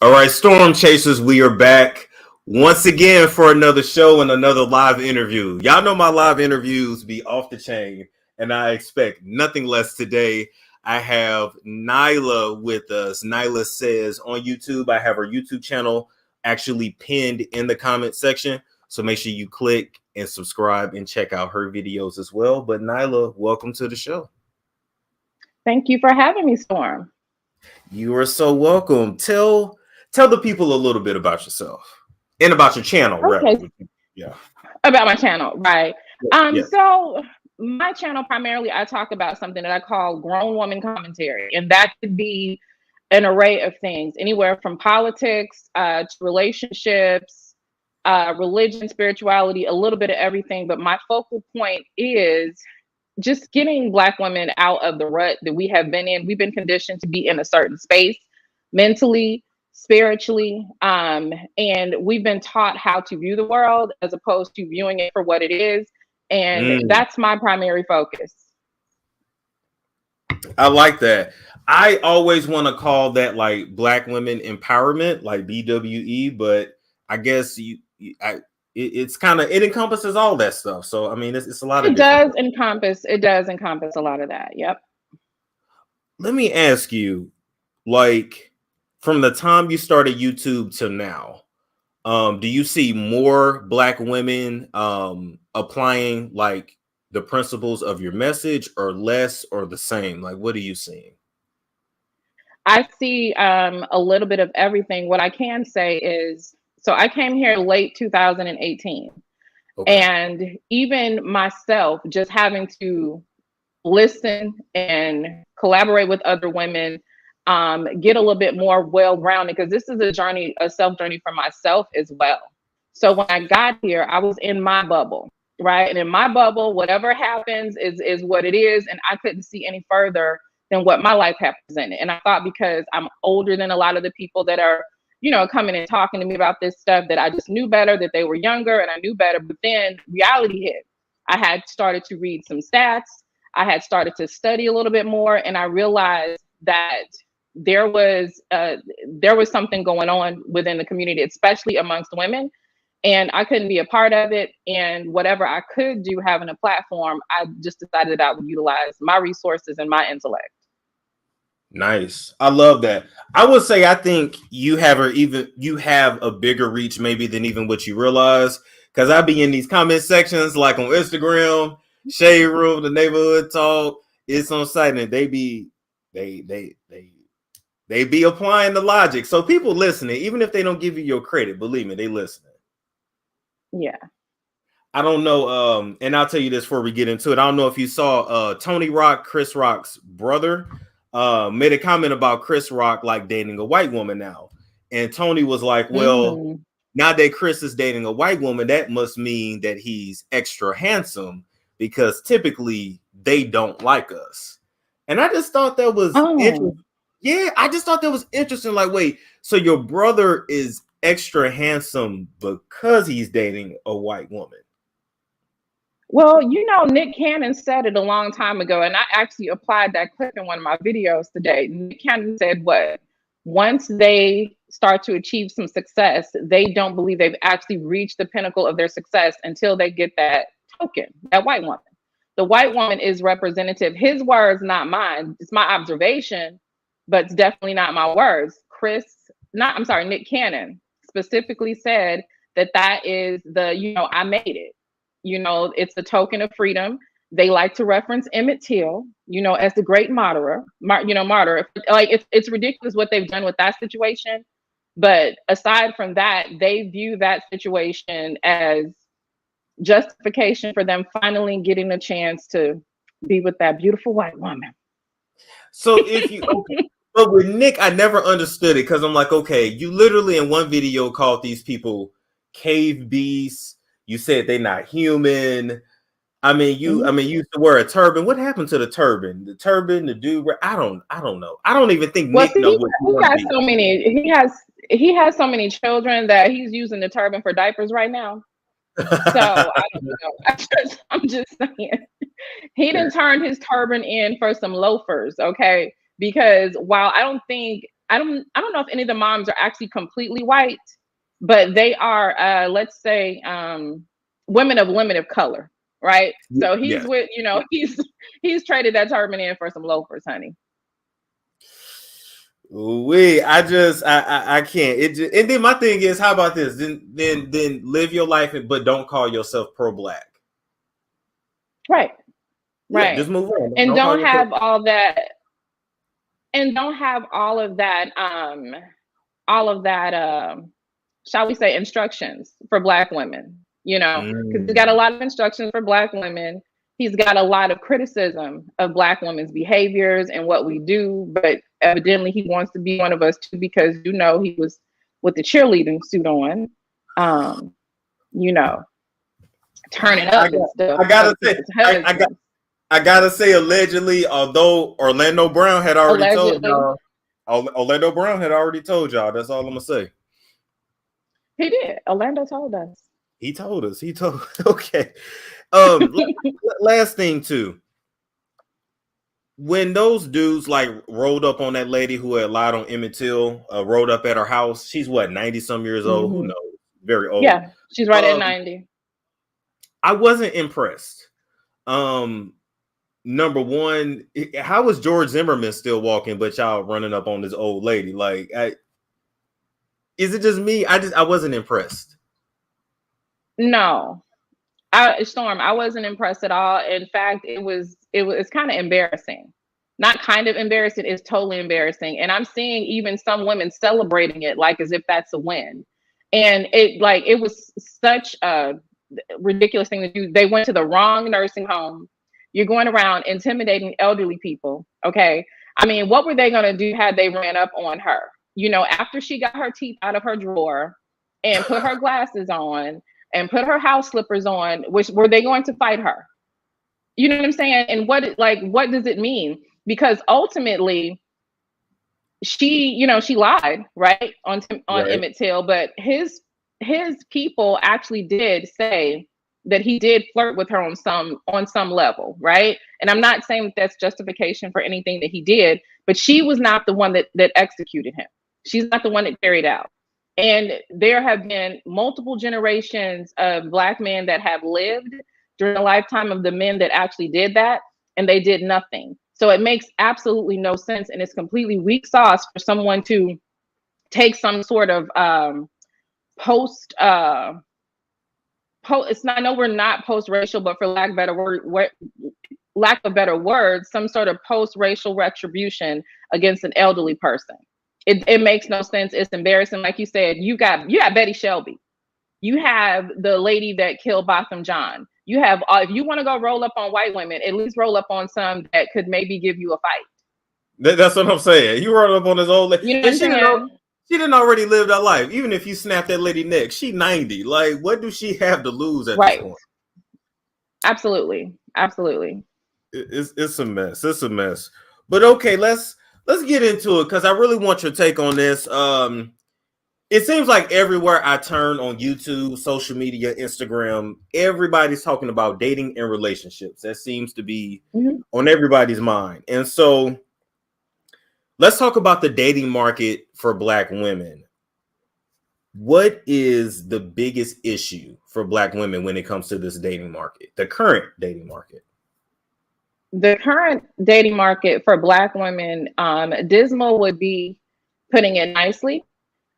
All right, Storm Chasers, we are back once again for another show and another live interview. Y'all know my live interviews be off the chain, and I expect nothing less today. I have Nylah with us. Nylah says on YouTube, I have her YouTube channel actually pinned in the comment section. So make sure you click and subscribe and check out her videos as well. But Nylah, welcome to the show. Thank you for having me, Storm. You are so welcome. Tell the people a little bit about yourself and about your channel. Okay. Right? Yeah. About my channel, right? Yes. So my channel primarily, I talk about something that I call grown woman commentary, and that could be an array of things, anywhere from politics to relationships, religion, spirituality, a little bit of everything. But my focal point is just getting Black women out of the rut that we have been in. We've been conditioned to be in a certain space mentally, spiritually, and we've been taught how to view the world as opposed to viewing it for what it is. And that's my primary focus. I like that. I always want to call that like Black women empowerment, like BWE, but I guess it's kind of, it encompasses all that stuff. So I mean, it's a lot of. It does encompass a lot of that. Yep. Let me ask you, like, from the time you started YouTube till now, do you see more Black women applying like the principles of your message, or less, or the same? Like, what are you seeing? I see a little bit of everything. What I can say is, so I came here late 2018. Okay. And even myself, just having to listen and collaborate with other women, get a little bit more well-rounded, because this is a journey, a self-journey for myself as well. So when I got here, I was in my bubble, right? And in my bubble, whatever happens is what it is. And I couldn't see any further than what my life had presented. And I thought, because I'm older than a lot of the people that are, you know, coming and talking to me about this stuff, that I just knew better, that they were younger and I knew better. But then reality hit. I had started to read some stats. I had started to study a little bit more, and I realized that there was something going on within the community, especially amongst women, and I couldn't be a part of it. And whatever I could do, having a platform, I just decided that I would utilize my resources and my intellect. Nice. I love that. I would say I think you have a bigger reach maybe than even what you realize, because I be in these comment sections like on Instagram, Shade Room, the Neighborhood Talk, It's on Site, and they be applying the logic. So people listening, even if they don't give you your credit, believe me, they listening. Yeah. I don't know, and I'll tell you this before we get into it. I don't know if you saw Tony Rock, Chris Rock's brother, made a comment about Chris Rock like dating a white woman now. And Tony was like, well, now that Chris is dating a white woman, that must mean that he's extra handsome, because typically they don't like us. And I just thought that was interesting. Yeah, I just thought that was interesting. Like, wait, so your brother is extra handsome because he's dating a white woman? Well, you know, Nick Cannon said it a long time ago, and I actually applied that clip in one of my videos today. Nick Cannon said, what? Once they start to achieve some success, they don't believe they've actually reached the pinnacle of their success until they get that token, that white woman. The white woman is representative. His words, not mine. It's my observation, but it's definitely not my words. Nick Cannon specifically said that is the, you know, I made it. You know, it's a token of freedom. They like to reference Emmett Till, you know, as the great martyr. Like, it's ridiculous what they've done with that situation. But aside from that, they view that situation as justification for them finally getting a chance to be with that beautiful white woman. So if you, but with Nick, I never understood it, because I'm like, okay, you literally in one video called these people cave beasts. You said they're not human. I mean, you used to wear a turban. What happened to the turban? The turban, the dude. I don't know. I don't even think Nick knows what he has so many. He has so many children that he's using the turban for diapers right now. So I don't know. I'm just saying, he didn't turn his turban in for some loafers, okay? Because while I don't think I don't know if any of the moms are actually completely white, but they are, let's say, women of color, right? So he's with, he's traded that turban in for some loafers, honey. I can't. And then my thing is, how about this? Then live your life, but don't call yourself pro-black. Right. Yeah, just move on. And don't have all that. And don't have all of that. Shall we say, instructions for Black women? Because he's got a lot of instructions for Black women. He's got a lot of criticism of Black women's behaviors and what we do, but evidently he wants to be one of us too, because he was with the cheerleading suit on, turning up and stuff. I gotta say, allegedly, although Orlando Brown had already told y'all. Orlando Brown had already told y'all. That's all I'm gonna say. He did. Orlando told us. He told us. Okay. Last thing too. When those dudes like rolled up on that lady who had lied on Emmett Till, rolled up at her house. She's what, 90-some years old? Who knows? Very old. Yeah, she's right at 90. I wasn't impressed. Number one, how is George Zimmerman still walking, but y'all running up on this old lady? Like, is it just me? I wasn't impressed. No, Storm, I wasn't impressed at all. In fact, it's kind of embarrassing. Not kind of embarrassing, it's totally embarrassing. And I'm seeing even some women celebrating it like as if that's a win. And it was such a ridiculous thing to do. They went to the wrong nursing home. You're going around intimidating elderly people. Okay. I mean, what were they going to do had they ran up on her? After she got her teeth out of her drawer and put her glasses on and put her house slippers on, were they going to fight her? You know what I'm saying? And what does it mean? Because ultimately she lied, right? On right. Emmett Till, but his people actually did say that he did flirt with her on some level, right? And I'm not saying that's justification for anything that he did, but she was not the one that executed him. She's not the one that carried out. And there have been multiple generations of Black men that have lived during the lifetime of the men that actually did that, and they did nothing. So it makes absolutely no sense, and it's completely weak sauce for someone to take some sort of I know we're not post-racial, but for lack of better words, some sort of post-racial retribution against an elderly person. It makes no sense. It's embarrassing. Like you said, you got Betty Shelby. You have the lady that killed Botham Jean. You have, if you want to go roll up on white women, at least roll up on some that could maybe give you a fight. That's what I'm saying. You rolled up on this old lady. You know what I'm saying? She didn't already live that life. Even if you snap that lady neck, she 90. Like, what does she have to lose at this point? Absolutely. It's a mess. It's a mess. But okay, let's get into it, because I really want your take on this. It seems like everywhere I turn on YouTube, social media, Instagram, everybody's talking about dating and relationships. That seems to be on everybody's mind. And so let's talk about the dating market for Black women. What is the biggest issue for Black women when it comes to this dating market, the current dating market? The current dating market for Black women, dismal would be putting it nicely.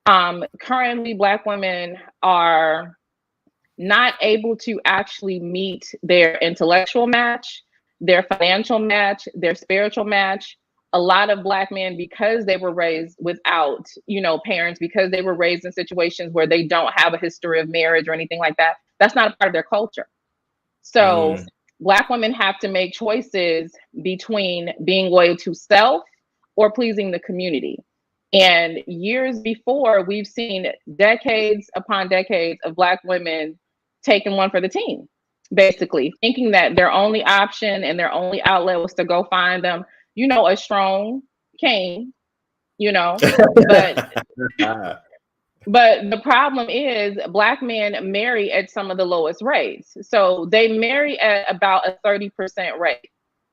Currently, Black women are not able to actually meet their intellectual match, their financial match, their spiritual match. A lot of Black men, because they were raised without, parents, because they were raised in situations where they don't have a history of marriage or anything like that, that's not a part of their culture. So Black women have to make choices between being loyal to self or pleasing the community. And years before, we've seen decades upon decades of Black women taking one for the team, basically thinking that their only option and their only outlet was to go find them, a strong king, but the problem is Black men marry at some of the lowest rates. So they marry at about a 30% rate.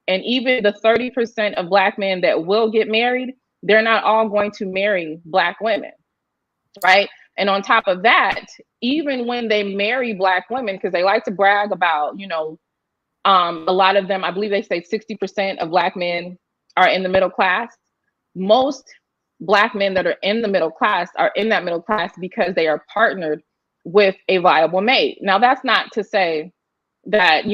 And even the 30% of Black men that will get married, they're not all going to marry Black women, right? And on top of that, even when they marry Black women, because they like to brag about, a lot of them, I believe they say 60% of Black men are in the middle class. Most Black men that are in the middle class are in that middle class because they are partnered with a viable mate. Now, that's not to say that,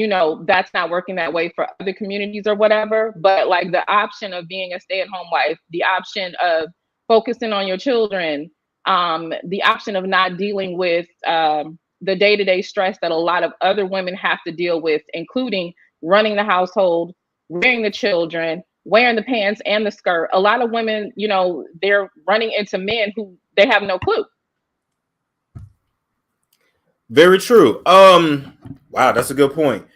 that's not working that way for other communities or whatever, but like the option of being a stay-at-home wife, the option of focusing on your children, the option of not dealing with the day-to-day stress that a lot of other women have to deal with, including running the household, rearing the children, wearing the pants and the skirt. A lot of women, they're running into men who they have no clue. Very true. Wow, that's a good point.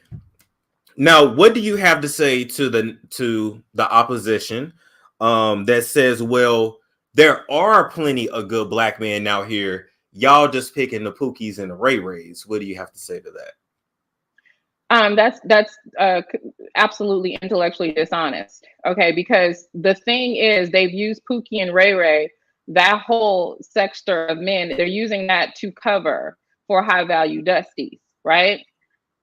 Now, what do you have to say to the opposition that says, well, there are plenty of good Black men out here. Y'all just picking the Pookies and the Ray Rays. What do you have to say to that? That's absolutely intellectually dishonest. Okay, because the thing is, they've used Pookie and Ray Ray, that whole sector of men. They're using that to cover for high value dusties, right?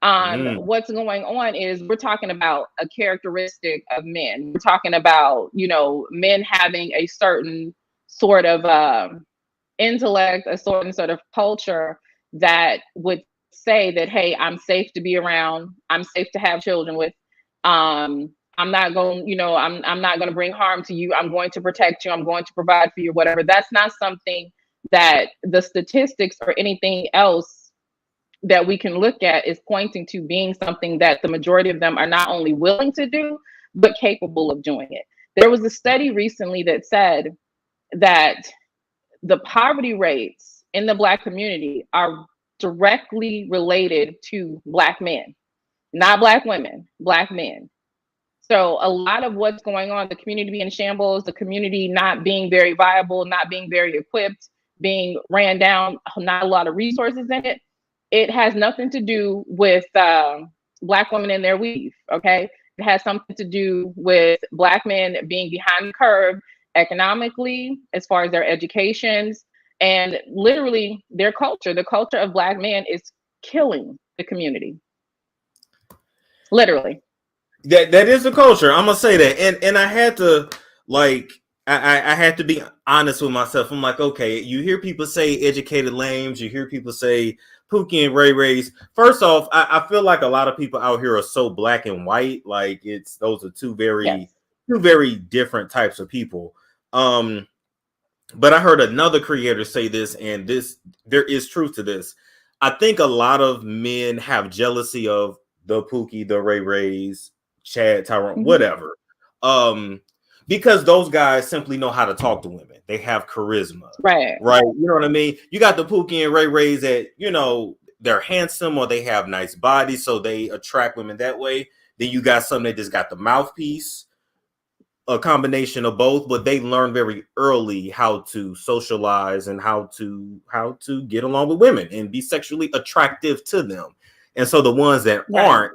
What's going on is we're talking about a characteristic of men. We're talking about, men having a certain sort of intellect, a certain sort of culture that would say that, hey, I'm safe to be around. I'm safe to have children with. I'm not going, I'm not going to bring harm to you. I'm going to protect you. I'm going to provide for you, whatever. That's not something that the statistics or anything else that we can look at is pointing to being something that the majority of them are not only willing to do, but capable of doing it. There was a study recently that said that the poverty rates in the Black community are directly related to Black men, not Black women, Black men. So a lot of what's going on, the community being in shambles, the community not being very viable, not being very equipped, being ran down, not a lot of resources in it. It has nothing to do with Black women in their weave, okay? It has something to do with Black men being behind the curve economically, as far as their educations, and literally their culture. The culture of Black men is killing the community, literally. that? That is the culture. I'm gonna say that, and I had to I had to be honest with myself. I'm like, okay, you hear people say educated lames, you hear people say Pookie and Ray Rays. First off, I feel like a lot of people out here are so black and white. Like those are two very different types of people. But I heard another creator say this, and there is truth to this. I think a lot of men have jealousy of the Pookie, the Ray Rays, Chad, Tyrone, whatever. Because those guys simply know how to talk to women. They have charisma. Right. You know what I mean? You got the Pookie and Ray Rays that, they're handsome or they have nice bodies, so they attract women that way. Then you got some that just got the mouthpiece, a combination of both, but they learn very early how to socialize and how to get along with women and be sexually attractive to them. And so the ones that aren't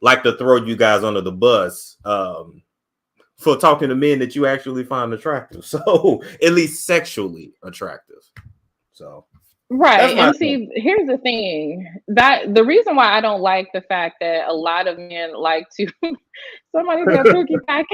like to throw you guys under the bus for talking to men that you actually find attractive. So at least sexually attractive. So and see, here's the thing, that the reason why I don't like the fact that a lot of men like to somebody get a cookie back.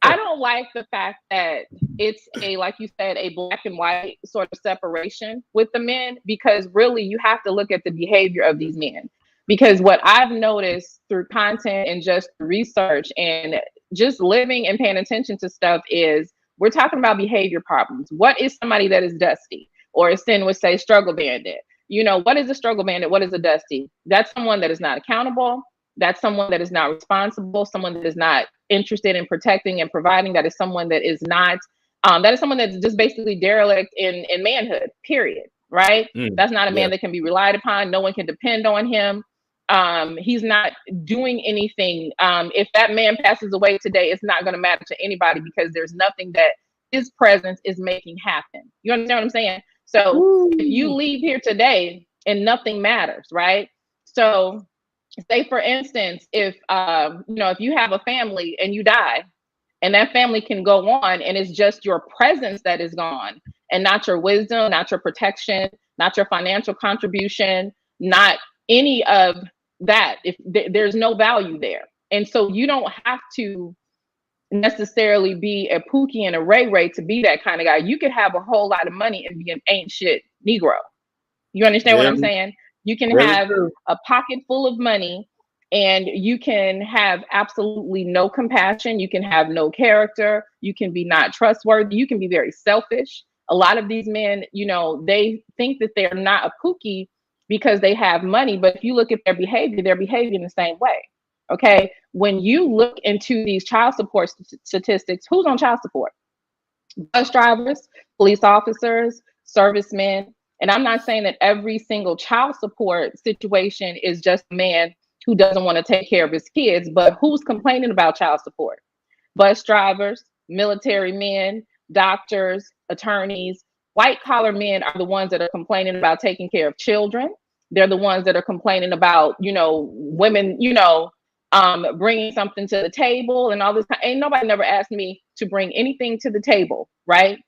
I don't like the fact that it's like you said, a black and white sort of separation with the men, because really you have to look at the behavior of these men. Because what I've noticed through content and just research and just living and paying attention to stuff is we're talking about behavior problems. What is somebody that is dusty? Or as Sin would say, struggle bandit. What is a struggle bandit? What is a dusty? That's someone that is not accountable. That's someone that is not responsible, someone that is not interested in protecting and providing. That is someone that is not, that is someone that's just basically derelict in manhood, period, right? That's not a man that can be relied upon. No one can depend on him. He's not doing anything. If that man passes away today, it's not going to matter to anybody because there's nothing that his presence is making happen. You understand what I'm saying? So if you leave here today and nothing matters, right? So say for instance, if if you have a family and you die, and that family can go on, and it's just your presence that is gone, and not your wisdom, not your protection, not your financial contribution, not any of that. If there's no value there. And so you don't have to necessarily be a Pookie and a Ray Ray to be that kind of guy. You could have a whole lot of money and be an ain't shit Negro. You understand what I'm saying? You can have a pocket full of money and you can have absolutely no compassion. You can have no character. You can be not trustworthy. You can be very selfish. A lot of these men, you know, they think that they're not a Pookie because they have money. But if you look at their behavior in the same way. Okay. When you look into these child support statistics, who's on child support? Bus drivers, police officers, servicemen. And I'm not saying that every single child support situation is just a man who doesn't want to take care of his kids, but who's complaining about child support? Bus drivers, military men, doctors, attorneys. White collar men are the ones that are complaining about taking care of children. They're the ones that are complaining about, you know, women, you know, bringing something to the table and all this. Ain't nobody never asked me to bring anything to the table, right?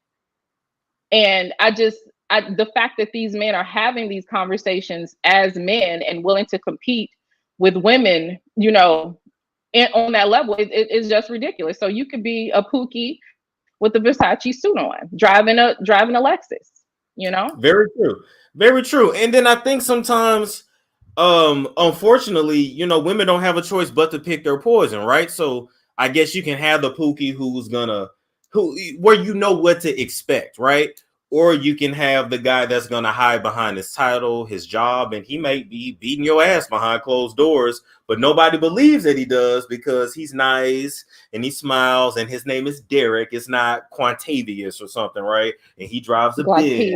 And the fact that these men are having these conversations as men and willing to compete with women, you know, on that level, is just ridiculous. So you could be a Pookie with a Versace suit on, driving a Lexus, you know? Very true. Very true. And then I think sometimes, unfortunately, you know, women don't have a choice but to pick their poison, right? So I guess you can have the Pookie where you know what to expect, right? Or you can have the guy that's gonna hide behind his title, his job, and he may be beating your ass behind closed doors, but nobody believes that he does because he's nice and he smiles and his name is Derek. It's not Quantavious or something, right? And he drives a Benz.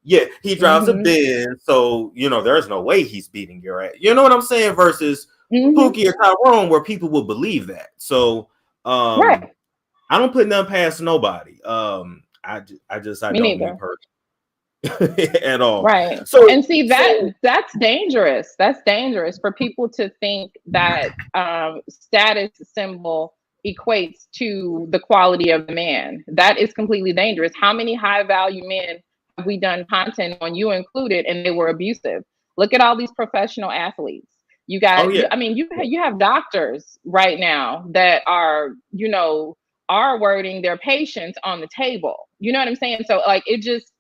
Yeah, he drives a Benz, so you know there's no way he's beating your ass. You know what I'm saying? Versus Pookie or Tyrone, where people will believe that. So right. I don't put nothing past nobody. I don't need her at all. Right. So and see that's dangerous. That's dangerous for people to think that status symbol equates to the quality of the man. That is completely dangerous. How many high value men have we done content on, you included, and they were abusive? Look at all these professional athletes. You got, I mean, you have doctors right now that are, you know, R-wording their patients on the table. You know what I'm saying? So like it's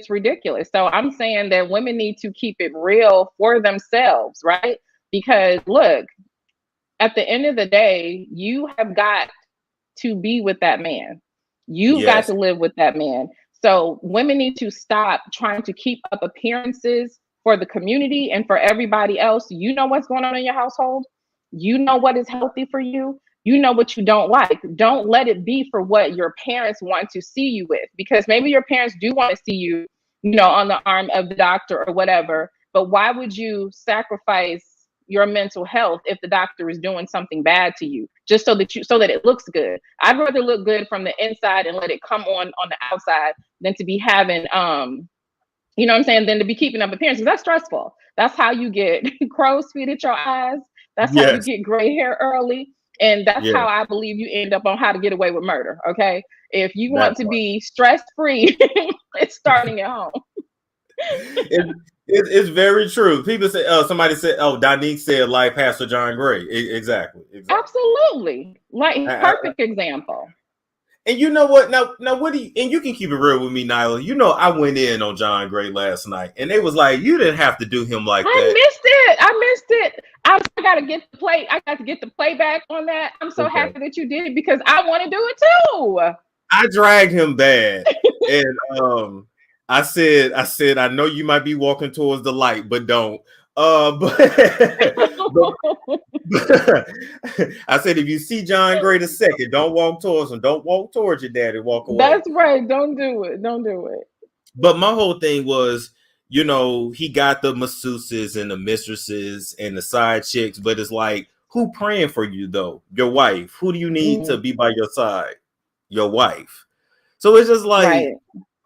ridiculous. So I'm saying that women need to keep it real for themselves, right? Because look, at the end of the day, you have got to be with that man. You've got to live with that man. So women need to stop trying to keep up appearances for the community and for everybody else. You know what's going on in your household. You know what is healthy for you. You know what you don't like. Don't let it be for what your parents want to see you with, because maybe your parents do want to see you, you know, on the arm of the doctor or whatever. But why would you sacrifice your mental health if the doctor is doing something bad to you just so that it looks good? I'd rather look good from the inside and let it come on the outside than to be having, you know what I'm saying, than to be keeping up appearances. That's stressful. That's how you get crow's feet at your eyes. That's how you get gray hair early. And that's how I believe you end up on How to Get Away with Murder. Okay. If you want to be stress-free, it's starting at home. It's very true. People say, somebody said, Donique said like Pastor John Gray. Exactly. Absolutely. Like perfect example. And you know what? Now what do you, and you can keep it real with me, Nylah. You know, I went in on John Gray last night and they was like, you didn't have to do him like that. I missed it. I got to get the playback on that. I'm so happy that you did it because I want to do it too. I dragged him bad. And I said, I know you might be walking towards the light, but don't. But I said, if you see John Gray the second, don't walk towards him. Don't walk towards your daddy. Walk away. That's right. Don't do it. But my whole thing was, you know, he got the masseuses and the mistresses and the side chicks, but it's like, who praying for you though? Your wife. Who do you need to be by your side? Your wife. So it's just like,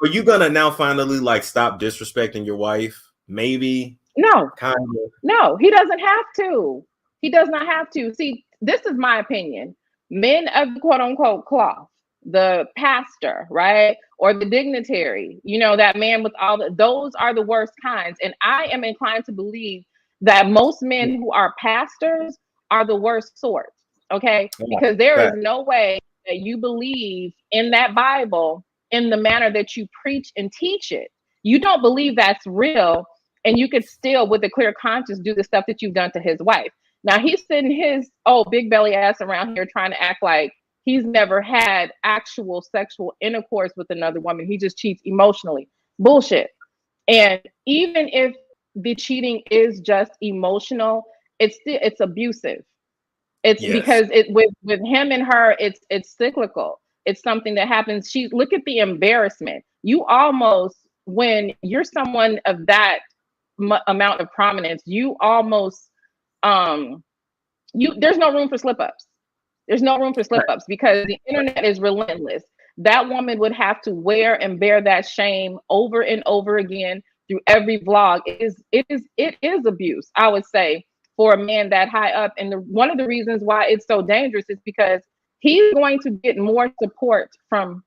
are you gonna now finally like stop disrespecting your wife? Maybe. No, kind of. No, he doesn't have to. He does not have to. See, this is my opinion. Men of the quote unquote cloth, the pastor, right? Or the dignitary, that man with those are the worst kinds. And I am inclined to believe that most men who are pastors are the worst sort. Okay. Because there is no way that you believe in that Bible in the manner that you preach and teach it. You don't believe that's real. And you could still, with a clear conscience, do the stuff that you've done to his wife. Now he's sitting his big belly ass around here trying to act like he's never had actual sexual intercourse with another woman. He just cheats emotionally. Bullshit. And even if the cheating is just emotional, it's abusive. It's because with him and her, it's cyclical. It's something that happens. Look at the embarrassment. You almost, when you're someone of that amount of prominence, you almost there's no room for slip-ups. There's no room for slip-ups because the internet is relentless. That woman would have to wear and bear that shame over and over again through every vlog. It is abuse, I would say, for a man that high up. And one of the reasons why it's so dangerous is because he's going to get more support from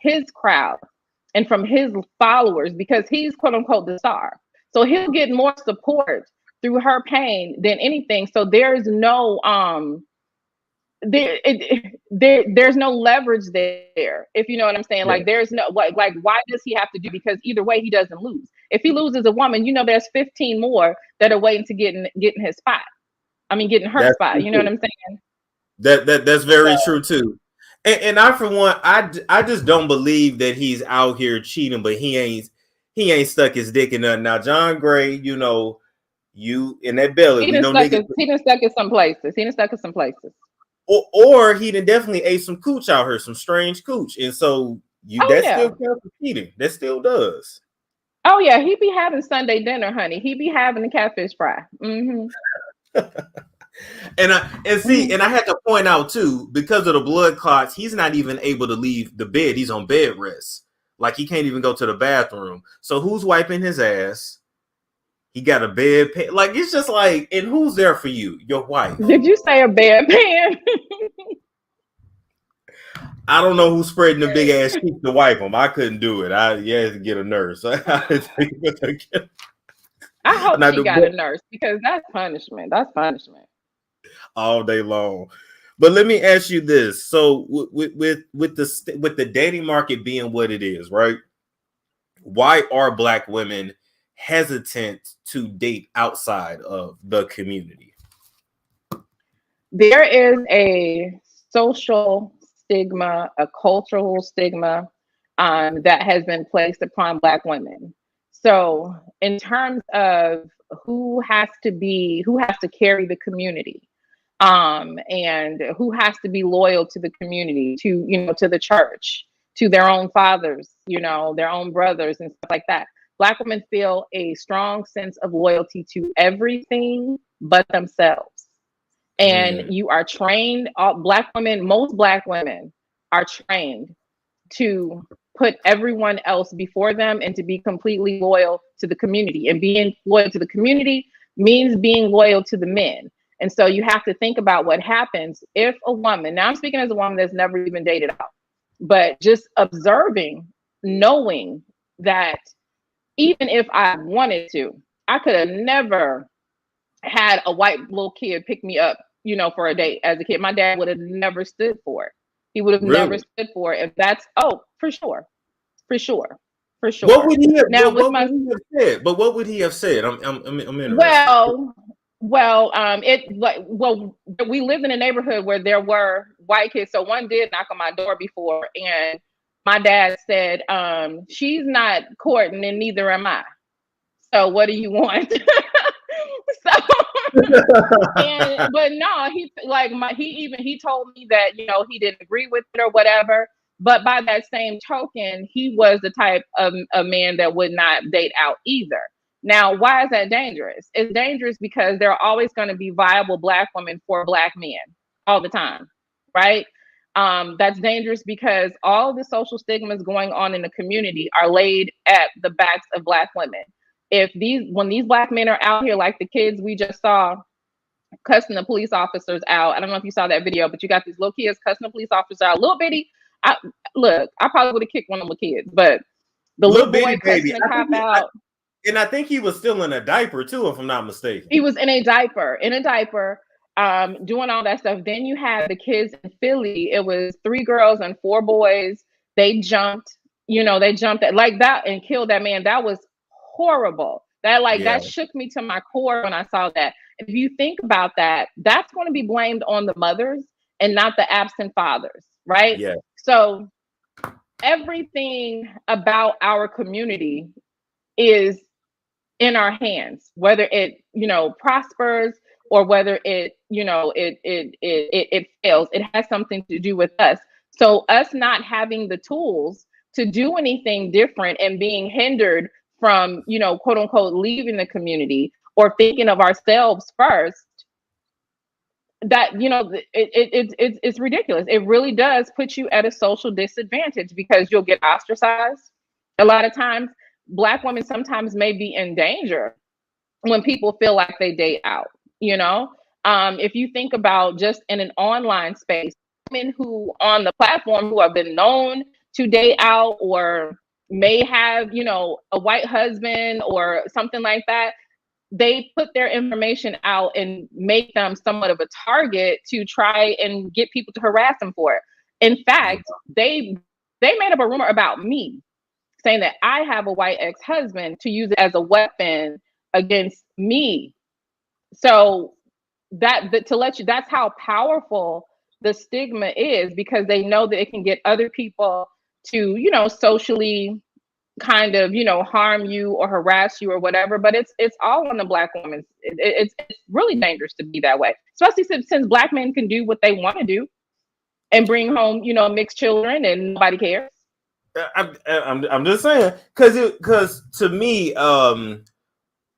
his crowd and from his followers because he's quote unquote the star. So he'll get more support through her pain than anything. So there's no there's no leverage there, if you know what I'm saying. Like there's no like why does he have to do? Because either way he doesn't lose. If he loses a woman, there's 15 more that are waiting to get in his spot. I mean, getting her spot. You know what I'm saying? That's very true too. And I, for one, I just don't believe that he's out here cheating, but he ain't stuck his dick in nothing. Now, John Gray, you in that belly. He done stuck in some places. Or he done definitely ate some cooch out here, some strange cooch. And so still counts for cheating. That still does. Oh yeah, he be having Sunday dinner, honey. He be having the catfish fry. Mm-hmm. And I had to point out too, because of the blood clots, he's not even able to leave the bed. He's on bed rest. Like he can't even go to the bathroom. So who's wiping his ass? He got a bedpan. Like it's just like, and who's there for you? Your wife. Did you say a bedpan? I don't know who's spreading the big ass sheet to wipe them. I couldn't do it. I had to get a nurse. I hope she got a nurse because that's punishment. That's punishment all day long. But let me ask you this: so with the dating market being what it is, right? Why are Black women hesitant to date outside of the community? There is a social stigma, a cultural stigma that has been placed upon Black women. So in terms of who has to carry the community, and who has to be loyal to the community, to the church, to their own fathers, their own brothers and stuff like that. Black women feel a strong sense of loyalty to everything but themselves. And you are trained, most Black women are trained to put everyone else before them and to be completely loyal to the community. And being loyal to the community means being loyal to the men. And so you have to think about what happens if a woman, now I'm speaking as a woman that's never even dated out, but just observing, knowing that even if I wanted to, I could have never had a white little kid pick me up, for a date as a kid. My dad would have never stood for it. He would have never stood for it. If that's, for sure. What would he have said? But what would he have said? I'm interested. We lived in a neighborhood where there were white kids. So one did knock on my door before, and my dad said, she's not courting and neither am I. So what do you want? But no, he told me that, he didn't agree with it or whatever. But by that same token, he was the type of a man that would not date out either. Now, why is that dangerous? It's dangerous because there are always going to be viable Black women for Black men all the time, right? That's dangerous because all of the social stigmas going on in the community are laid at the backs of Black women. When these Black men are out here, like the kids we just saw cussing the police officers out. I don't know if you saw that video, but you got these little kids cussing the police officers out, little bitty. Look, I probably would have kicked one of the kids, but the little boy cussing the cop out. And I think he was still in a diaper too, if I'm not mistaken. He was in a diaper, doing all that stuff. Then you had the kids in Philly. It was 3 girls and 4 boys. They jumped, at like that and killed that man. That was horrible. That shook me to my core when I saw that. If you think about that, that's going to be blamed on the mothers and not the absent fathers, right? Yeah. So everything about our community is in our hands, whether it prospers or whether it fails. It has something to do with us. So us not having the tools to do anything different and being hindered from quote unquote leaving the community or thinking of ourselves first, that it's ridiculous. It really does put you at a social disadvantage because you'll get ostracized. A lot of times Black women sometimes may be in danger when people feel like they date out, if you think about just in an online space, women who on the platform who have been known to date out or may have, a white husband or something like that, they put their information out and make them somewhat of a target to try and get people to harass them for it. In fact, they made up a rumor about me saying that I have a white ex-husband to use it as a weapon against me. So that's how powerful the stigma is, because they know that it can get other people to, socially kind of, harm you or harass you or whatever. But it's all on the Black woman. It's really dangerous to be that way, especially since Black men can do what they want to do and bring home, mixed children and nobody cares. I'm just saying, because to me, in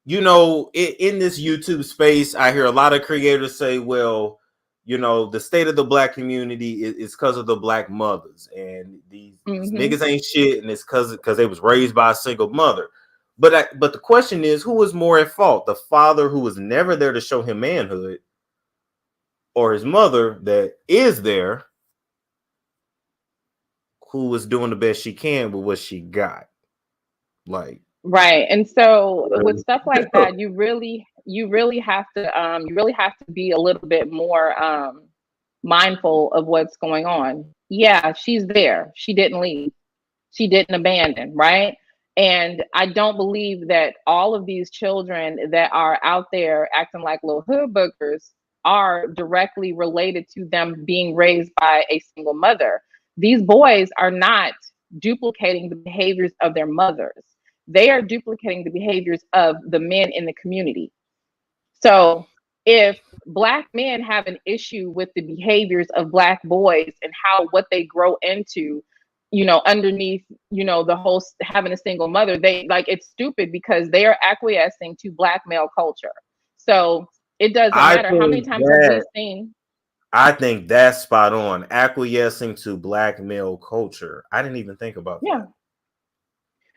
this YouTube space, I hear a lot of creators say, well, the state of the Black community is because of the Black mothers, and these niggas ain't shit, and it's because they was raised by a single mother. But the question is, who was more at fault? The father, who was never there to show him manhood, or his mother that is there, who was doing the best she can with what she got? Right. And so with stuff like that, you really have to be a little bit more mindful of what's going on. Yeah, she's there. She didn't leave. She didn't abandon, right? And I don't believe that all of these children that are out there acting like little hood bookers are directly related to them being raised by a single mother. These boys are not duplicating the behaviors of their mothers. They are duplicating the behaviors of the men in the community. So if Black men have an issue with the behaviors of Black boys and what they grow into, underneath, the whole having a single mother, it's stupid because they are acquiescing to Black male culture. So it doesn't matter how many times have we seen. I think that's spot on. Acquiescing to Black male culture. I didn't even think about that.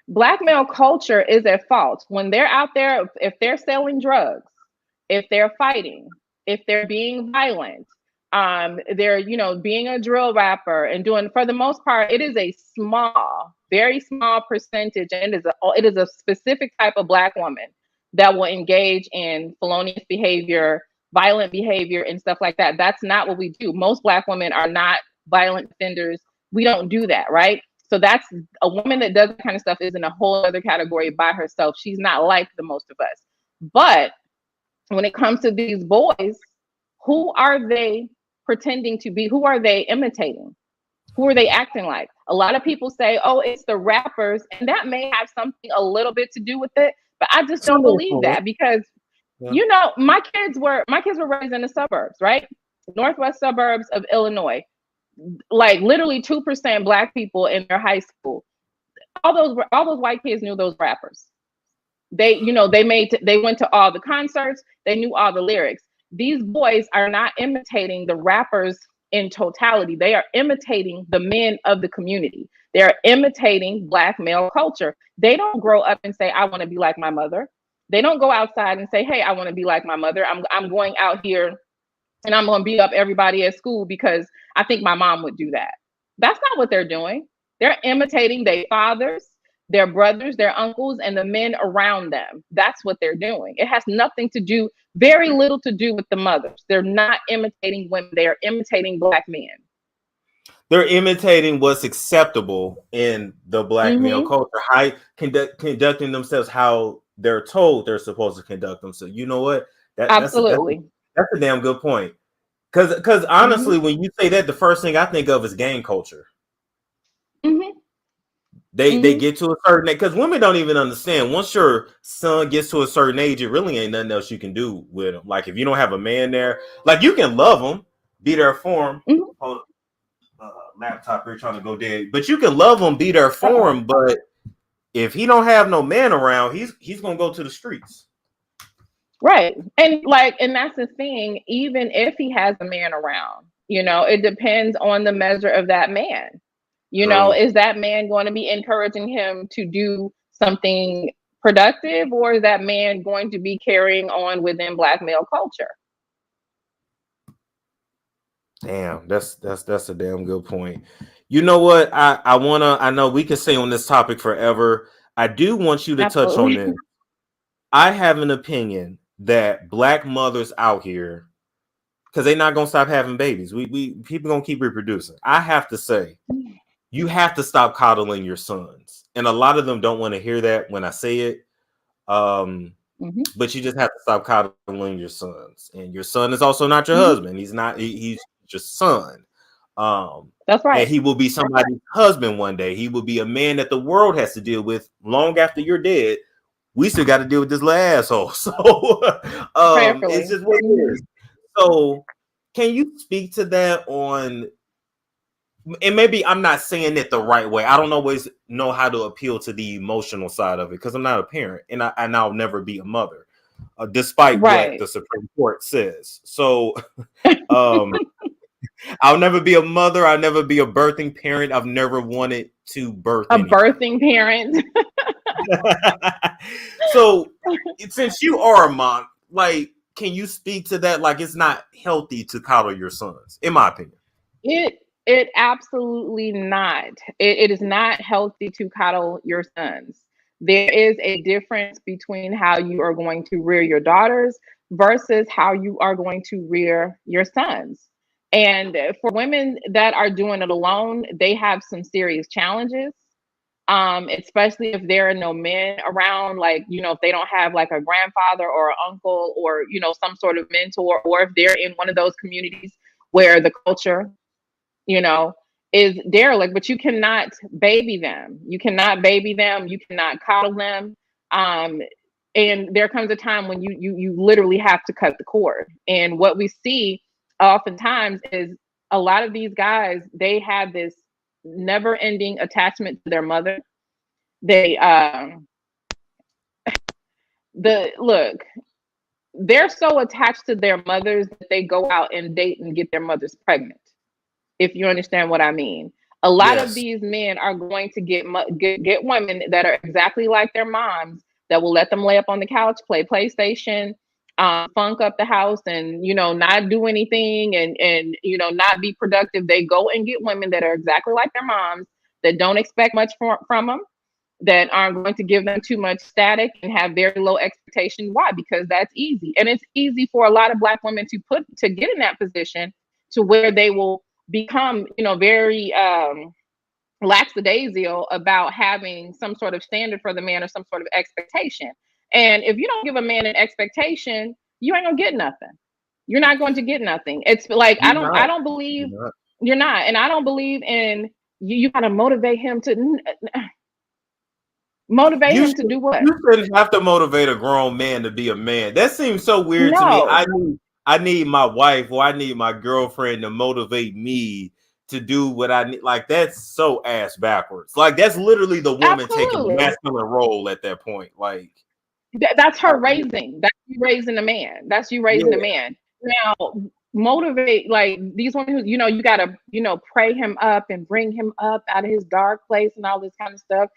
Black male culture is at fault when they're out there. If they're selling drugs, if they're fighting, if they're being violent, they're being a drill rapper and doing, for the most part, it is a small, very small percentage, and it is a specific type of Black woman that will engage in felonious behavior, violent behavior, and stuff like that. That's not what we do. Most Black women are not violent offenders. We don't do that, right? So that's a woman that does that kind of stuff is in a whole other category by herself. She's not like the most of us. But when it comes to these boys, who are they pretending to be? Who are they imitating? Who are they acting like? A lot of people say, oh, it's the rappers, and that may have something a little bit to do with it, but I just don't believe that because, my kids were raised in the suburbs, right? Northwest suburbs of Illinois. Like literally 2% Black people in their high school. All those white kids knew those rappers. They went to all the concerts. They knew all the lyrics. These boys are not imitating the rappers in totality. They are imitating the men of the community. They are imitating Black male culture. They don't grow up and say, I want to be like my mother. They don't go outside and say, hey, I want to be like my mother. I'm going out here and I'm going to beat up everybody at school because I think my mom would do that. That's not what they're doing. They're imitating their fathers, their brothers, their uncles, and the men around them. That's what they're doing. It has nothing to do, very little to do with the mothers. They're not imitating women. They are imitating Black men. They're imitating what's acceptable in the Black male culture, how conducting themselves how they're told they're supposed to conduct themselves. You know what? Absolutely. That's a damn good point. Because honestly, when you say that, the first thing I think of is gang culture. They get to a certain age, because women don't even understand. Once your son gets to a certain age, it really ain't nothing else you can do with him. Like if you don't have a man there, like you can love him, be there for him. Laptop here trying to go dead, but you can love him, be there for him. But if he don't have no man around, he's gonna go to the streets. Right. And that's the thing, even if he has a man around, it depends on the measure of that man. Is that man going to be encouraging him to do something productive, or is that man going to be carrying on within Black male culture? Damn, that's a damn good point. You know what? I know we can stay on this topic forever. I do want you to touch on this. I have an opinion that Black mothers out here, because they're not gonna stop having babies. We people gonna keep reproducing. I have to say, you have to stop coddling your sons. And a lot of them don't want to hear that when I say it. But you just have to stop coddling your sons. And your son is also not your husband. He's not, he's your son. That's right. And he will be somebody's husband one day. He will be a man that the world has to deal with long after you're dead. We still got to deal with this little asshole. So it's just what it is. So can you speak to that on, and maybe I'm not saying it the right way. I don't always know how to appeal to the emotional side of it because I'm not a parent, and I'll never be a mother, despite what the Supreme Court says. So I'll never be a mother. I'll never be a birthing parent. I've never wanted to birth anything. Birthing parent. So since you are a mom, like, can you speak to that? Like, it's not healthy to coddle your sons, in my opinion. It absolutely not. It is not healthy to coddle your sons. There is a difference between how you are going to rear your daughters versus how you are going to rear your sons. And for women that are doing it alone, they have some serious challenges, especially if there are no men around, like, if they don't have like a grandfather or an uncle or, some sort of mentor, or if they're in one of those communities where the culture is derelict, but you cannot baby them. You cannot baby them. You cannot coddle them. And there comes a time when you literally have to cut the cord. And what we see oftentimes is a lot of these guys, they have this never ending attachment to their mother. They're so attached to their mothers that they go out and date and get their mothers pregnant. If you understand what I mean. A lot of these men are going to get women that are exactly like their moms, that will let them lay up on the couch, play PlayStation, funk up the house, and not do anything, and not be productive. They go and get women that are exactly like their moms, that don't expect much from them, that aren't going to give them too much static and have very low expectation. Why? Because that's easy. And it's easy for a lot of Black women to get in that position to where they will become, very lackadaisical about having some sort of standard for the man or some sort of expectation. And if you don't give a man an expectation, you ain't gonna get nothing. You're not going to get nothing. It's like, I don't believe you're not. And I don't believe in you gotta motivate him to him to do what? You shouldn't have to motivate a grown man to be a man. That seems so weird to me. I need my wife or I need my girlfriend to motivate me to do what I need. Like, that's so ass backwards. Like, that's literally the woman taking the masculine role at that point. Like, that's her raising. That's you raising a man. That's you raising a man. Now, motivate, like, these women who, you gotta, pray him up and bring him up out of his dark place and all this kind of stuff.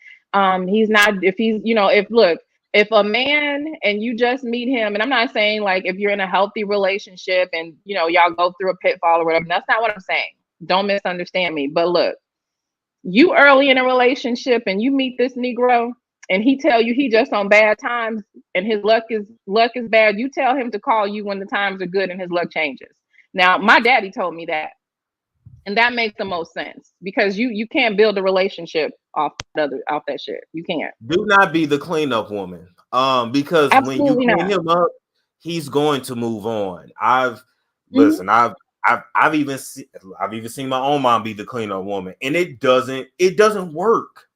He's not, if he's, look, If a man and you just meet him, and I'm not saying like if you're in a healthy relationship and you know y'all go through a pitfall or whatever, that's not what I'm saying. Don't misunderstand me. But look, you early in a relationship and you meet this Negro and he tell you he just on bad times and his luck is bad, you tell him to call you when the times are good and his luck changes. Now, my daddy told me that. And that makes the most sense because you can't build a relationship off that shit. You can't. Do not be the cleanup woman. Because when you Absolutely clean not. him up, he's going to move on. I've even seen my own mom be the cleanup woman, and it doesn't work.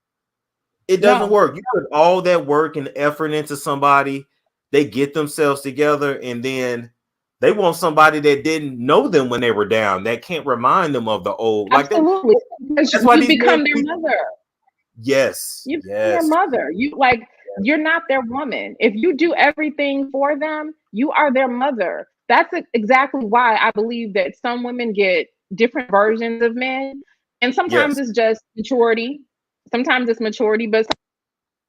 It doesn't work. You put all that work and effort into somebody, they get themselves together, and then they want somebody that didn't know them when they were down, that can't remind them of the old. Absolutely. Like that's why you become their mother. Yes. You become their mother. You're not their woman. If you do everything for them, you are their mother. That's exactly why I believe that some women get different versions of men. And sometimes it's just maturity. Sometimes it's maturity, but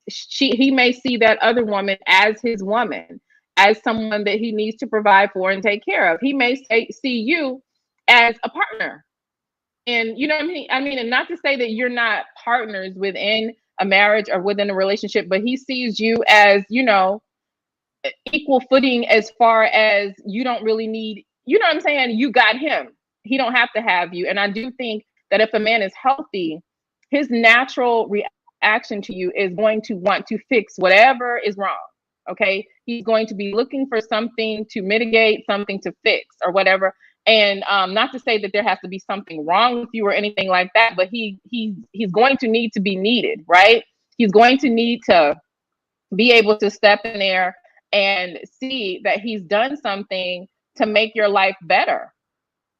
he may see that other woman as his woman, as someone that he needs to provide for and take care of. He may see you as a partner. And you know what I mean? And not to say that you're not partners within a marriage or within a relationship, but he sees you as, you know, equal footing as far as you don't really need, you know what I'm saying? You got him. He don't have to have you. And I do think that if a man is healthy, his natural reaction to you is going to want to fix whatever is wrong. Okay. He's going to be looking for something to mitigate, something to fix or whatever. And not to say that there has to be something wrong with you or anything like that, but he's going to need to be needed, right? He's going to need to be able to step in there and see that he's done something to make your life better,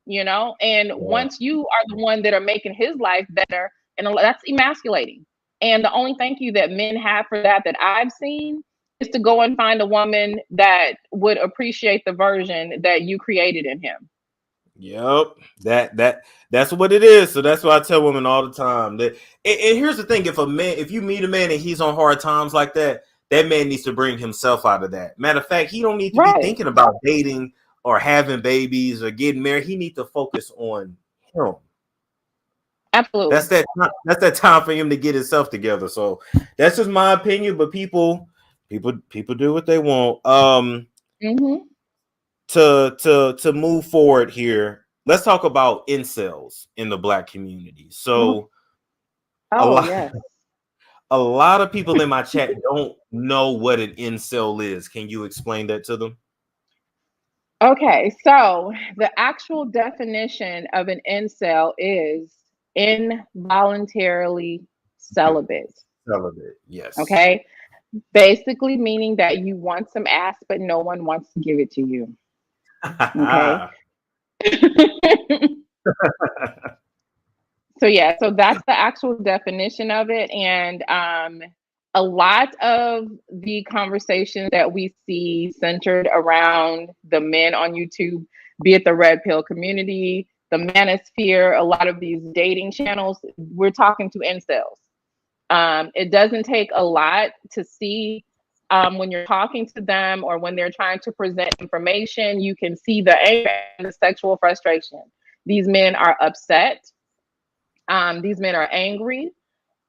you know? And once you are the one that are making his life better, and that's emasculating. And the only thank you that men have for that I've seen is to go and find a woman that would appreciate the version that you created in him. Yep, that's what it is. So that's why I tell women all the time that. And here's the thing: if you meet a man and he's on hard times like that, that man needs to bring himself out of that. Matter of fact, he don't need to be thinking about dating or having babies or getting married. He needs to focus on him. Absolutely, that's that time for him to get himself together. So that's just my opinion. But people do what they want. To move forward here, let's talk about incels in the Black community. So a lot of people in my chat don't know what an incel is. Can you explain that to them? Okay, so the actual definition of an incel is involuntarily celibate. Celibate, yes. Okay, basically meaning that you want some ass, but no one wants to give it to you. Okay. So that's the actual definition of it. And a lot of the conversations that we see centered around the men on YouTube, be it the red pill community, the manosphere, a lot of these dating channels, we're talking to incels. It doesn't take a lot to see when you're talking to them or when they're trying to present information, you can see the anger and the sexual frustration. These men are upset. These men are angry.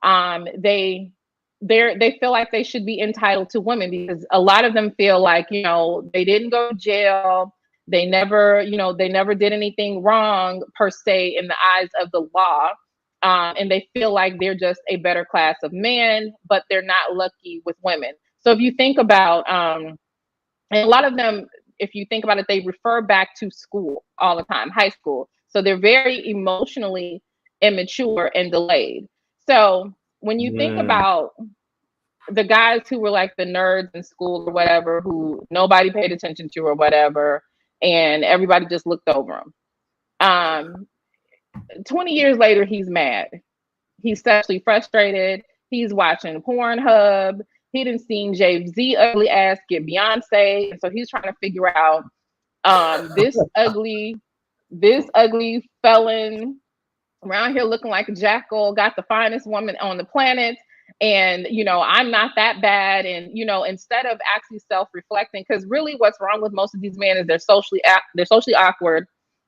They feel like they should be entitled to women because a lot of them feel like, you know, they didn't go to jail. They never did anything wrong per se in the eyes of the law. And they feel like they're just a better class of men, but they're not lucky with women. So if you think about, and a lot of them, if you think about it, they refer back to school all the time, high school. So they're very emotionally immature and delayed. So when you think about the guys who were like the nerds in school or whatever, who nobody paid attention to or whatever, and everybody just looked over them. 20 years later, he's mad. He's sexually frustrated. He's watching Pornhub. He didn't seen Jay-Z ugly ass get Beyonce. And so he's trying to figure out this ugly felon around here looking like a jackal, got the finest woman on the planet. and I'm not that bad, and instead of actually self-reflecting, because really what's wrong with most of these men is they're socially awkward.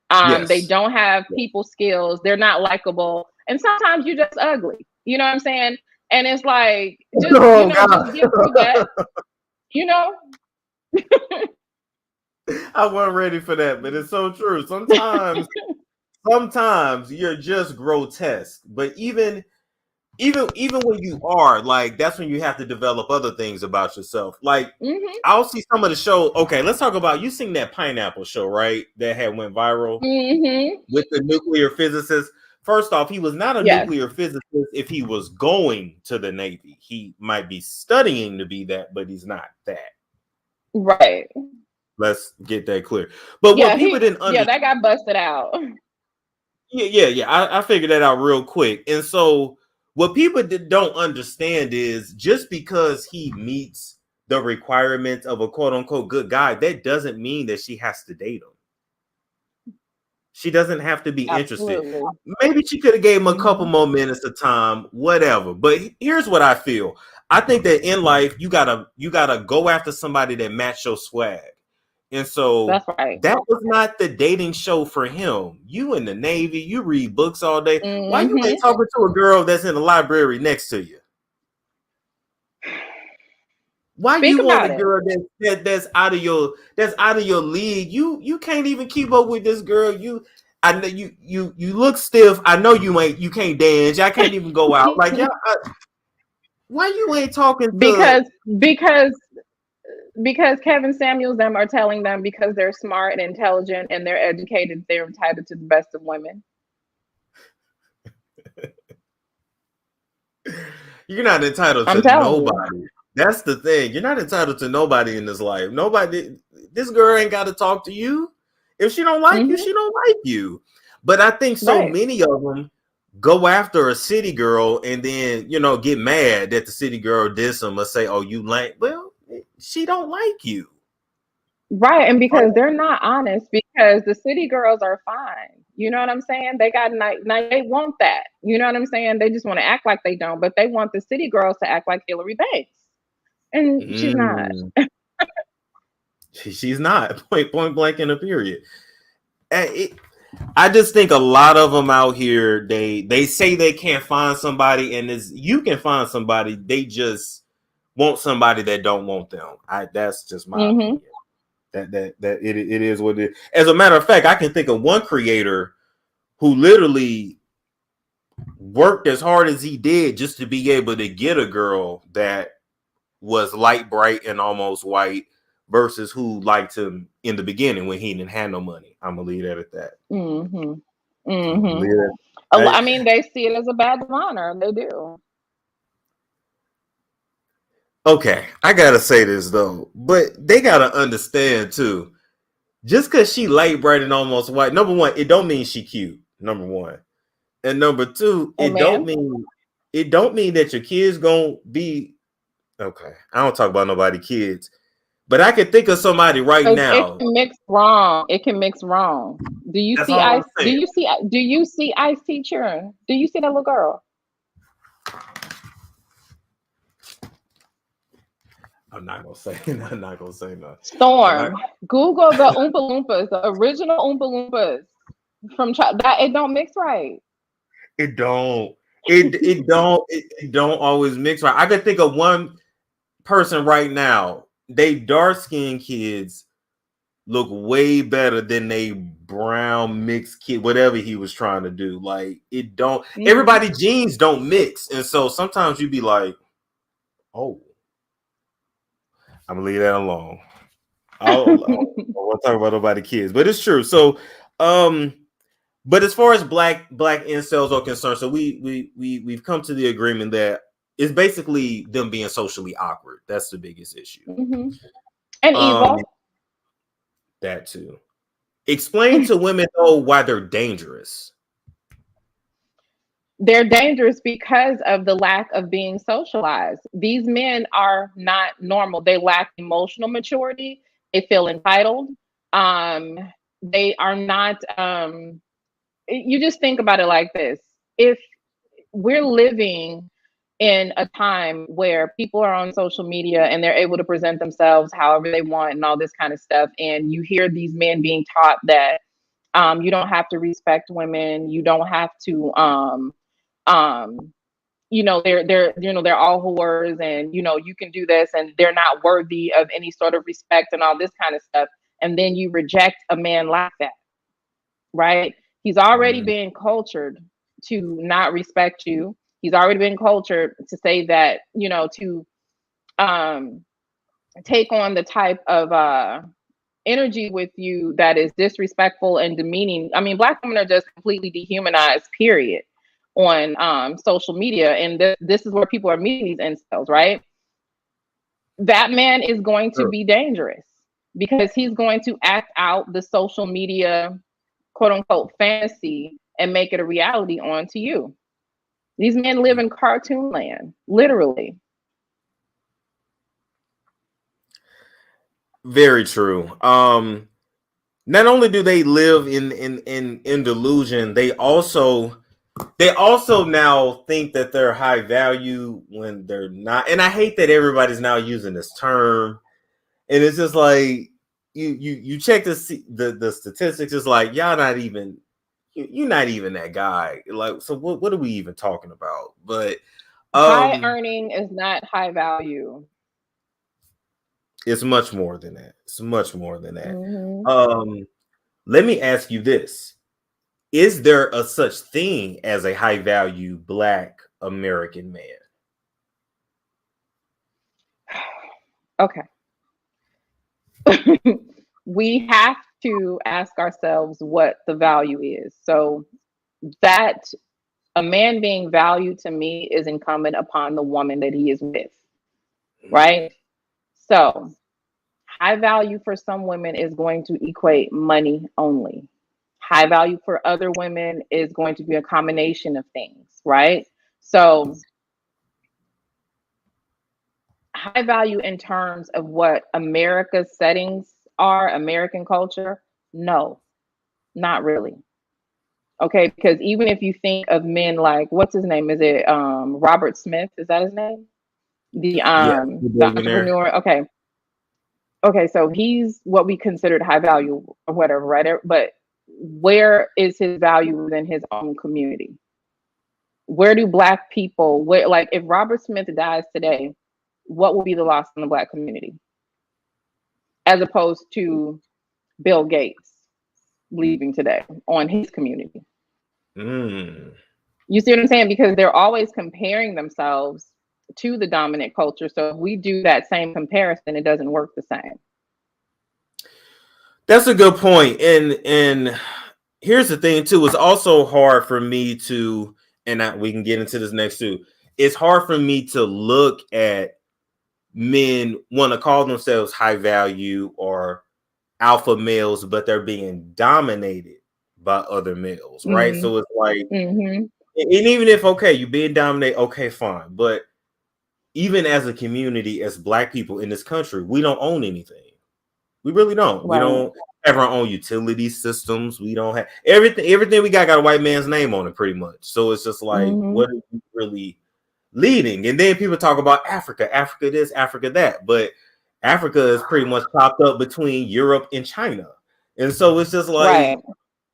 They Yes. don't have people skills, they're not likable, and sometimes you're just ugly, you know what I'm saying? And it's like, just just get through that, I wasn't ready for that, but it's so true. Sometimes you're just grotesque, but even when you are, like, that's when you have to develop other things about yourself. Like, I'll see some of the show. Okay, let's talk about, you seen that Pineapple show, right? That had went viral with the nuclear physicist. First off, he was not a nuclear physicist if he was going to the Navy. He might be studying to be that, but he's not that. Right. Let's get that clear. But what people didn't understand, that got busted out. Yeah. I figured that out real quick. And so what people don't understand is, just because he meets the requirements of a quote unquote good guy, that doesn't mean that she has to date him. She doesn't have to be interested. Maybe she could have gave him a couple more minutes of time, whatever. But here's what I feel. I think that in life, you gotta go after somebody that match your swag. And so that's right. That was not the dating show for him. You in the Navy, you read books all day. Why you ain't talking to a girl that's in the library next to you? Why you want a girl that's out of your league? You can't even keep up with this girl. I know you look stiff. I know you can't dance. I can't even go out. Like, why you ain't talking to? Because Kevin Samuels them are telling them, because they're smart and intelligent and they're educated, they're entitled to the best of women. You're not entitled to nobody. That's the thing. You're not entitled to nobody in this life. Nobody. This girl ain't got to talk to you. If she don't like you, she don't like you. But I think so many of them go after a city girl and then, get mad that the city girl diss them or say, "Oh, you like." Well, she don't like you. Right. And because they're not honest, because the city girls are fine. You know what I'm saying? They got they want that. You know what I'm saying? They just want to act like they don't, but they want the city girls to act like Hillary Banks. And she's not. She's not. Point blank in a period. I just think a lot of them out here, they say they can't find somebody, and you can find somebody. They just want somebody that don't want them. That's just my opinion. That it is what it is. As a matter of fact, I can think of one creator who literally worked as hard as he did just to be able to get a girl that was light, bright, and almost white, versus who liked him in the beginning when he didn't have no money. I'm gonna leave that at that. I mean, they see it as a badge of honor. They do. Okay, I gotta say this though, but they gotta understand too. Just because she light, bright, and almost white, number one, it don't mean she cute. Number one, and number two, it don't mean that your kids gonna be okay. I don't talk about nobody kids, but I can think of somebody right now. It can mix wrong. It can mix wrong. Do you see Ice? Do you see Ice-T cheering? Do you see that little girl? I'm not gonna say no. Storm. Google the Oompa Loompas, the original Oompa Loompas from that. It don't mix right. It don't. It don't always mix right. I can think of one person right now. They dark-skinned kids look way better than they brown mixed kid, whatever he was trying to do. Like, it don't. Everybody genes don't mix, and so sometimes you be like, "Oh, I'm gonna leave that alone." I won't talk about nobody kids, but it's true. So, but as far as black incels are concerned, so we've come to the agreement that it's basically them being socially awkward. That's the biggest issue. And evil. That too. Explain to women though why they're dangerous. They're dangerous because of the lack of being socialized. These men are not normal. They lack emotional maturity. They feel entitled. They are not. You just think about it like this: if we're living in a time where people are on social media and they're able to present themselves however they want and all this kind of stuff. And you hear these men being taught that you don't have to respect women. You don't have to, they're all whores, and you can do this, and they're not worthy of any sort of respect and all this kind of stuff. And then you reject a man like that, right? He's already been cultured to not respect you. He's already been cultured to say that, to take on the type of energy with you that is disrespectful and demeaning. I mean, Black women are just completely dehumanized, period, on social media. And this is where people are meeting these incels, right? That man is going to be dangerous because he's going to act out the social media, quote unquote, fantasy and make it a reality onto you. These men live in cartoon land, literally. Very true. Not only do they live in delusion, they also now think that they're high value when they're not. And I hate that everybody's now using this term. And it's just like you check the statistics. It's like y'all not even you're not even that guy. Like, so what are we even talking about? But high earning is not high value. It's much more than that. It's much more than that. Mm-hmm. Let me ask you this. Is there a such thing as a high value Black American man? Okay. We have to ask ourselves what the value is. So that a man being valued to me is incumbent upon the woman that he is with, right? So high value for some women is going to equate money only. High value for other women is going to be a combination of things, right? So high value in terms of what America's settings are, American culture, no, not really. Okay, because even if you think of men like, what's his name? Is it Robert Smith? Is that his name? The entrepreneur. Okay, so he's what we considered high value or whatever, right? But where is his value within his own community? Where do Black people, like if Robert Smith dies today, what will be the loss in the Black community? As opposed to Bill Gates leaving today on his community. You see what I'm saying? Because they're always comparing themselves to the dominant culture. So if we do that same comparison, it doesn't work the same. That's a good point. And here's the thing too, it's also hard for me to, and we can get into this next too. It's hard for me to look at men want to call themselves high value or alpha males, but they're being dominated by other males, right? So it's like, and even if, okay, you're being dominated, okay, fine. But even as a community, as Black people in this country, we don't own anything. We really don't. Right. We don't have our own utility systems. We don't have everything we got a white man's name on it, pretty much. So it's just like, what are you really leading? And then people talk about Africa this, Africa that, but Africa is pretty much popped up between Europe and China. And so it's just like,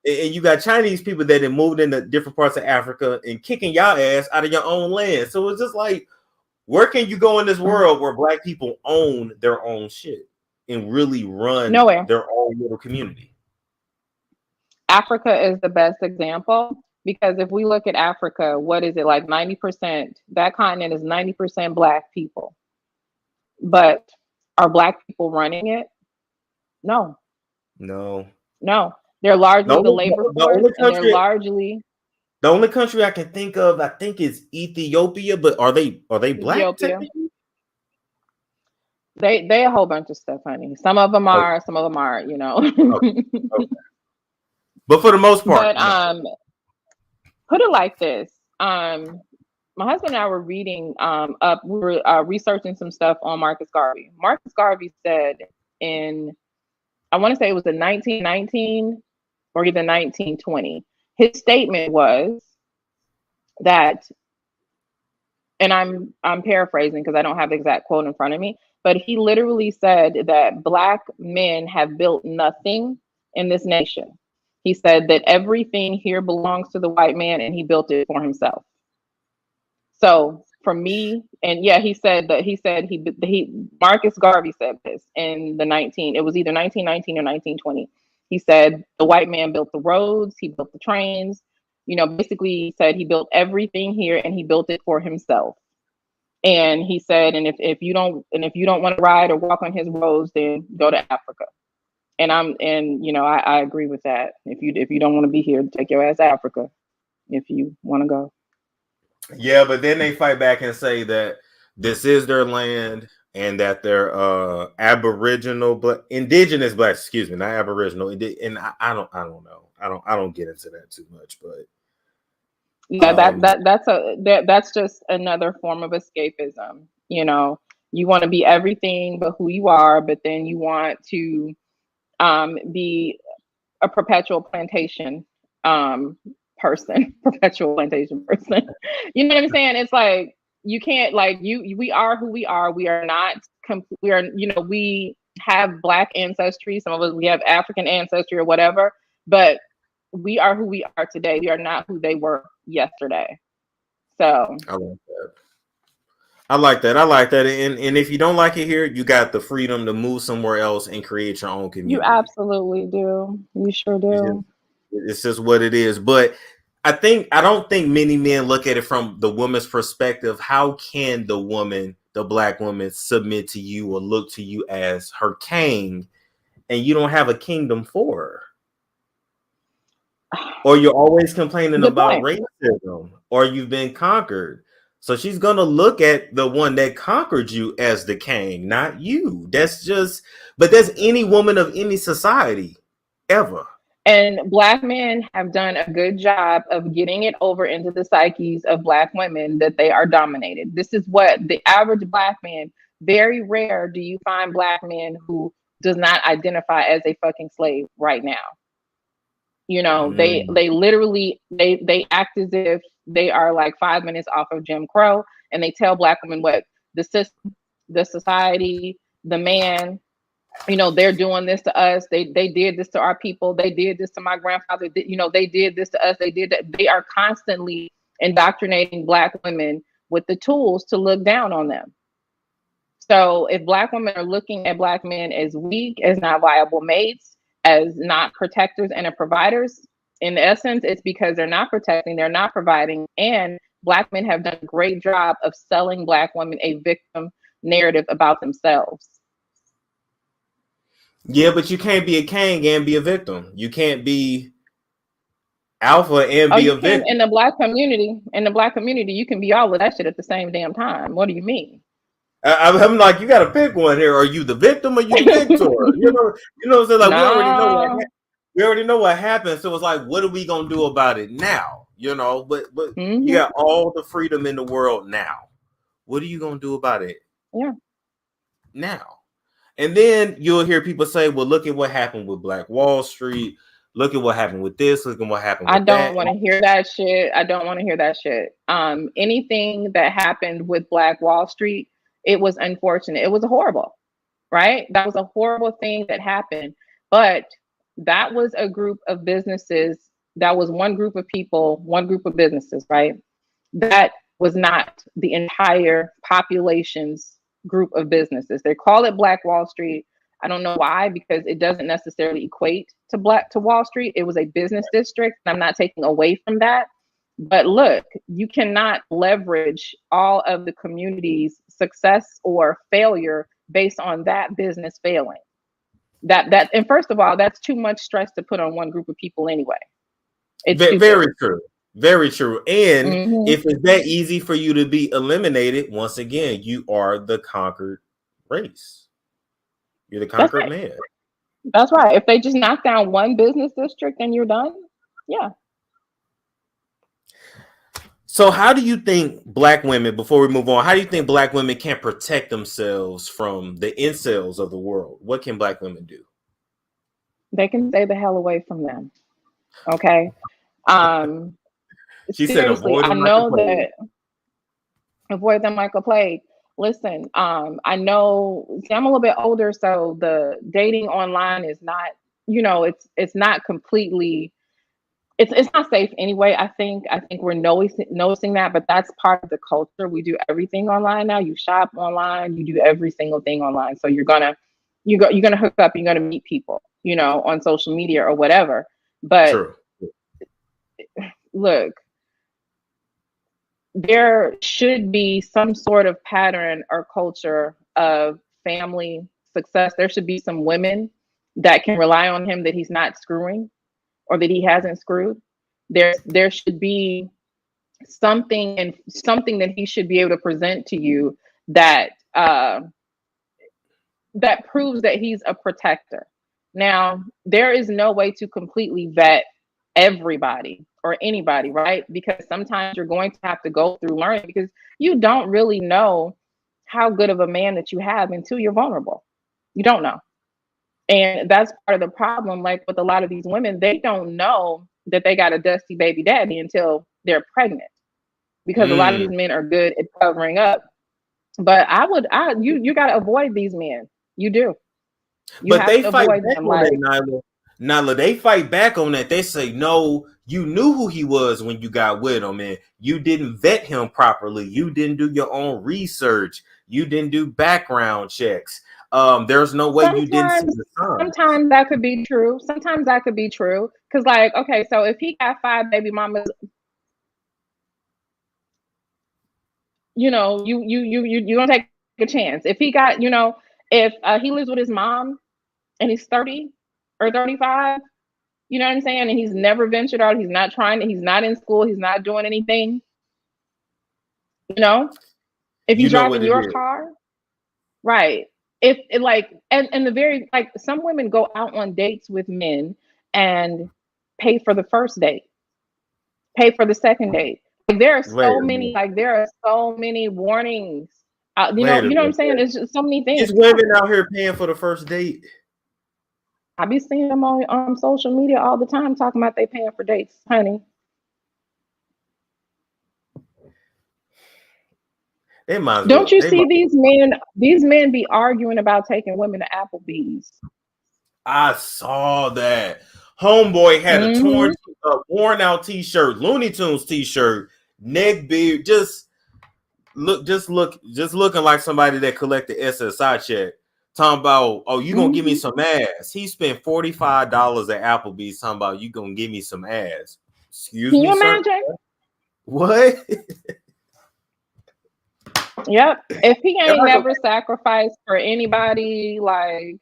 and you got Chinese people that have moved into different parts of Africa and kicking y'all ass out of your own land. So it's just like, where can you go in this world where Black people own their own shit and really run their own little community? Africa is the best example, because if we look at Africa, what is it, like 90%? That continent is 90% Black people. But are Black people running it? No. They're largely the labor force, and they're largely. The only country I can think of, I think, is Ethiopia. But are they Black? Ethiopia. They a whole bunch of stuff, honey. Some of them are, some of them aren't. Okay. But for the most part, put it like this. My husband and I were reading we were researching some stuff on Marcus Garvey. Marcus Garvey said in, I want to say it was in 1919 or either 1920. His statement was that and I'm paraphrasing because I don't have the exact quote in front of me, but he literally said that Black men have built nothing in this nation. He said that everything here belongs to the white man and he built it for himself. So for me, and yeah, he said he Marcus Garvey said this in it was either 1919 or 1920. He said the white man built the roads, he built the trains, basically he said he built everything here and he built it for himself. And he said, and if you don't want to ride or walk on his roads, then go to Africa. And I agree with that. If you don't want to be here, take your ass to Africa if you want to go. Yeah, but then they fight back and say that this is their land and that they're aboriginal, but indigenous blacks, excuse me, not aboriginal. And I don't know. I don't get into that too much, but yeah, that's just another form of escapism. You want to be everything but who you are, but then you want to be a perpetual plantation person. Perpetual plantation person. You know what I'm saying? It's like you can't, like, we are who we are. We are not we are, we have Black ancestry, some of us we have African ancestry or whatever, but we are who we are today. We are not who they were yesterday. So I like that. And if you don't like it here, you got the freedom to move somewhere else and create your own community. You absolutely do. You sure do. It's just what it is. But I don't think many men look at it from the woman's perspective. How can the Black woman, submit to you or look to you as her king, and you don't have a kingdom for her? Or you're always complaining about racism, or you've been conquered. So she's going to look at the one that conquered you as the king, not you. That's any woman of any society ever. And Black men have done a good job of getting it over into the psyches of Black women that they are dominated. This is what the average Black man, very rare do you find Black men who does not identify as a fucking slave right now. They literally, they act as if they are like 5 minutes off of Jim Crow, and they tell Black women what the system, the society, the man, they're doing this to us. They did this to our people. They did this to my grandfather. They did this to us. They did that. They are constantly indoctrinating Black women with the tools to look down on them. So if Black women are looking at Black men as weak, as not viable mates, as not protectors and providers, in essence, it's because they're not protecting, they're not providing, and Black men have done a great job of selling Black women a victim narrative about themselves. Yeah, but you can't be a king and be a victim. You can't be alpha and be a victim. In the Black community, you can be all of that shit at the same damn time. What do you mean? I'm like, you got to pick one here. Are you the victim or you the victor? you know what I'm saying? Like, no. we already know what happened. So it's like, what are we gonna do about it now? But you got all the freedom in the world now. What are you gonna do about it? Yeah. Now. And then you'll hear people say, well, look at what happened with Black Wall Street. Look at what happened with this. Look at what happened with that. I don't want to hear that shit. Anything that happened with Black Wall Street, it was unfortunate. It was horrible, right? That was a horrible thing that happened. But that was a group of businesses. That was one group of people, one group of businesses, right? That was not the entire population's group of businesses. They call it Black Wall Street. I don't know why, because it doesn't necessarily equate to Wall Street. It was a business district, and I'm not taking away from that. But look, you cannot leverage all of the community's success or failure based on that business failing. And first of all, that's too much stress to put on one group of people anyway. It's very true. Very true. And if it's that easy for you to be eliminated, once again, you are the conquered race. You're the conquered man. That's right. If they just knock down one business district and you're done, yeah. So how do you think Black women, before we move on, how do you think Black women can protect themselves from the incels of the world? What can Black women do? They can stay the hell away from them. Okay. She said, avoid them. I know that. Avoid them like a plague. Listen, I know, see, I'm a little bit older, so the dating online is not, it's not completely, it's not safe anyway. I think we're noticing that, but that's part of the culture. We do everything online now. You shop online, you do every single thing online. So you're gonna hook up, you're gonna meet people, on social media or whatever. But True. look, there should be some sort of pattern or culture of family success. There should be some women that can rely on him, that he's not screwing or that he hasn't screwed. There should be something that he should be able to present to you that that proves that he's a protector. Now, there is no way to completely vet everybody or anybody, right? Because sometimes you're going to have to go through learning, because you don't really know how good of a man that you have until you're vulnerable. You don't know. And that's part of the problem. Like with a lot of these women, they don't know that they got a dusty baby daddy until they're pregnant, because a lot of these men are good at covering up. But you got to avoid these men. You do. You But have they to fight avoid back them. on that, Like, Nylah. Nylah, they fight back on that. They say, no, you knew who he was when you got with him, and you didn't vet him properly. You didn't do your own research. You didn't do background checks. There's no way you didn't see the signs. sometimes that could be true. Sometimes that could be true. Because, like, okay, so if he got 5 baby mamas, you don't take a chance. If he got, if he lives with his mom and he's 30 or 35, you know what I'm saying? And he's never ventured out. He's not trying to, he's not in school. He's not doing anything. If You he's know what driving it your is. car, right. If it, like, and the very, like, some women go out on dates with men and pay for the first date, pay for the second date. Like, Wait a minute. there are so many warnings. Wait a You know what I'm minute. saying? It's just so many things. These women out here paying for the first date. I be seeing them on social media all the time talking about they paying for dates, honey. They might as Don't well. you see these men? These men be arguing about taking women to Applebee's. I saw that. Homeboy had a Hmm. worn out T-shirt, Looney Tunes T-shirt, neck beard, just looking like somebody that collected SSI check. Talking about, oh, you gonna give me some ass? He spent $45 at Applebee's. Talking about, you gonna give me some ass? Excuse Can me, you sir. imagine? What? Yep. If he ain't never sacrificed for anybody, like,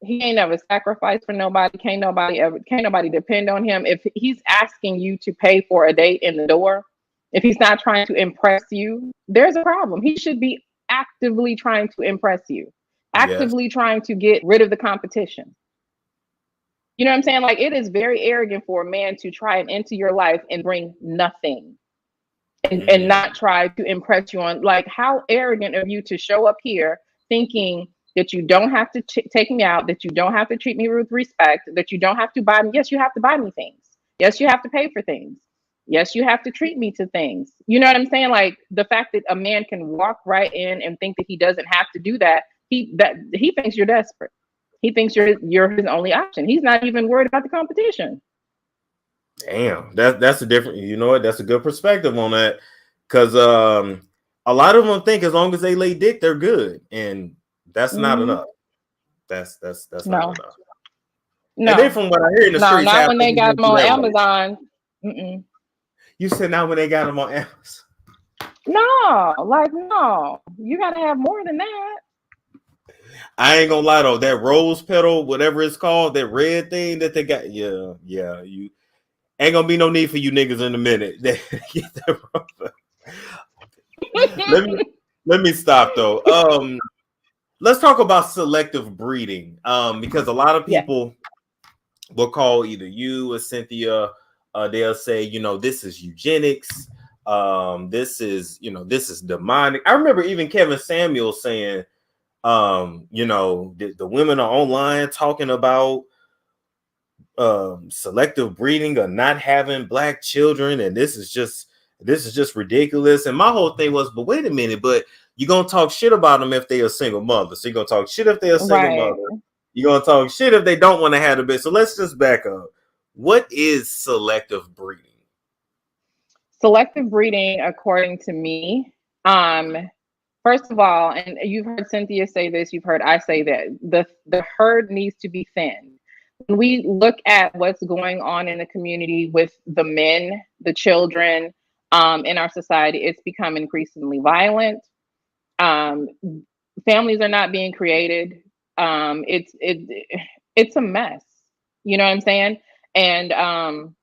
he ain't never sacrificed for nobody. Can't nobody depend on him. If he's asking you to pay for a date in the door, if he's not trying to impress you, there's a problem. He should be actively trying to impress you, Yes. actively trying to get rid of the competition. You know what I'm saying? Like, it is very arrogant for a man to try and enter your life and bring nothing, and not try to impress you on, like, how arrogant of you to show up here thinking that you don't have to take me out, that you don't have to treat me with respect, that you don't have to buy me. Yes, you have to buy me things. Yes, you have to pay for things. Yes, you have to treat me to things. You know what I'm saying? Like, the fact that a man can walk right in and think that he doesn't have to do that, he thinks you're desperate. He thinks you're his only option. He's not even worried about the competition. Damn, that's a different. You know what? That's a good perspective on that, because a lot of them think as long as they lay dick, they're good, and that's not enough. That's not enough. No, And then from what I hear in the streets, not when they got them on Amazon. Mm-mm. You said not when they got them on Amazon. No, you gotta have more than that. I ain't gonna lie though, that rose petal, whatever it's called, that red thing that they got, yeah, you ain't gonna be no need for you niggas in a minute. let me stop though. Let's talk about selective breeding. Because a lot of people will call either you or Cynthia. They'll say, this is eugenics. This is demonic. I remember even Kevin Samuel saying, the women are online talking about selective breeding or not having black children, and this is just This is just ridiculous. And my whole thing was, but wait a minute, but you're gonna talk shit about them if they're a single mother. So you're gonna talk shit if they're a single mother. You're gonna talk shit if they don't want to have a baby. So let's just back up. What is selective breeding? Selective breeding, according to me, first of all, and you've heard Cynthia say this, you've heard I say that, the herd needs to be thinned. When we look at what's going on in the community with the men, the children, in our society, it's become increasingly violent. Families are not being created. It's a mess. You know what I'm saying? And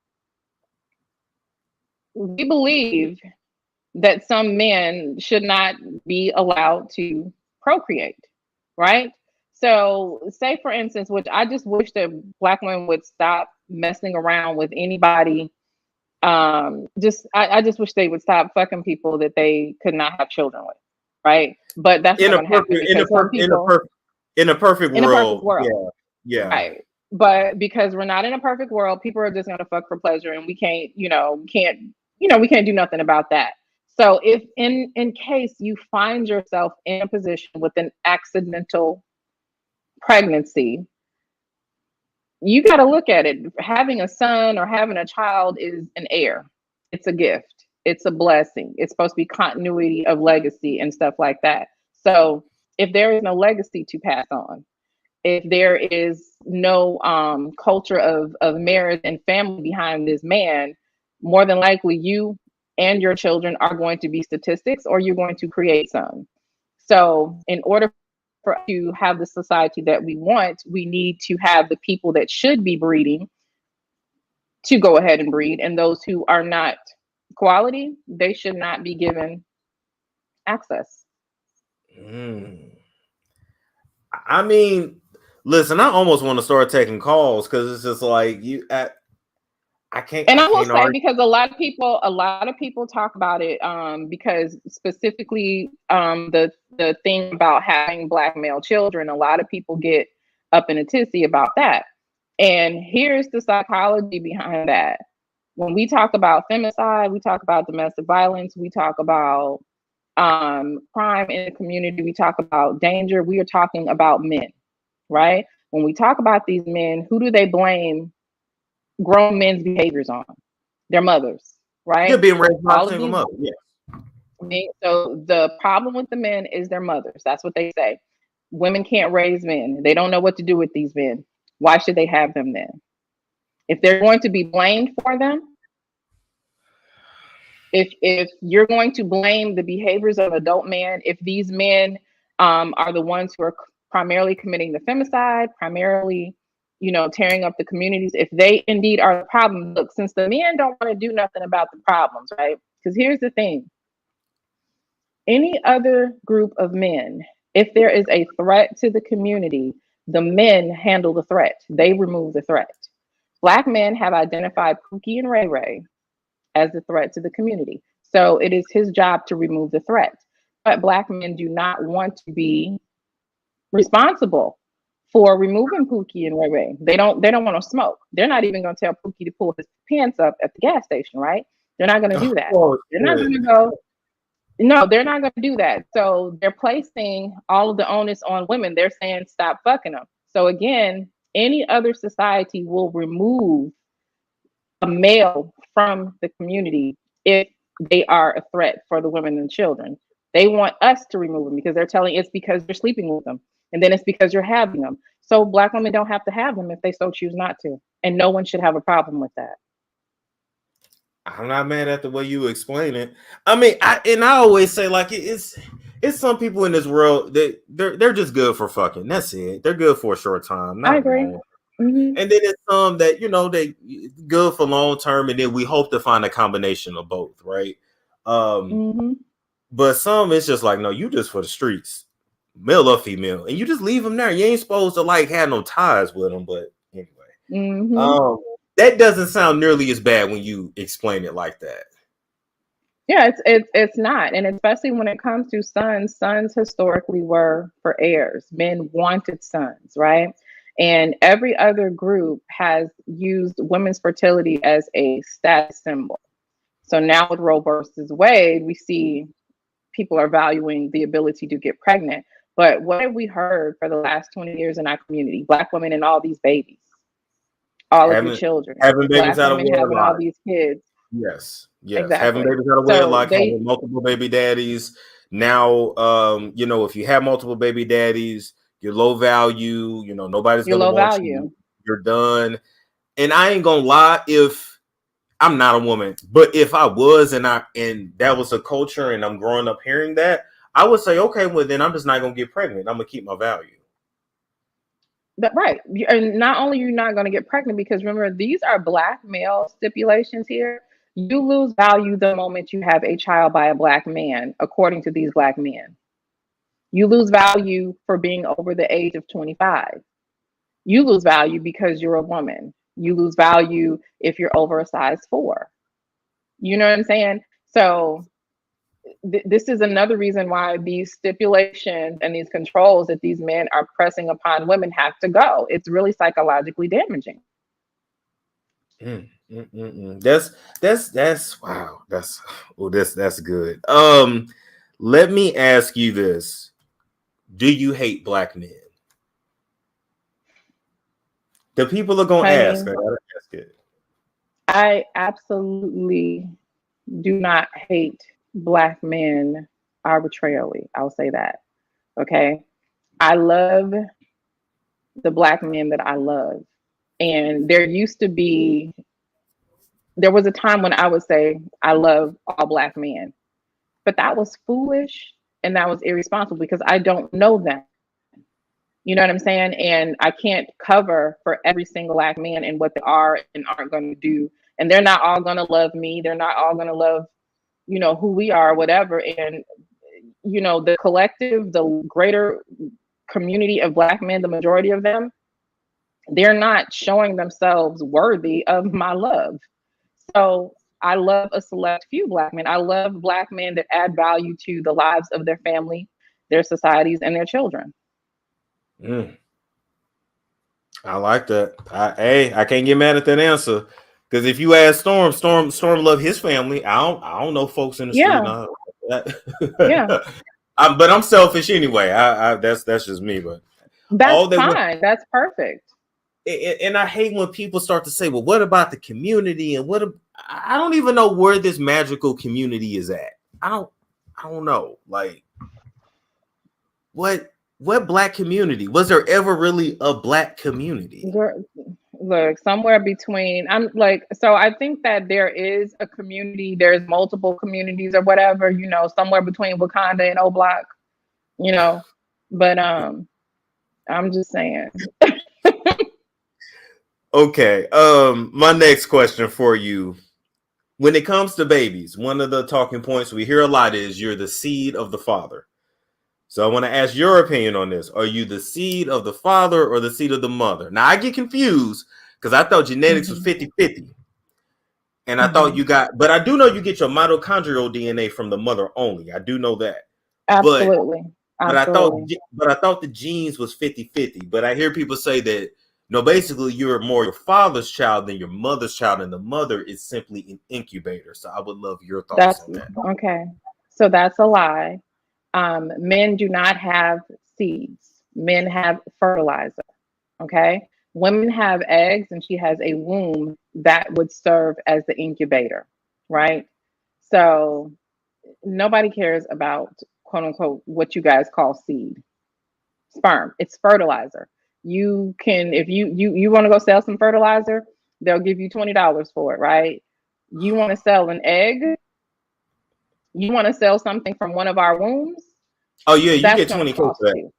we believe that some men should not be allowed to procreate, right? So say, for instance, which I just wish that Black women would stop messing around with anybody. I just wish they would stop fucking people that they could not have children with, right? But that's not going to happen in a perfect world. Yeah. Right. But because we're not in a perfect world, people are just going to fuck for pleasure, and we can't do nothing about that. So if in case you find yourself in a position with an accidental pregnancy, you got to look at it. Having a son or having a child is an heir. It's a gift. It's a blessing. It's supposed to be continuity of legacy and stuff like that. So if there is no legacy to pass on, if there is no culture of marriage and family behind this man, more than likely you and your children are going to be statistics, or you're going to create some. So in order for us to have the society that we want, we need to have the people that should be breeding to go ahead and breed, and those who are not quality, they should not be given access. I mean, listen, I almost want to start taking calls because it's just like I can't. And I will say, because a lot of people talk about it, because specifically the thing about having Black male children, a lot of people get up in a tizzy about that. And here's the psychology behind that. When we talk about femicide, we talk about domestic violence, we talk about crime in the community, we talk about danger, we are talking about men, right? When we talk about these men, who do they blame grown men's behaviors on? Their mothers, right? They're being raised by a single mother. Yeah. So the problem with the men is their mothers. That's what they say. Women can't raise men. They don't know what to do with these men. Why should they have them then? If they're going to be blamed for them, if you're going to blame the behaviors of adult men, if these men are the ones who are primarily committing the femicide, primarily, tearing up the communities, if they indeed are the problem, look, since the men don't want to do nothing about the problems, right? Because here's the thing. Any other group of men, if there is a threat to the community, the men handle the threat. They remove the threat. Black men have identified Pookie and Ray Ray as the threat to the community. So it is his job to remove the threat. But Black men do not want to be responsible for removing Pookie and Ray Ray. They don't want to smoke. They're not even going to tell Pookie to pull his pants up at the gas station, right? They're not going to do that. They're not going to go. No, they're not going to do that. So they're placing all of the onus on women. They're saying, stop fucking them. So again, any other society will remove a male from the community if they are a threat for the women and children. They want us to remove them because they're telling it's because you're sleeping with them. And then it's because you're having them. So Black women don't have to have them if they so choose not to. And no one should have a problem with that. I'm not mad at the way you explain it. I mean, I always say, like, it's some people in this world that they're just good for fucking. That's it. They're good for a short time. I agree. Mm-hmm. And then there's some that they good for long term, and then we hope to find a combination of both, right? But some it's just like, no, you just for the streets, male or female, and you just leave them there. You ain't supposed to like have no ties with them, but anyway. That doesn't sound nearly as bad when you explain it like that. Yeah, it's not. And especially when it comes to sons historically were for heirs. Men wanted sons, right? And every other group has used women's fertility as a status symbol. So now with Roe versus Wade, we see people are valuing the ability to get pregnant. But what have we heard for the last 20 years in our community? Black women and all these babies, all of your children, having babies Black out of women having all wedlock. these kids. Yes, having Exactly. babies out of So wedlock, having multiple baby daddies. Now, if you have multiple baby daddies, you're low value. Nobody's you're gonna low want value. you. You're done. And I ain't gonna lie, if I'm not a woman, but if I was and that was a culture and I'm growing up hearing that, I would say, okay, well then I'm just not gonna get pregnant. I'm gonna keep my value. Right. And not only you're not going to get pregnant, because remember, these are Black male stipulations here. You lose value the moment you have a child by a Black man, according to these Black men. You lose value for being over the age of 25. You lose value because you're a woman. You lose value if you're over a size 4. You know what I'm saying? So this is another reason why these stipulations and these controls that these men are pressing upon women have to go. It's really psychologically damaging. That's wow. That's good. Let me ask you this: do you hate Black men? The people are gonna ask. I gotta ask it. I absolutely do not hate Black men arbitrarily. I'll say that. Okay. I love the Black men that I love. And there was a time when I would say I love all Black men, but that was foolish and that was irresponsible because I don't know them. You know what I'm saying? And I can't cover for every single Black man and what they are and aren't going to do. And they're not all going to love me. They're not all going to love, who we are, whatever. And, the collective, the greater community of Black men, the majority of them, they're not showing themselves worthy of my love. So I love a select few Black men. I love Black men that add value to the lives of their family, their societies, and their children. I like that. I can't get mad at that answer, because if you ask Storm love his family. I don't know folks in the street. Yeah. But I'm selfish anyway. That's just me. But that's fine. That's perfect. And I hate when people start to say, well, what about the community? And I don't even know where this magical community is at. I don't know. Like, what Black community? Was there ever really a Black community? Look, somewhere between, so I think that there is a community, there's multiple communities or whatever, somewhere between Wakanda and O-Block, but I'm just saying. Okay. My next question for you. When it comes to babies, one of the talking points we hear a lot is you're the seed of the father. So I want to ask your opinion on this. Are you the seed of the father or the seed of the mother? Now, I get confused because I thought genetics was 50-50. And I thought but I do know you get your mitochondrial DNA from the mother only. I do know that. Absolutely. But I thought the genes was 50-50. But I hear people say that, basically you're more your father's child than your mother's child, and the mother is simply an incubator. So I would love your thoughts on that. Okay. So that's a lie. Men do not have seeds. Men have fertilizer. Okay. Women have eggs, and she has a womb that would serve as the incubator, right? So nobody cares about, quote unquote, what you guys call seed. Sperm. It's fertilizer. You can, if you want to go sell some fertilizer, they'll give you $20 for it, right? You want to sell an egg? You want to sell something from one of our wombs? Oh yeah, you get $20 for that.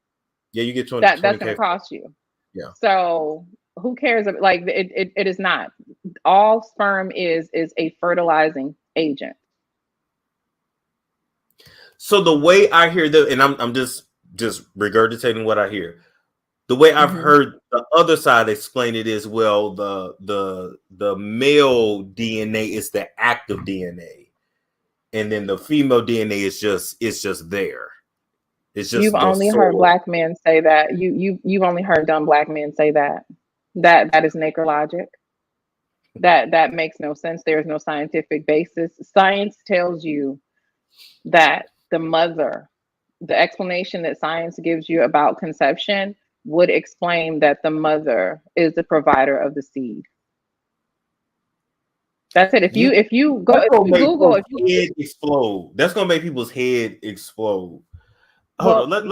Yeah, you get 20. That's going to cost you. Yeah. So who cares? Like it is not. All sperm is a fertilizing agent. So the way I hear and I'm just regurgitating what I hear. The way I've heard the other side explain it is, well, the male DNA is the active DNA, and then the female DNA is just there. It's just you've only heard Black men say that. You've only heard dumb Black men say that. That is nigger logic. That makes no sense. There's no scientific basis. Science tells you that the explanation that science gives you about conception would explain that the mother is the provider of the seed. That's it. If you go, if you Google, if you head explode, that's gonna make people's head explode. well, Hold on,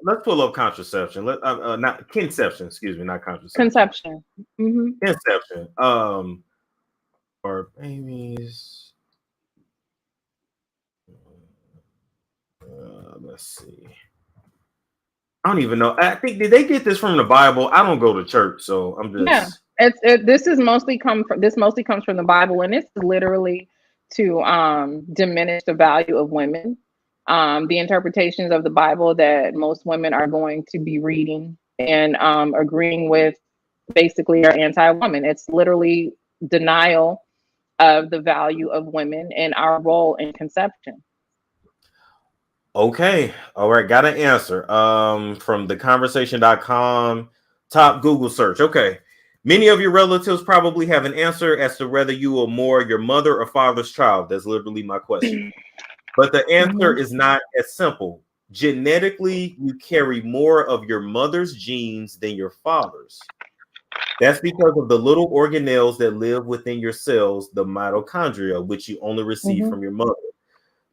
let's pull up contraception. Not conception, excuse me, not contraception. conception. Mm-hmm. Conception. Or babies. Let's see. I don't even know. I think, did they get this from the Bible? I don't go to church, so I'm just. Yeah, this mostly comes from the Bible, and it's literally to diminish the value of women. The interpretations of the Bible that most women are going to be reading and agreeing with basically are anti-woman. It's literally denial of the value of women and our role in conception. Okay. All right. Got an answer. From theconversation.com, top Google search. Okay. Many of your relatives probably have an answer as to whether you are more your mother or father's child. That's literally my question. But the answer is not as simple. Genetically, you carry more of your mother's genes than your father's. That's because of the little organelles that live within your cells, the mitochondria, which you only receive from your mother.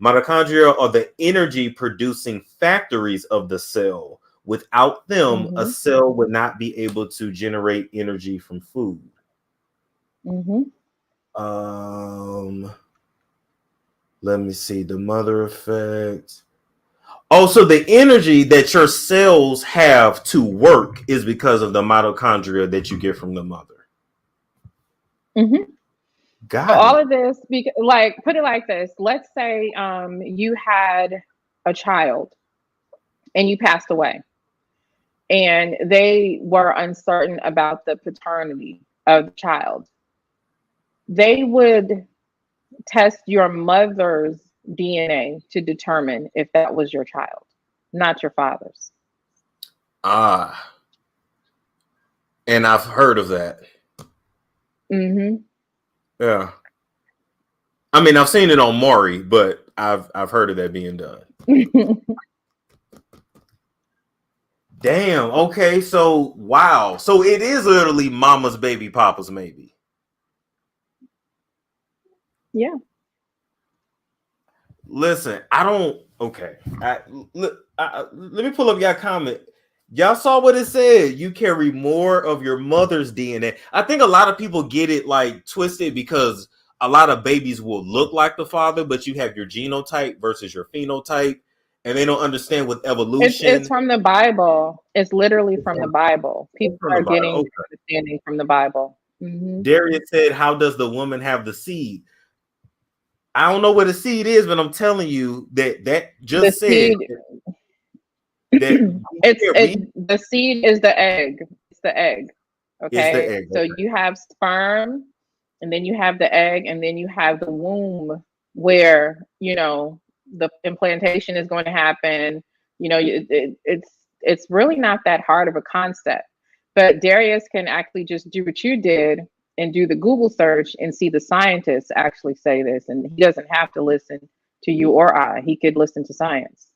Mitochondria are the energy producing factories of the cell. Without them, a cell would not be able to generate energy from food. Let me see the mother effect. Oh, so the energy that your cells have to work is because of the mitochondria that you get from the mother. So all of this, like, put it like this. Let's say you had a child and you passed away, and they were uncertain about the paternity of the child. They would test your mother's DNA to determine if that was your child, not your father's. And I've heard of that. Yeah. I mean, I've seen it on Maury, but I've heard of that being done. Damn. Okay. So wow. So it is literally mama's baby, papa's maybe. Yeah. Listen, I don't. Okay. Let me pull up your comment. Y'all saw what it said. You carry more of your mother's DNA. I think a lot of people get it like twisted because a lot of babies will look like the father, but you have your genotype versus your phenotype, and they don't understand with evolution. It's from the Bible. It's literally from the Bible. People are getting understanding from the Bible. Darius said, "How does the woman have the seed?" I don't know what a seed is, but I'm telling you that just said seed, that the seed is the egg. It's the egg. Okay. The egg. So you have sperm, and then you have the egg, and then you have the womb where, you know, the implantation is going to happen. You know, it's really not that hard of a concept. But Darius can actually just do what you did and do the Google search and see the scientists actually say this. And he doesn't have to listen to you or I. He could listen to science.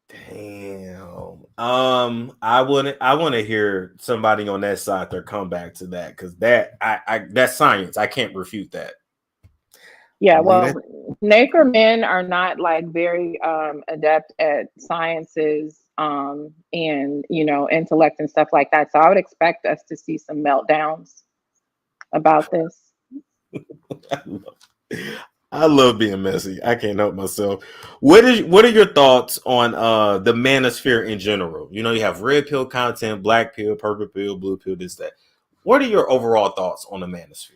Damn. I want to hear somebody on that side there come back to that, because that's science. I can't refute that. Yeah, well, naked men are not like very adept at sciences and, you know, intellect and stuff like that. So I would expect us to see some meltdowns about this. I love being messy. I can't help myself. What are your thoughts on the manosphere in general? You know, you have red pill content, black pill, purple pill, blue pill, this, that. What are your overall thoughts on the manosphere?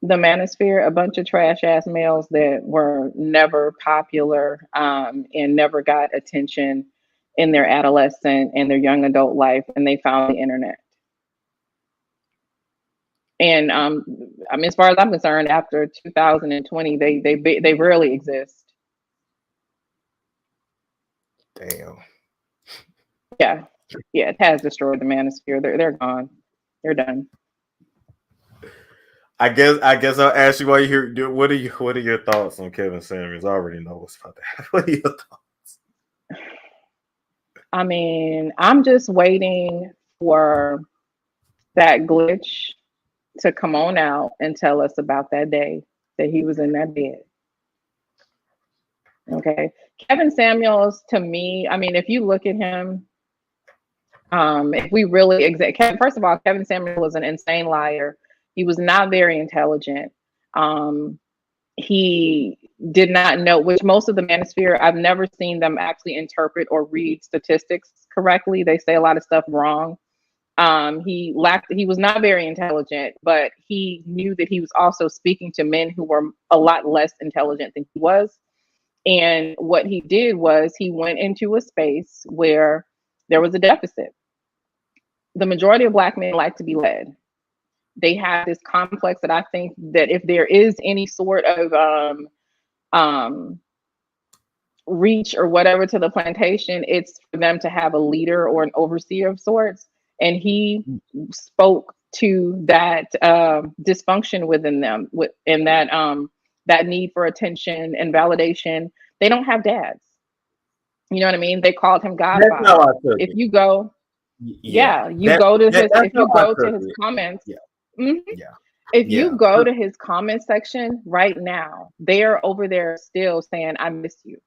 The manosphere, a bunch of trash ass males that were never popular and never got attention in their adolescent and their young adult life, and they found the internet. And I mean, as far as I'm concerned, after 2020, they rarely exist. Damn. Yeah, it has destroyed the manosphere. They're gone. They're done. guess I'll ask you while you're here. What are your thoughts on Kevin Samuels? I already know what's about to happen. What are your thoughts? I mean, I'm just waiting for that glitch to come on out and tell us about that day that he was in that bed. Okay. Kevin Samuels, to me, I mean, if you look at him, if we really first of all, Kevin Samuels was an insane liar. He was not very intelligent. He did not know, which most of the manosphere, I've never seen them actually interpret or read statistics correctly. They say a lot of stuff wrong. He was not very intelligent, but he knew that he was also speaking to men who were a lot less intelligent than he was. And what he did was he went into a space where there was a deficit. The majority of Black men like to be led. They have this complex that I think that if there is any sort of reach or whatever to the plantation, it's for them to have a leader or an overseer of sorts. And he spoke to that dysfunction within them, and that need for attention and validation. They don't have dads. You know what I mean? They called him Godfather. If you go, you go to his comments. Yeah. Mm-hmm. Yeah. If you go to his comment section right now, they're over there still saying, "I miss you."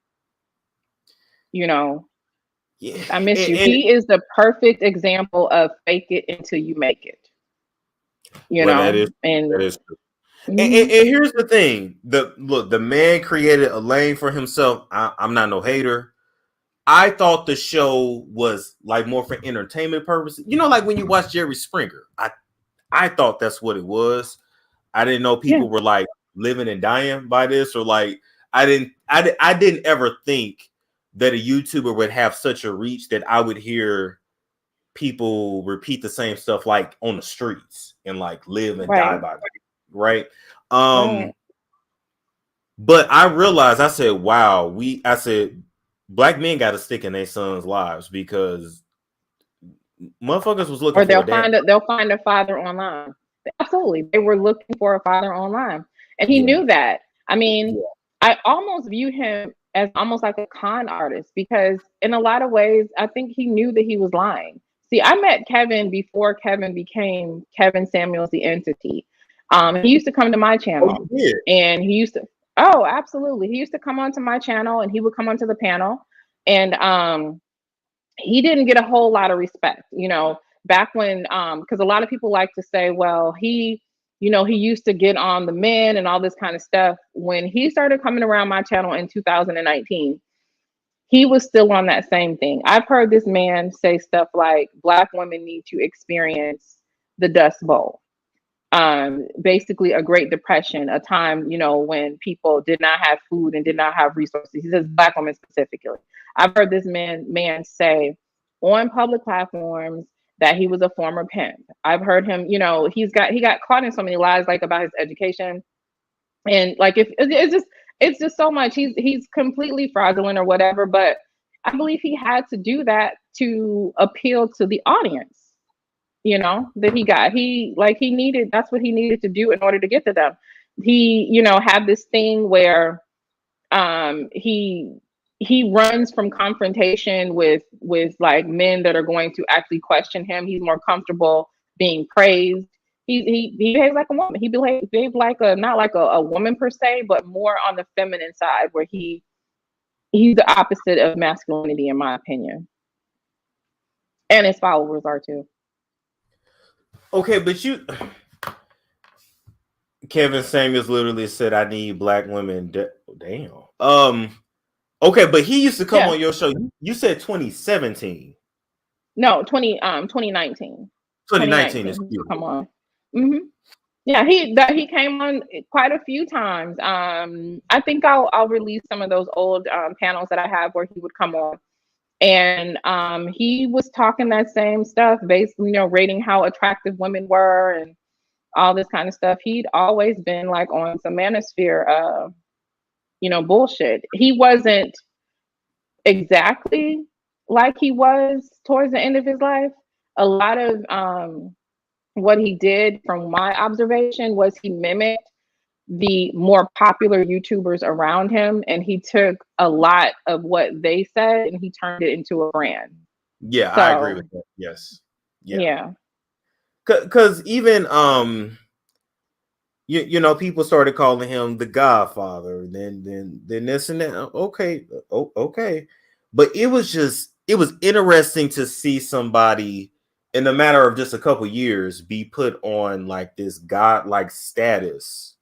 You know, I miss you. He is the perfect example of fake it until you make it. You know, that is true. Mm-hmm. And here's the thing: the man created a lane for himself. I'm not no hater. I thought the show was like more for entertainment purposes. You know, like when you watch Jerry Springer, I thought that's what it was. I didn't know people were like living and dying by this, or like I didn't ever think that a YouTuber would have such a reach that I would hear people repeat the same stuff like on the streets and like live and die by that, right? But I realized, I said, wow, Black men got to stick in their sons' lives because motherfuckers was looking for they'll find a father online. Absolutely. They were looking for a father online. And he knew that. I mean, I almost view him as almost like a con artist because in a lot of ways, I think he knew that he was lying. See, I met Kevin before Kevin became Kevin Samuels, the entity. He used to come to my channel and he used to, oh, absolutely. He used to come onto my channel and he would come onto the panel and, he didn't get a whole lot of respect, you know, back when, because a lot of people like to say, well, he used to get on the men and all this kind of stuff. When he started coming around my channel in 2019, he was still on that same thing. I've heard this man say stuff like Black women need to experience the Dust Bowl. Basically a Great Depression, a time, you know, when people did not have food and did not have resources. He says Black women specifically. I've heard this man say on public platforms that he was a former pimp. I've heard him, you know, he got caught in so many lies, like about his education. And like, if it's just so much, he's completely fraudulent or whatever. But I believe he had to do that to appeal to the audience. You know, that that's what he needed to do in order to get to them. He, you know, had this thing where he runs from confrontation with like men that are going to actually question him. He's more comfortable being praised. He behaves like a woman. He behaves like not like a woman per se, but more on the feminine side, where he's the opposite of masculinity, in my opinion. And his followers are too. Okay, but Kevin Samuels literally said, "I need Black women." Damn. Okay, but he used to come on your show. You said 2017. No, 2019. 2019 is cute. Come on. Mm-hmm. Yeah, he came on quite a few times. I think I'll release some of those old panels that I have where he would come on. And he was talking that same stuff, basically, you know, rating how attractive women were and all this kind of stuff. He'd always been like on some manosphere, you know, bullshit. He wasn't exactly like he was towards the end of his life. A lot of what he did from my observation was he mimicked the more popular YouTubers around him, and he took a lot of what they said and he turned it into a brand. Yeah, I agree with that. Yes. Yeah. Because even you know, people started calling him the Godfather, then this and that. Okay, okay, but it was interesting to see somebody in a matter of just a couple years be put on like this godlike status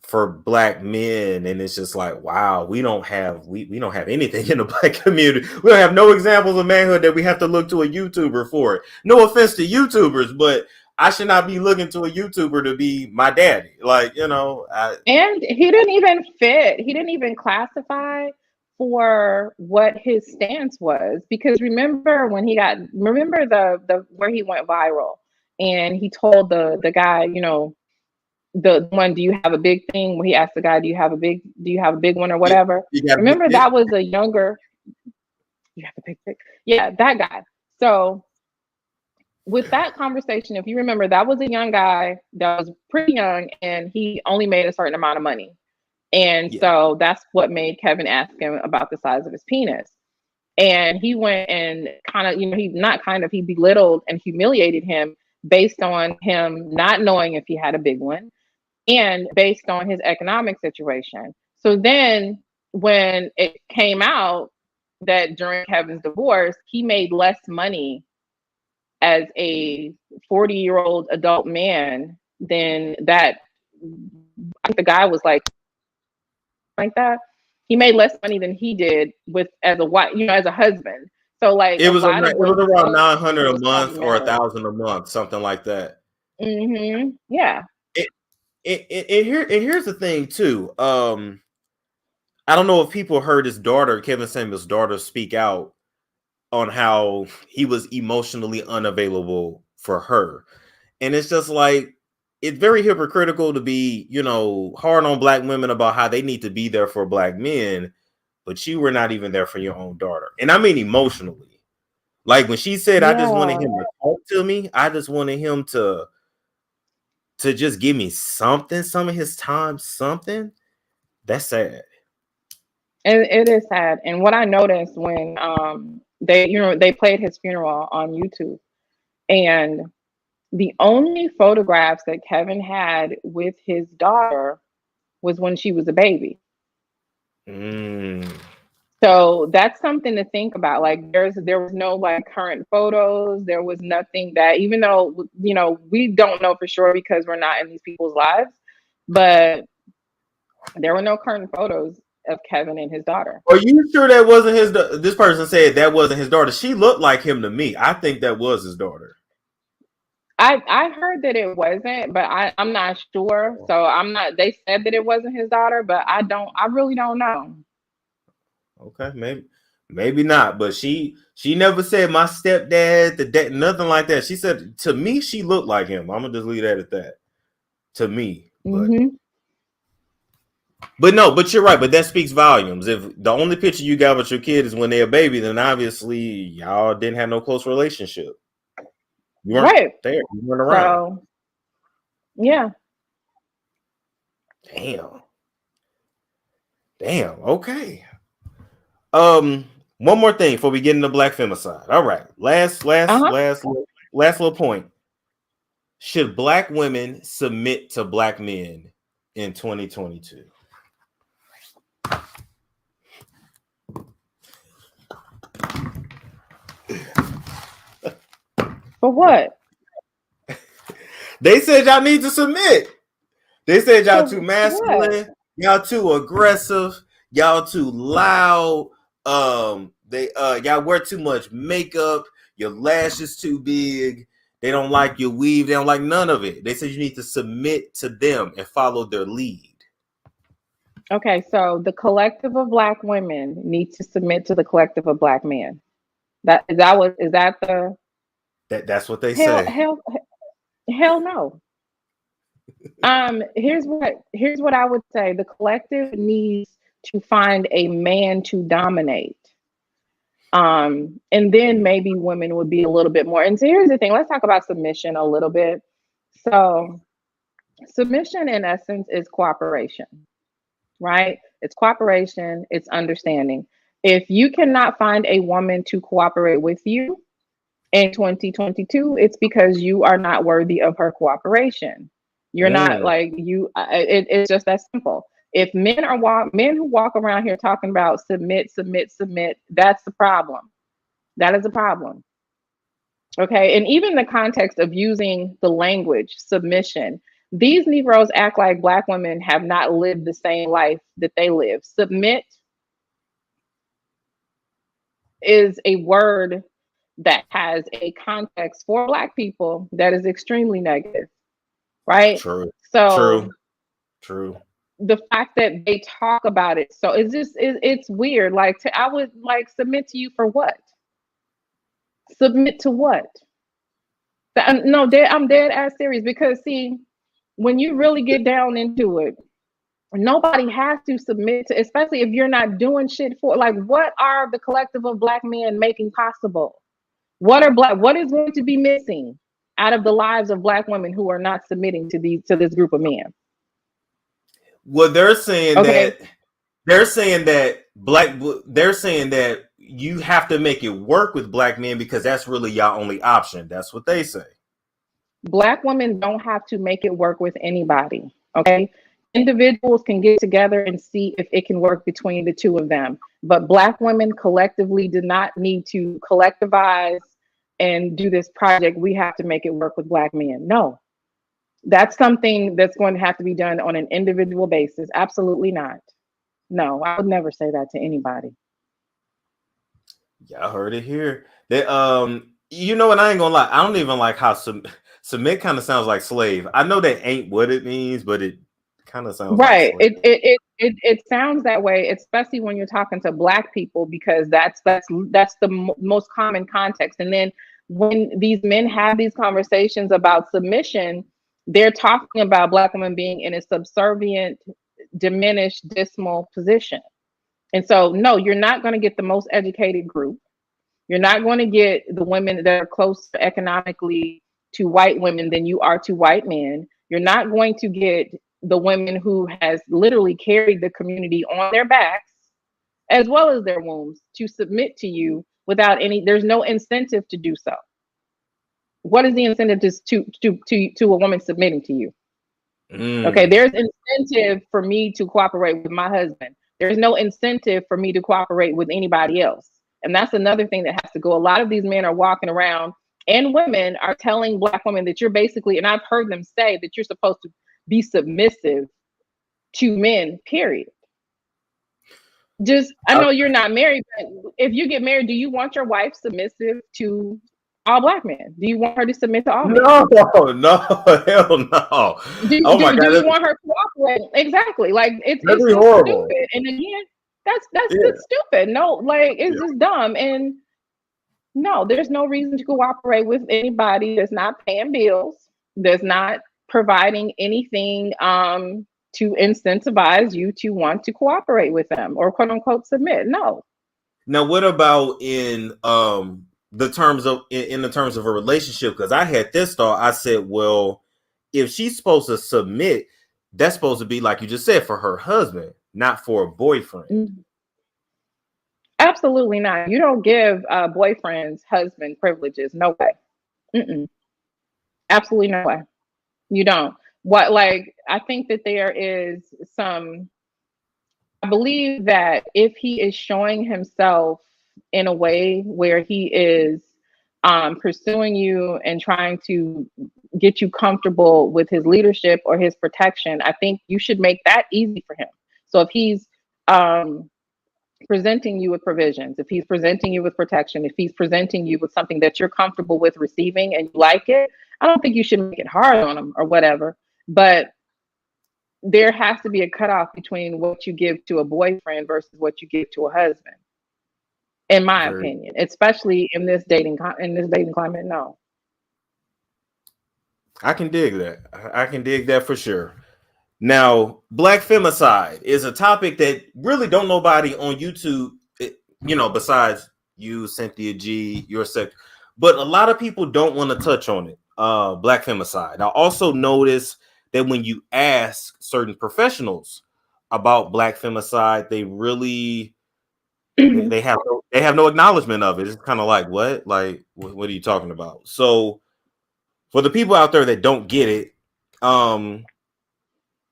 for Black men, and it's just like, wow, we don't have anything in the Black community. We don't have no examples of manhood that we have to look to a YouTuber for. No offense to YouTubers, but I should not be looking to a YouTuber to be my daddy. Like, you know, and he didn't even fit. He didn't even classify for what his stance was, because remember the where he went viral and he told the guy, you know, the one, do you have a big thing? Where he asked the guy, do you have a big one or whatever? Remember that was a younger. You have a big thing. Yeah, that guy. So with that conversation, if you remember, that was a young guy that was pretty young, and he only made a certain amount of money. And so that's what made Kevin ask him about the size of his penis. And he went and kind of, you know, he belittled and humiliated him based on him not knowing if he had a big one and based on his economic situation. So then when it came out that during Kevin's divorce, he made less money as a 40-year-old adult man than that. I think the guy was like that. He made less money than he did as a wife, you know, as a husband. So like it was around 900 a month or 1,000 a month, something like that. Yeah. Here's the thing too. I don't know if people heard his daughter, Kevin Samuel's daughter, speak out on how he was emotionally unavailable for her. And it's just like, it's very hypocritical to be, you know, hard on Black women about how they need to be there for Black men, but you were not even there for your own daughter. And I mean emotionally. Like when she said, I just wanted him to talk to me. I just wanted him to just give me something, some of his time, something. That's sad. And it is sad. And what I noticed when they played his funeral on YouTube, and the only photographs that Kevin had with his daughter was when she was a baby. So that's something to think about. Like there was no like current photos. There was nothing that, even though, you know, we don't know for sure because we're not in these people's lives, but there were no current photos of Kevin and his daughter. Are you sure that wasn't his? This person said that wasn't his daughter. She looked like him to me. I think that was his daughter. I heard that it wasn't, but I'm not sure. So I'm not. They said that it wasn't his daughter, but I really don't know. Okay, maybe not. But she never said my stepdad, the dad, nothing like that. She said to me she looked like him. I'm gonna just leave that at that. To me, but no, but you're right. But that speaks volumes. If the only picture you got with your kid is when they're a baby, then obviously y'all didn't have no close relationship. You weren't there. You weren't around. So, yeah. Damn. Okay. One more thing before we get into Black femicide. All right. Last little point. Should Black women submit to Black men in 2022? For what? They said y'all need to submit. They said y'all too masculine, y'all too aggressive, y'all too loud. Y'all wear too much makeup, your lashes too big. They don't like your weave, they don't like none of it. They said you need to submit to them and follow their lead. Okay, so the collective of Black women need to submit to the collective of Black men. That's what they say. Hell no. Here's what I would say. The collective needs to find a man to dominate. And then maybe women would be a little bit more. And so here's the thing, let's talk about submission a little bit. So submission in essence is cooperation, right? It's cooperation, it's understanding. If you cannot find a woman to cooperate with you in 2022, it's because you are not worthy of her cooperation. You're not like it's just that simple. If men who walk around here talking about submit, that's the problem. That is a problem. Okay. And even the context of using the language submission, these Negroes act like Black women have not lived the same life that they live. Submit is a word that has a context for Black people that is extremely negative, right? True. So True. The fact that they talk about it, so it's weird. Like I would like submit to you for what? Submit to what? No, I'm dead ass serious, because see, when you really get down into it, nobody has to submit to, especially if you're not doing shit for, like, what are the collective of Black men making possible? What is going to be missing out of the lives of Black women who are not submitting to this group of men? Well, they're saying that you have to make it work with Black men because that's really your only option. That's what they say. Black women don't have to make it work with anybody. Okay. Individuals can get together and see if it can work between the two of them. But Black women collectively do not need to collectivize and do this project. We have to make it work with Black men. No, that's something that's going to have to be done on an individual basis. Absolutely not. No, I would never say that to anybody. Yeah, I heard it here. That you know what? I ain't gonna lie. I don't even like how submit kind of sounds like slave. I know that ain't what it means, but it kind of sounds right. Like it sounds that way, especially when you're talking to Black people, because that's the most common context. And then when these men have these conversations about submission, they're talking about Black women being in a subservient, diminished, dismal position. And so, no, you're not going to get the most educated group. You're not going to get the women that are closer economically to white women than you are to white men. You're not going to get the women who has literally carried the community on their backs, as well as their wombs, to submit to you without there's no incentive to do so. What is the incentive to a woman submitting to you? Okay, there's incentive for me to cooperate with my husband. There's no incentive for me to cooperate with anybody else. And that's another thing that has to go. A lot of these men are walking around, and women are telling Black women that you're basically, and I've heard them say that you're supposed to be submissive to men, period. I know you're not married, but if you get married, do you want your wife submissive to all Black men? Do you want her to submit to all men? No, hell no. Do you want her to cooperate? Exactly. Like it's horrible. Stupid. And again, that's stupid. No, like it's just dumb. And no, there's no reason to cooperate with anybody that's not paying bills, that's not providing anything to incentivize you to want to cooperate with them or quote unquote submit. No. Now, what about in the terms of a relationship? Because I had this thought. I said, well, if she's supposed to submit, that's supposed to be, like you just said, for her husband, not for a boyfriend. Mm-hmm. Absolutely not. You don't give boyfriends husband privileges. No way. Mm-mm. Absolutely no way. You don't. I think that there is I believe that if he is showing himself in a way where he is pursuing you and trying to get you comfortable with his leadership or his protection, I think you should make that easy for him. So if he's presenting you with provisions, if he's presenting you with protection, if he's presenting you with something that you're comfortable with receiving and you like it, I don't think you should make it hard on him or whatever. But there has to be a cutoff between what you give to a boyfriend versus what you give to a husband, in my opinion, especially in this dating climate. No, I can dig that. I can dig that for sure. Now, Black femicide is a topic that really don't nobody on YouTube, besides you, Cynthia G, your sect, but a lot of people don't want to touch on it. Black femicide. I also notice that when you ask certain professionals about black femicide, they really they have no acknowledgement of it. It's kind of like, what? Like, what are you talking about? So for the people out there that don't get it,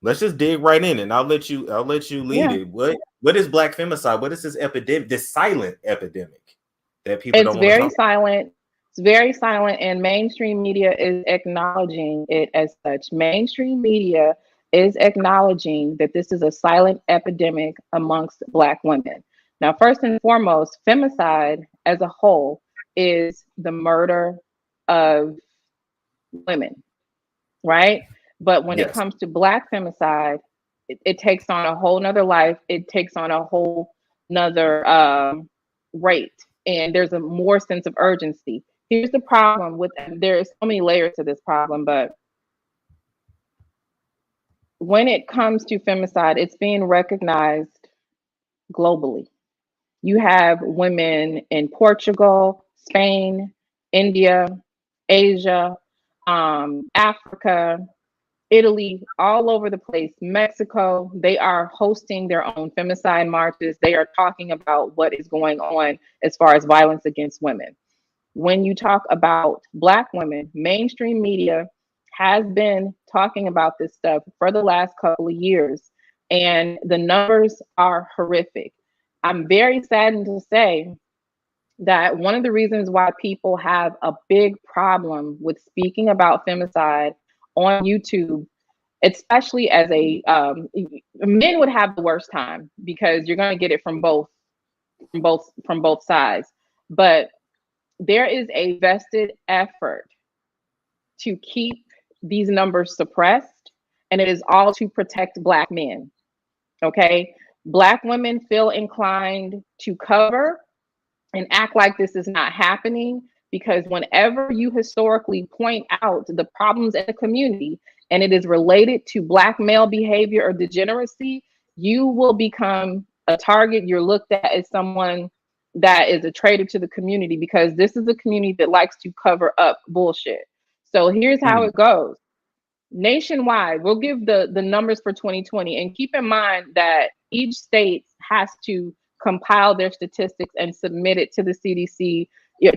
let's just dig right in, and I'll let you lead it. What is black femicide? What is this epidemic, this silent epidemic that people don't want to talk about? It's very silent, and mainstream media is acknowledging it as such. Mainstream media is acknowledging that this is a silent epidemic amongst Black women. Now, first and foremost, femicide as a whole is the murder of women, right? But when it comes to Black femicide, it takes on a whole nother life. It takes on a whole nother rate, and there's a more sense of urgency. Here's the problem with, there's so many layers to this problem, but when it comes to femicide, it's being recognized globally. You have women in Portugal, Spain, India, Asia, Africa, Italy, all over the place, Mexico. They are hosting their own femicide marches. They are talking about what is going on as far as violence against women. When you talk about Black women, mainstream media has been talking about this stuff for the last couple of years, and the numbers are horrific. I'm very saddened to say that one of the reasons why people have a big problem with speaking about femicide on YouTube, especially as a men would have the worst time, because you're going to get it from both sides. But there is a vested effort to keep these numbers suppressed, and it is all to protect Black men. Okay, Black women feel inclined to cover and act like this is not happening, because whenever you historically point out the problems in the community and it is related to Black male behavior or degeneracy, you will become a target. You're looked at as someone that is a traitor to the community, because this is a community that likes to cover up bullshit. So here's how it goes. Nationwide, we'll give the numbers for 2020, and keep in mind that each state has to compile their statistics and submit it to the CDC,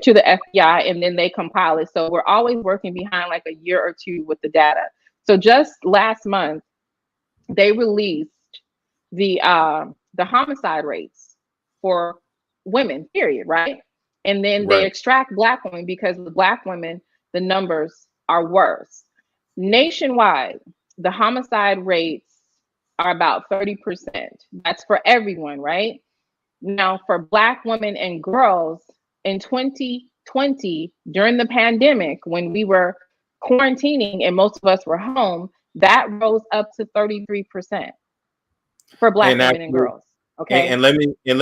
to the FBI, and then they compile it. So we're always working behind like a year or two with the data. So just last month, they released the homicide rates for women, period, right? And then they extract Black women, because with Black women, the numbers are worse. Nationwide, the homicide rates are about 30%. That's for everyone, right? Now, for Black women and girls in 2020, during the pandemic, when we were quarantining and most of us were home, that rose up to 33% for Black women and girls. Okay, and let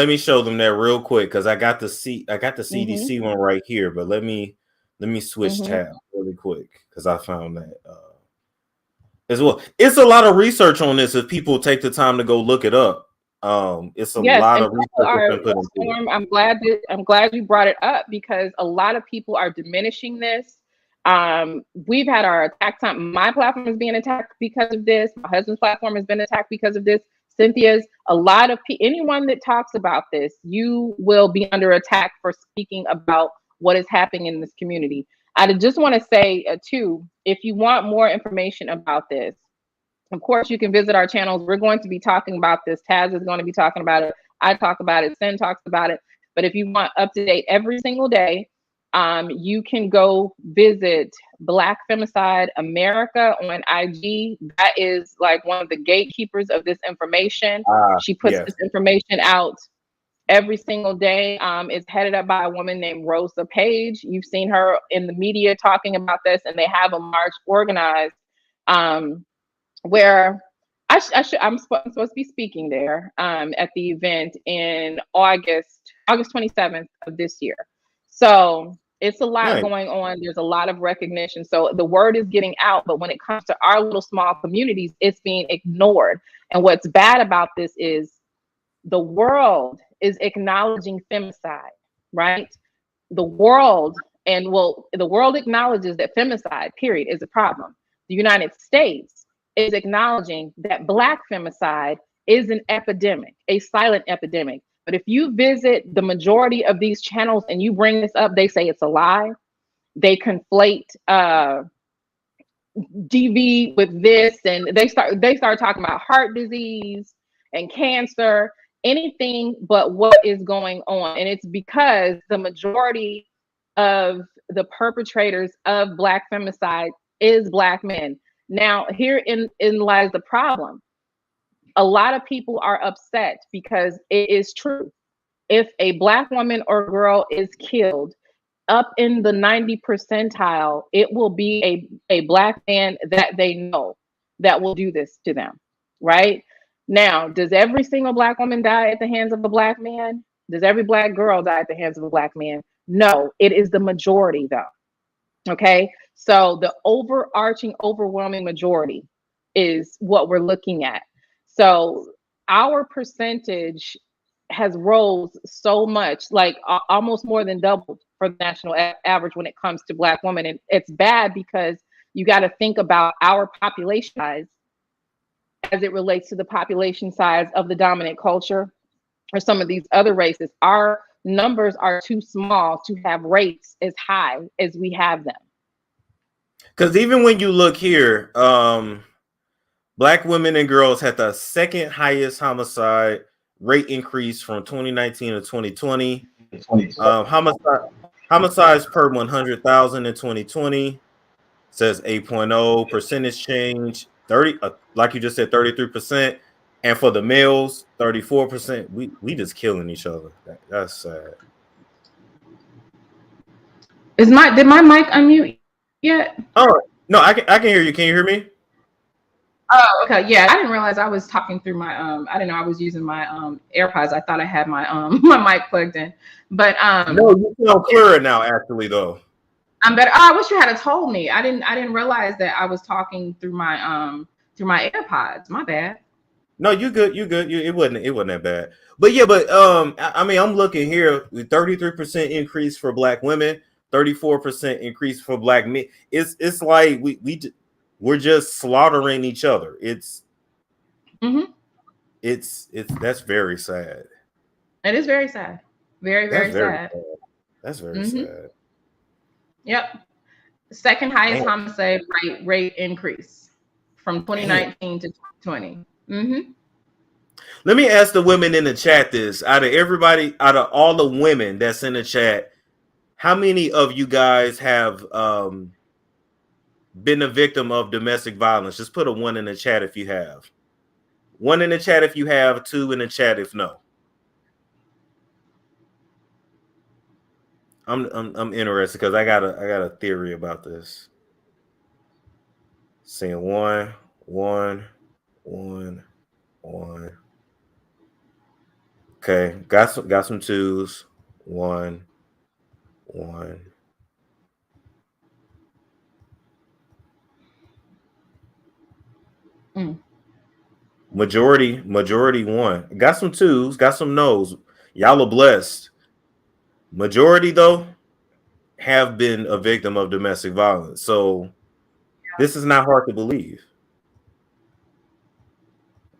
me show them that real quick, because I got the CDC one right here, but let me switch tab really quick, because I found that as well. It's a lot of research on this if people take the time to go look it up. It's a lot of research. I'm glad you brought it up, because a lot of people are diminishing this. We've had our attack time. My platform is being attacked because of this. My husband's platform has been attacked because of this. Cynthia's, a lot of anyone that talks about this, you will be under attack for speaking about what is happening in this community. I just want to say too, if you want more information about this, of course, you can visit our channels. We're going to be talking about this. Taz is going to be talking about it. I talk about it. Sen talks about it. But if you want up to date every single day, you can go visit Black Femicide America on IG. That is like one of the gatekeepers of this information. She puts this information out every single day. It's headed up by a woman named Rosa Page. You've seen her in the media talking about this, and they have a march organized where I'm supposed to be speaking there at the event in August 27th of this year. So it's a lot going on. There's a lot of recognition. So the word is getting out, but when it comes to our little small communities, it's being ignored. And what's bad about this is the world is acknowledging femicide. right? The world, and well, the world acknowledges that femicide, period, is a problem. The United States is acknowledging that Black femicide is an epidemic, a silent epidemic. But if you visit the majority of these channels and you bring this up, they say it's a lie. They conflate DV with this, and they start talking about heart disease and cancer, anything but what is going on. And it's because the majority of the perpetrators of Black femicide is Black men. Now, herein lies the problem. A lot of people are upset because it is true. If a Black woman or girl is killed up in the 90 percentile, it will be a Black man that they know that will do this to them, right? Now, does every single Black woman die at the hands of a Black man? Does every Black girl die at the hands of a Black man? No, it is the majority though. Okay, so the overarching, overwhelming majority is what we're looking at. So our percentage has rose so much, like almost more than doubled for the national average when it comes to Black women. And it's bad because you got to think about our population size as it relates to the population size of the dominant culture or some of these other races. Our numbers are too small to have rates as high as we have them. Because even when you look here, Black women and girls had the second highest homicide rate increase from 2019 to 2020. Homicides per 100,000 in 2020 says 8.0 percentage change, 30, like you just said, 33%, and for the males, 34%. We just killing each other. That's sad. Did my mic unmute yet? Oh no, I can hear you. Can you hear me? Oh, okay. Yeah, I didn't realize I was talking through my I didn't know I was using my AirPods. I thought I had my my mic plugged in. But no, you sound clearer now, actually, though. I'm better. Oh, I wish you had told me. I didn't realize that I was talking through my AirPods. My bad. No, you good. You good. It wasn't that bad. But yeah, but I mean, I'm looking here with 33% increase for Black women, 34% increase for Black men. It's like we're just slaughtering each other. It's that's very sad. It is very sad. Very, very sad. That's very sad. Yep. Second highest homicide rate increase from 2019 to 2020. Let me ask the women in the chat this. Out of all the women that's in the chat, how many of you guys have been a victim of domestic violence? Just put a 1 in the chat if you have. 1 in the chat if you have, 2 in the chat if no. I'm interested because I got a theory about this. Saying 1. Okay, got some 2s. 1. Majority 1. Got some 2s, got some no's. Y'all are blessed. Majority though have been a victim of domestic violence. So this is not hard to believe.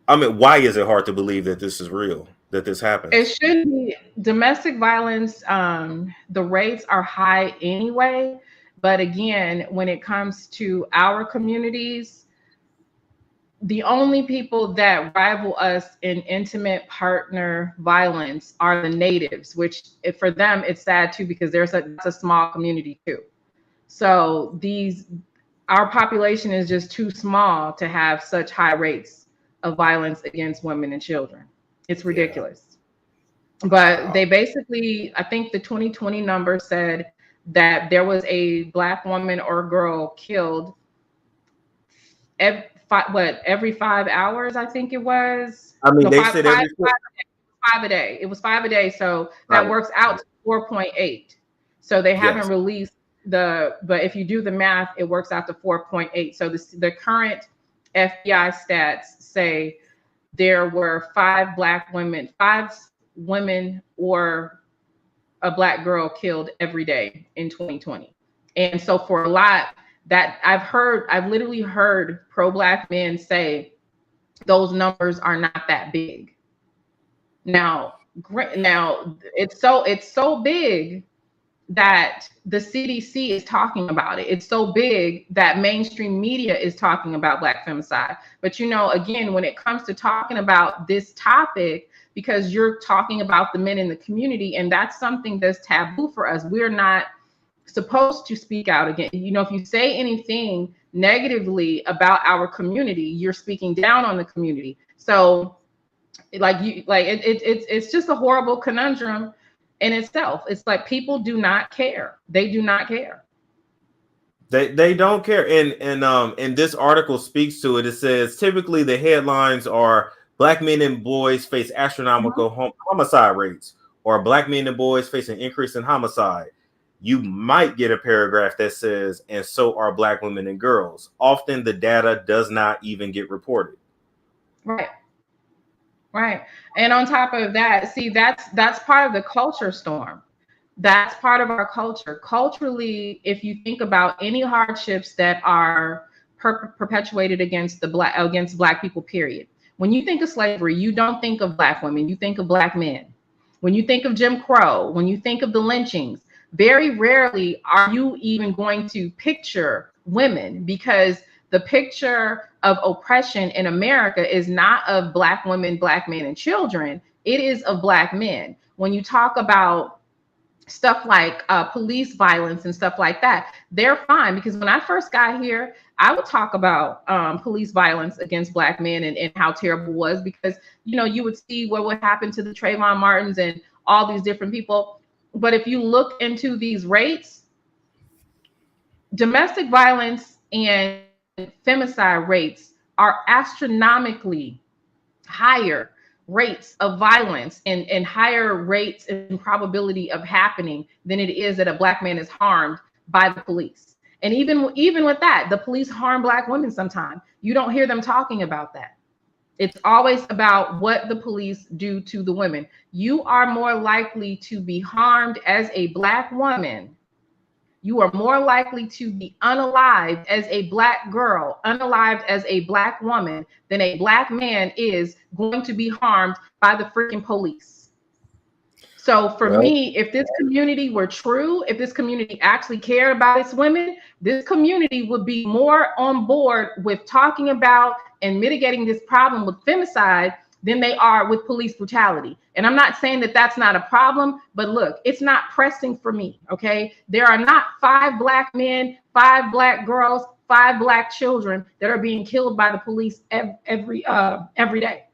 I mean, why is it hard to believe that this is real, that this happens? It should be. Domestic violence, the rates are high anyway. But again, when it comes to our communities, the only people that rival us in intimate partner violence are the natives, which for them, it's sad too, because it's a small community too. So our population is just too small to have such high rates of violence against women and children. It's ridiculous. Yeah. But they basically, I think the 2020 number said that there was a Black woman or girl killed every 5 hours, I think it was. I mean, they said every 5 a day. It was 5 a day. So that works out to 4.8. So they haven't released but if you do the math, it works out to 4.8. So the current FBI stats say there were 5 women or a Black girl killed every day in 2020. And so for a lot that I've literally heard pro-Black men say those numbers are not that big. Now it's so big that the CDC is talking about it. It's so big that mainstream media is talking about Black femicide. But again, when it comes to talking about this topic, because you're talking about the men in the community, and that's something that's taboo for us. We're not supposed to speak out again. If you say anything negatively about our community, you're speaking down on the community. So it's just a horrible conundrum in itself. It's like people do not care. They do not care. They don't care. And this article speaks to it. It says typically the headlines are Black men and boys face astronomical homicide rates, or Black men and boys face an increase in homicide. You might get a paragraph that says, and so are Black women and girls. Often the data does not even get reported. Right. And on top of that, see, that's part of the culture storm. That's part of our culture. Culturally, if you think about any hardships that are perpetuated against Black people, period. When you think of slavery, you don't think of Black women, you think of Black men. When you think of Jim Crow, when you think of the lynchings, very rarely are you even going to picture women, because the picture of oppression in America is not of Black women, Black men, and children. It is of Black men. When you talk about stuff like police violence and stuff like that, they're fine. Because when I first got here, I would talk about police violence against Black men and how terrible it was, because, you would see what would happen to the Trayvon Martins and all these different people. But if you look into these rates, domestic violence and femicide rates are astronomically higher rates of violence and higher rates and probability of happening than it is that a Black man is harmed by the police. And even with that, the police harm Black women sometimes. You don't hear them talking about that. It's always about what the police do to the women. You are more likely to be harmed as a Black woman. You are more likely to be unalived as a Black girl, unalived as a Black woman, than a Black man is going to be harmed by the freaking police. So for me, if this community were true, if this community actually cared about its women, this community would be more on board with talking about and mitigating this problem with femicide than they are with police brutality. And I'm not saying that that's not a problem, but look, it's not pressing for me, okay? There are not 5 Black men, 5 Black girls, 5 Black children that are being killed by the police every day.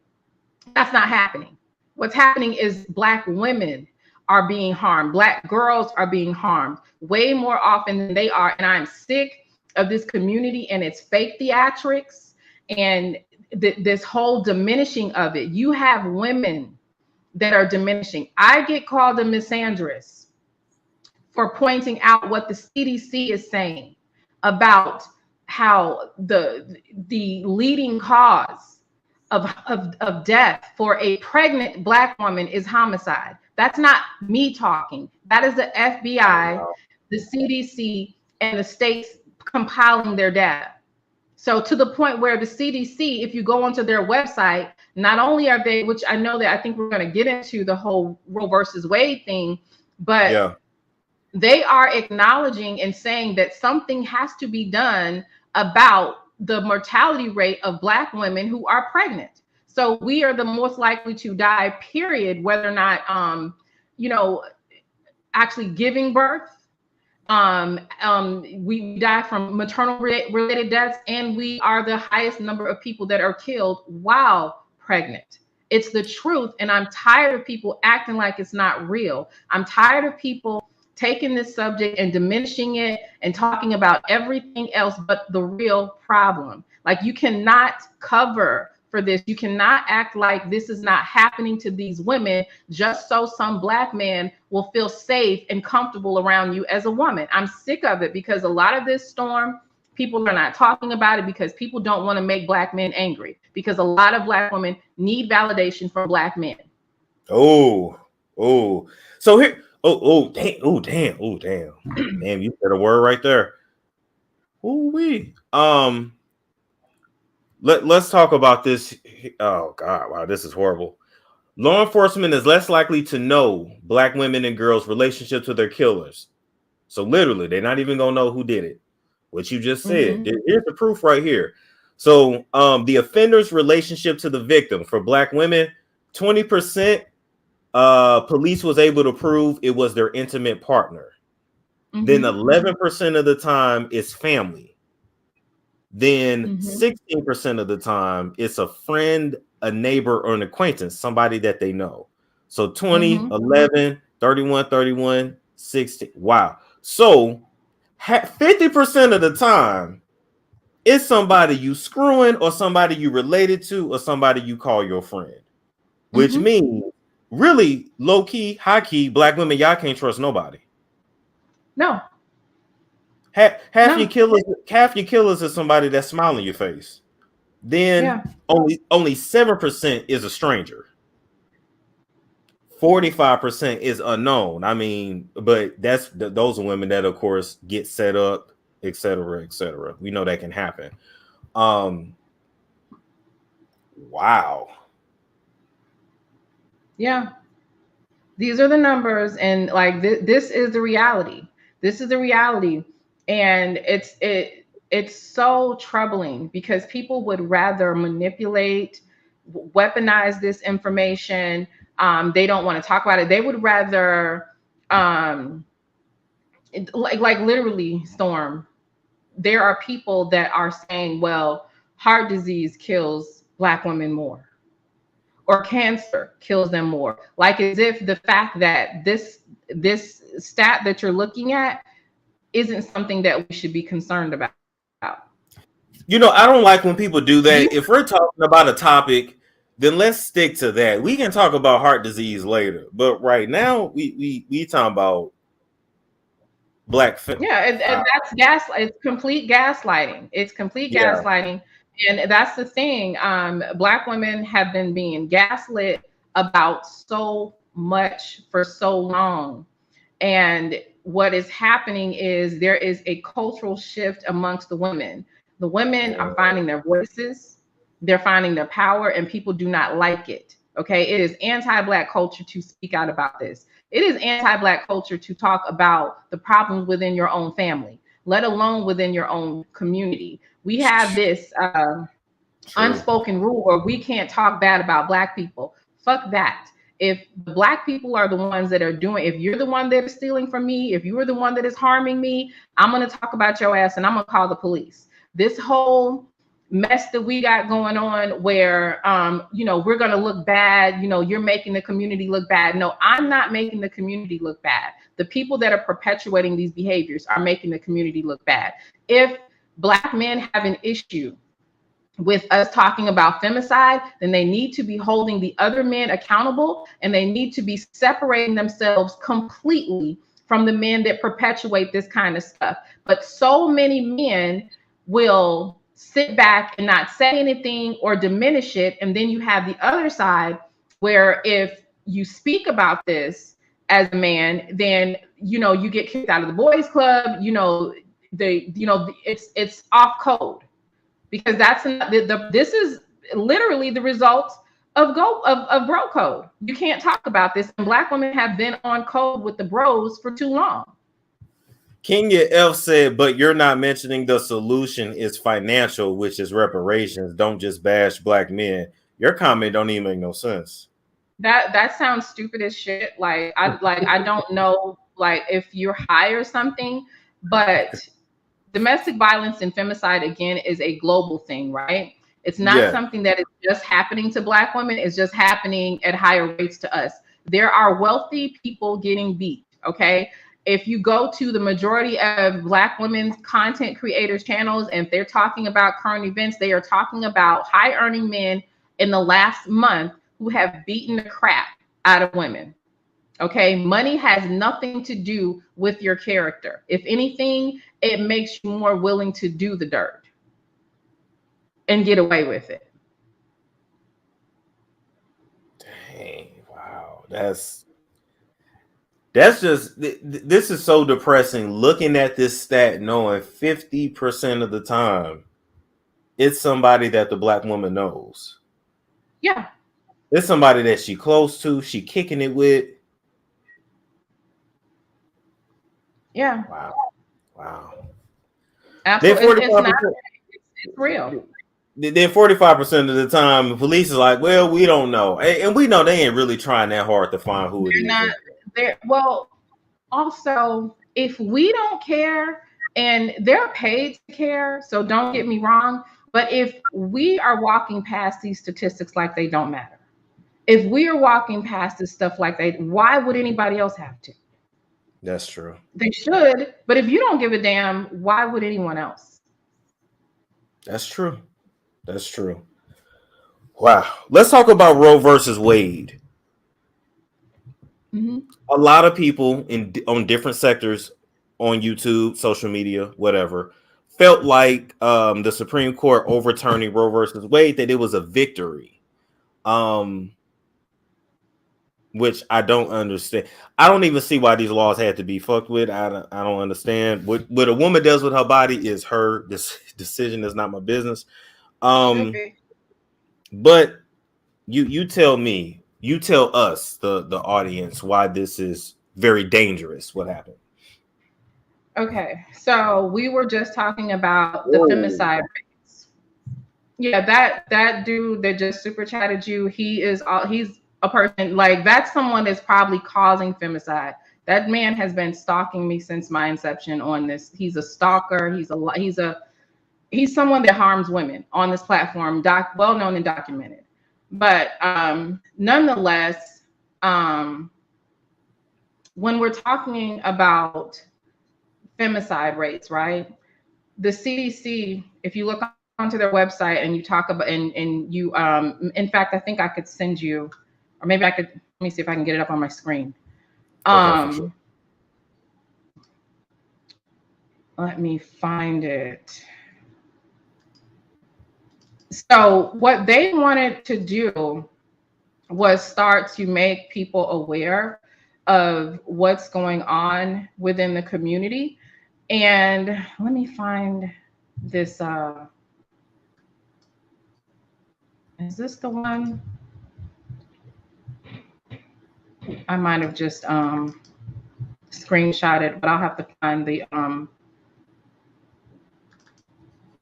That's not happening. What's happening is Black women are being harmed. Black girls are being harmed way more often than they are. And I'm sick of this community and its fake theatrics and this whole diminishing of it. You have women that are diminishing. I get called a misandrist for pointing out what the CDC is saying about how the leading cause of death for a pregnant Black woman is homicide. That's not me talking. That is the FBI, the CDC, and the states compiling their data. So to the point where the CDC, if you go onto their website, not only are they, which I know that I think we're going to get into the whole Roe versus Wade thing, but they are acknowledging and saying that something has to be done about the mortality rate of Black women who are pregnant. So we are the most likely to die, period, whether or not, actually giving birth. We die from maternal related deaths, and we are the highest number of people that are killed while pregnant. It's the truth. And I'm tired of people acting like it's not real. I'm tired of people taking this subject and diminishing it and talking about everything else but the real problem. Like, you cannot cover for this. You cannot act like this is not happening to these women just so some Black man will feel safe and comfortable around you as a woman. I'm sick of it, because a lot of this storm, people are not talking about it because people don't want to make Black men angry, because a lot of Black women need validation from Black men. So here, Damn. Damn, you said a word right there. Ooh wee. Let's talk about this. Oh God, wow, this is horrible. Law enforcement is less likely to know Black women and girls' relationships with their killers. So literally, they're not even gonna know who did it. What you just said. Here's the proof right here. So the offender's relationship to the victim for Black women, 20%, police was able to prove it was their intimate partner. Then 11% of the time it's family. Then 16% of the time it's a friend, a neighbor, or an acquaintance, somebody that they know. So 20, 11, 31, 31, 60. Wow. So 50% of the time it's somebody you screwing or somebody you related to or somebody you call your friend, which means really low key, high key, Black women, y'all can't trust nobody. No. Half your killers is somebody that's smiling in your face. Then only 7% is a stranger. 45% is unknown. I mean, but those are women that, of course, get set up, etc., etc. We know that can happen. Wow. Yeah. These are the numbers, and like this is the reality. This is the reality, and it's so troubling because people would rather manipulate, weaponize this information. They don't want to talk about it. They would rather, like literally, Storm. There are people that are saying, well, heart disease kills Black women more, or cancer kills them more. Like as if the fact that this stat that you're looking at isn't something that we should be concerned about. You know, I don't like when people do that. If we're talking about a topic, then let's stick to that. We can talk about heart disease later, but right now we talking about Black. And that's it's complete gaslighting. It's complete gaslighting. And that's the thing. Black women have been being gaslit about so much for so long. And what is happening is there is a cultural shift amongst the women. The women are finding their voices, they're finding their power, and people do not like it. Okay. It is anti-Black culture to speak out about this. It is anti-Black culture to talk about the problems within your own family, let alone within your own community. We have this unspoken rule where we can't talk bad about Black people. Fuck that. If the Black people are the ones that are doing, if you're the one that is stealing from me, if you are the one that is harming me, I'm going to talk about your ass and I'm going to call the police. This whole mess that we got going on where, we're going to look bad, you're making the community look bad. No, I'm not making the community look bad. The people that are perpetuating these behaviors are making the community look bad. If Black men have an issue with us talking about femicide, then they need to be holding the other men accountable, and they need to be separating themselves completely from the men that perpetuate this kind of stuff. But so many men will sit back and not say anything or diminish it. And then you have the other side where if you speak about this as a man, then you get kicked out of the boys club, it's off code. Because that's this is literally the result of bro code. You can't talk about this, and Black women have been on code with the bros for too long. Kenya F said, but you're not mentioning the solution is financial, which is reparations. Don't just bash Black men. Your comment don't even make no sense. That sounds stupid as shit. I don't know if you're high or something, but domestic violence and femicide, again, is a global thing, right? It's not something that is just happening to Black women. It's just happening at higher rates to us. There are wealthy people getting beat, okay? If you go to the majority of Black women's content creators channels, and if they're talking about current events, they are talking about high earning men in the last month who have beaten the crap out of women. Okay, money has nothing to do with your character. If anything, it makes you more willing to do the dirt and get away with it. Dang, wow. That's That's just, this is so depressing. Looking at this stat, knowing 50% of the time, it's somebody that the black woman knows. Yeah. It's somebody that she close to, she kicking it with. Yeah. Wow. Absolutely. It's real. Then 45% of the time, the police is like, well, we don't know. And we know they ain't really trying that hard to find who it is. Well, also, if we don't care, and they're paid to care, so don't get me wrong, but if we are walking past these statistics like they don't matter, if we are walking past this stuff like why would anybody else have to? That's true. They should, but if you don't give a damn, why would anyone else? That's true. That's true. Wow. Let's talk about Roe versus Wade. Mm-hmm. A lot of people on different sectors on YouTube, social media, whatever, felt like the Supreme Court overturning Roe versus Wade, that it was a victory. Which I don't understand. I don't even see why these laws had to be fucked with. I don't understand. What a woman does with her body is her decision. Is not my business. But you tell me, you tell us, the audience, why this is very dangerous. What happened? Okay, so we were just talking about the femicide rates. Yeah, that dude that just super chatted you, he's a person, like, that's someone that's probably causing femicide. That man has been stalking me since my inception on this. He's a stalker. He's someone that harms women on this platform, well known and documented. But nonetheless, when we're talking about femicide rates, right? The CDC, if you look onto their website and you talk about, and you, in fact, I think I could send you, or maybe I could, let me see if I can get it up on my screen. Sure. Let me find it. So what they wanted to do was start to make people aware of what's going on within the community. And let me find this. Is this the one? I might have just screenshotted, but I'll have to find the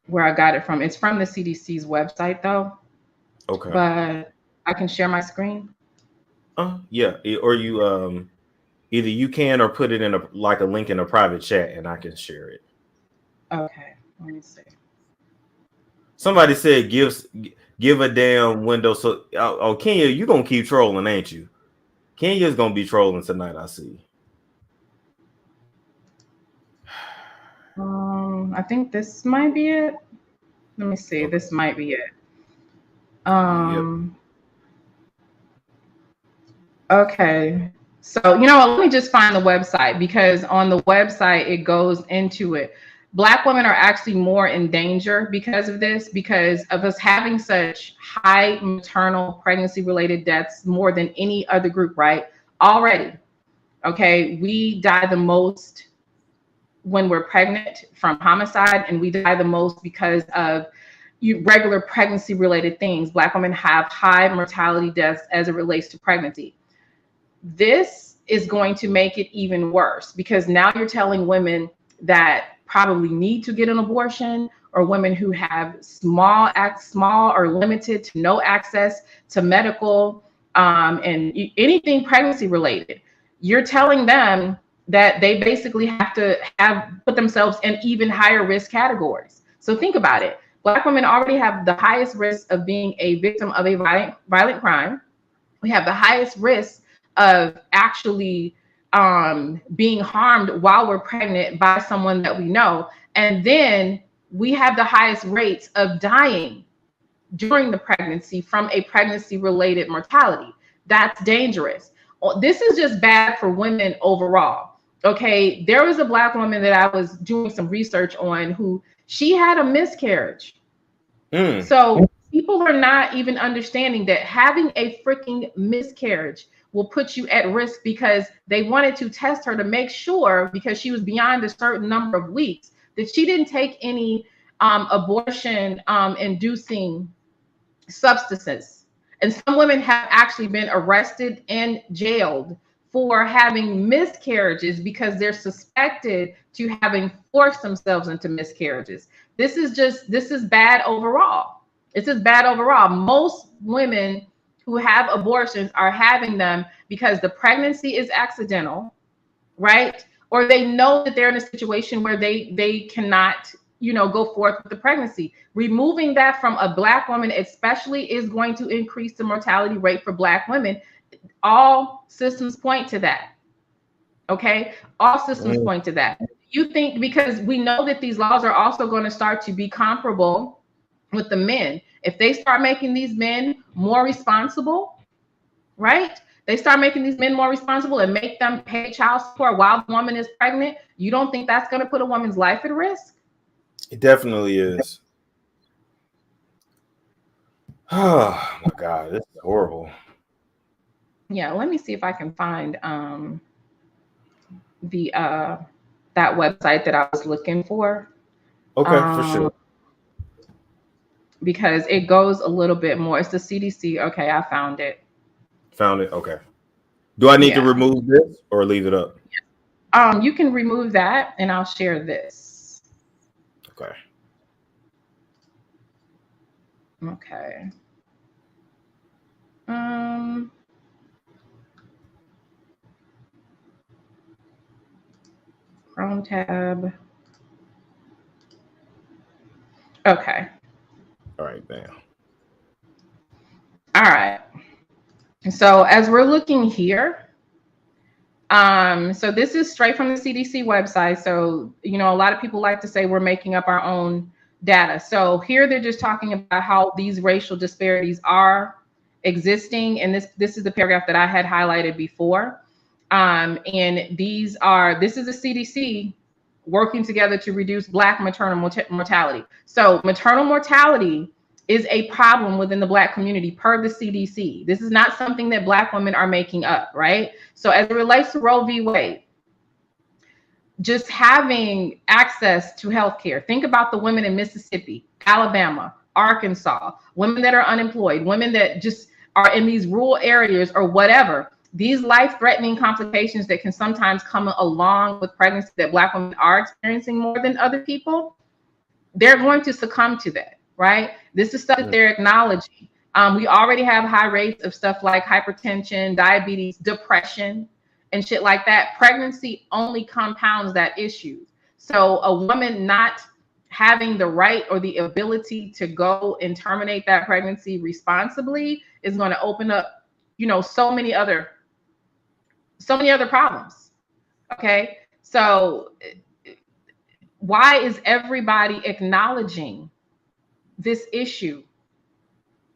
where I got it from. It's from the CDC's website though. Okay. But I can share my screen. Yeah, or you either you can or put it in a link in a private chat and I can share it. Okay, let me see. Somebody said give a damn window. So Kenya, you gonna keep trolling, ain't you? Kenya's gonna be trolling tonight, I see. I think this might be it. Let me see. Okay. This might be it. Okay. So, let me just find the website, because on the website, it goes into it. Black women are actually more in danger because of this, because of us having such high maternal pregnancy-related deaths, more than any other group, right? Already. Okay. We die the most when we're pregnant from homicide, and we die the most because of regular pregnancy related things. Black women have high mortality deaths as it relates to pregnancy. This is going to make it even worse, because now you're telling women that probably need to get an abortion, or women who have small or limited to no access to medical and anything pregnancy related. You're telling them that they basically have to put themselves in even higher risk categories. So think about it. Black women already have the highest risk of being a victim of a violent crime. We have the highest risk of actually being harmed while we're pregnant by someone that we know. And then we have the highest rates of dying during the pregnancy from a pregnancy-related mortality. That's dangerous. This is just bad for women overall. Okay, there was a Black woman that I was doing some research on who she had a miscarriage. So people are not even understanding that having a freaking miscarriage will put you at risk, because they wanted to test her to make sure, because she was beyond a certain number of weeks, that she didn't take any abortion inducing substances. And some women have actually been arrested and jailed for having miscarriages because they're suspected to having forced themselves into miscarriages. This is bad overall. This is bad overall. Most women who have abortions are having them because the pregnancy is accidental, right? Or they know that they're in a situation where they cannot, go forth with the pregnancy. Removing that from a Black woman especially is going to increase the mortality rate for Black women. All systems point to that. Okay? All systems point to that. You think, because we know that these laws are also going to start to be comparable with the men. If they start making these men more responsible, right? They start making these men more responsible and make them pay child support while the woman is pregnant. You don't think that's going to put a woman's life at risk? It definitely is. Oh my God, this is horrible. Yeah, let me see if I can find that website that I was looking for. Okay, for sure. Because it goes a little bit more. It's the CDC. Okay, I found it. Found it. Okay. Do I need to remove this or leave it up? You can remove that, and I'll share this. Okay. Okay. Chrome tab. Okay. All right, bam. All right. So as we're looking here, so this is straight from the CDC website. So, a lot of people like to say we're making up our own data. So here they're just talking about how these racial disparities are existing. And this is the paragraph that I had highlighted before. And this is the CDC working together to reduce Black maternal mortality. So maternal mortality is a problem within the Black community per the CDC. This is not something that Black women are making up, right? So as it relates to Roe v. Wade, just having access to healthcare. Think about the women in Mississippi, Alabama, Arkansas, women that are unemployed, women that just are in these rural areas or whatever. These life-threatening complications that can sometimes come along with pregnancy that Black women are experiencing more than other people, they're going to succumb to that, right? This is stuff that they're acknowledging. We already have high rates of stuff like hypertension, diabetes, depression, and shit like that. Pregnancy only compounds that issue. So a woman not having the right or the ability to go and terminate that pregnancy responsibly is going to open up, so many other problems. Okay. So why is everybody acknowledging this issue?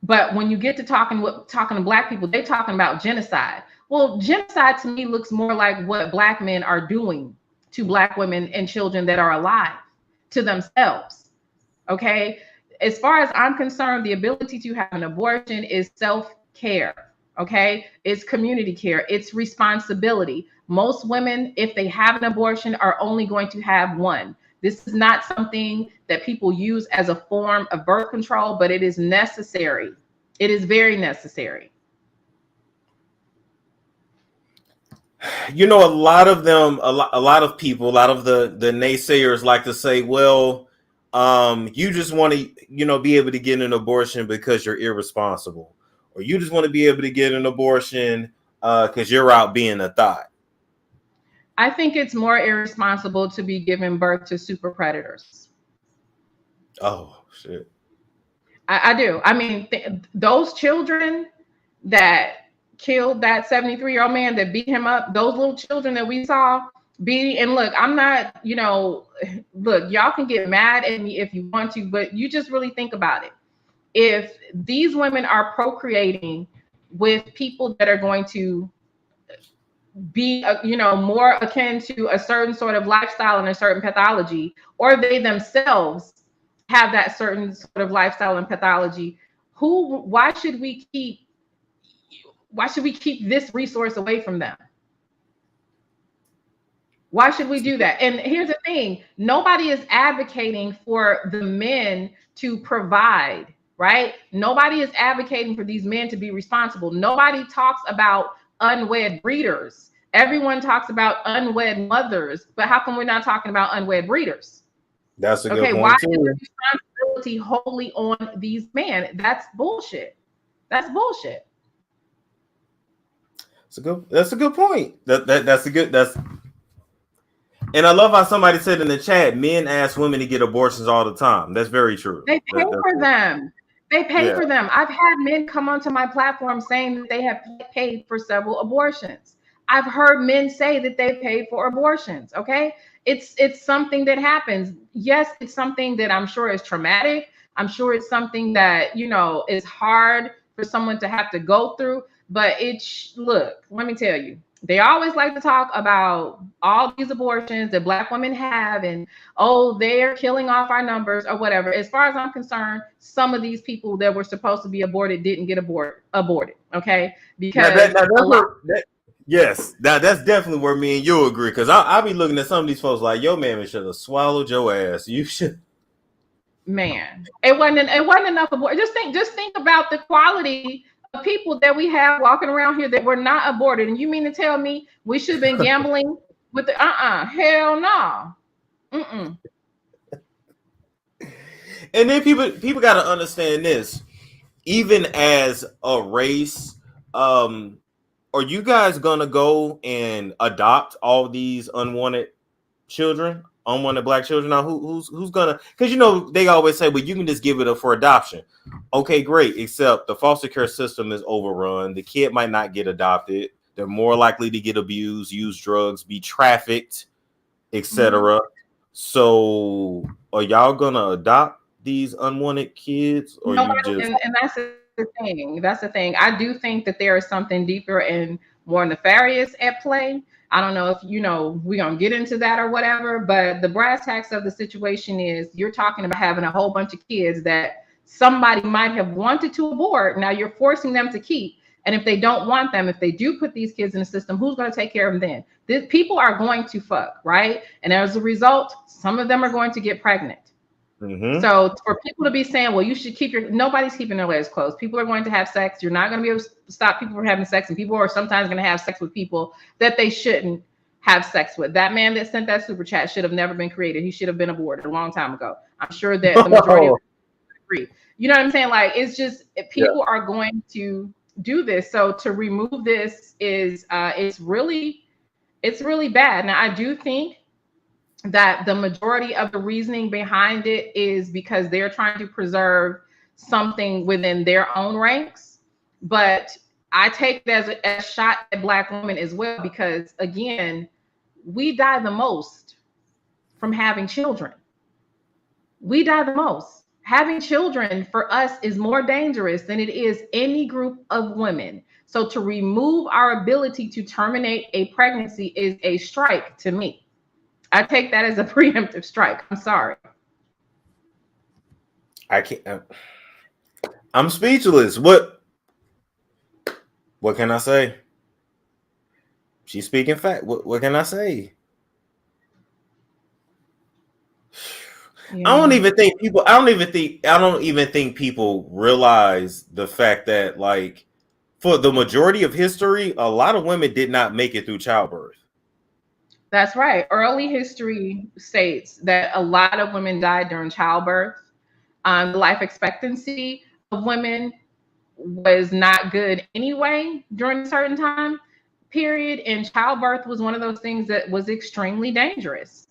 But when you get to talking to Black people, they're talking about genocide. Well, genocide to me looks more like what Black men are doing to Black women and children that are alive, to themselves. Okay. As far as I'm concerned, the ability to have an abortion is self-care. Okay. It's community care. It's responsibility. Most women, if they have an abortion, are only going to have one. This is not something that people use as a form of birth control, but it is necessary. It is very necessary. A lot of them, a lot of people, a lot of the naysayers like to say, well, you just want to, be able to get an abortion because you're irresponsible, or you just want to be able to get an abortion because you're out being a thought. I think it's more irresponsible to be giving birth to super predators. Oh, shit. I do. I mean, those children that killed that 73-year-old man that beat him up, those little children that we saw beating, and look, I'm not, look, y'all can get mad at me if you want to, but you just really think about it. If these women are procreating with people that are going to be, more akin to a certain sort of lifestyle and a certain pathology, or they themselves have that certain sort of lifestyle and pathology, why should we keep Why should we keep this resource away from them? Why should we do that? And here's the thing, nobody is advocating for the men to provide, right? Nobody is advocating for these men to be responsible. Nobody talks about unwed breeders. Everyone talks about unwed mothers, but how come we're not talking about unwed breeders? That's a good point. Why is the responsibility wholly on these men? That's bullshit. That's bullshit. That's a good point. And I love how somebody said in the chat, men ask women to get abortions all the time. That's very true. They pay for them. They pay for them. I've had men come onto my platform saying that they have paid for several abortions. I've heard men say that they paid for abortions. Okay. It's something that happens. Yes, it's something that I'm sure is traumatic. I'm sure it's something that, you know, is hard for someone to have to go through. But look, let me tell you, they always like to talk about all these abortions that Black women have and, oh, they're killing off our numbers or whatever. As far as I'm concerned, some of these people that were supposed to be aborted didn't get aborted. Okay. Because yes, that's definitely where me and you agree. Because I'll be looking at some of these folks like, yo, man, should have swallowed your ass. You should. Man, it wasn't enough abortion. Just think about the quality of people that we have walking around here that were not aborted. And you mean to tell me we should have been gambling with the hell no. Mm-mm. And then people got to understand this. Even as a race, are you guys gonna go and adopt all these unwanted children? Unwanted Black children? Now who's gonna, because you know they always say, well, you can just give it up for adoption. Okay, great, except the foster care system is overrun. The kid might not get adopted. They're more likely to get abused, use drugs, be trafficked, etc. Mm-hmm. So are y'all gonna adopt these unwanted kids, or no, you just and that's the thing. I do think that there is something deeper and more nefarious at play. I don't know if, you know, we're going to get into that or whatever, but the brass tacks of the situation is you're talking about having a whole bunch of kids that somebody might have wanted to abort. Now you're forcing them to keep. And if they don't want them, if they do put these kids in the system, who's going to take care of them then? People are going to fuck, right? And as a result, some of them are going to get pregnant. Mm-hmm. So for people to be saying, well, you should keep nobody's keeping their legs closed. People are going to have sex. You're not going to be able to stop people from having sex. And people are sometimes going to have sex with people that they shouldn't have sex with. That man that sent that super chat should have never been created. He should have been aborted a long time ago. I'm sure that the majority of people agree. You know what I'm saying? Like, it's just, people are going to do this. So to remove this is, it's really bad. Now, I do think that the majority of the reasoning behind it is because they're trying to preserve something within their own ranks. But I take it as a shot at Black women as well, because again, we die the most from having children. We die the most. Having children for us is more dangerous than it is any group of women. So to remove our ability to terminate a pregnancy is a strike to me. I take that as a preemptive strike. I'm sorry. I can't. I'm speechless. What can I say? She's speaking fact. What can I say? Yeah. I don't even think people realize the fact that, like, for the majority of history, a lot of women did not make it through childbirth. That's right. Early history states that a lot of women died during childbirth. The life expectancy of women was not good anyway during a certain time period. And childbirth was one of those things that was extremely dangerous.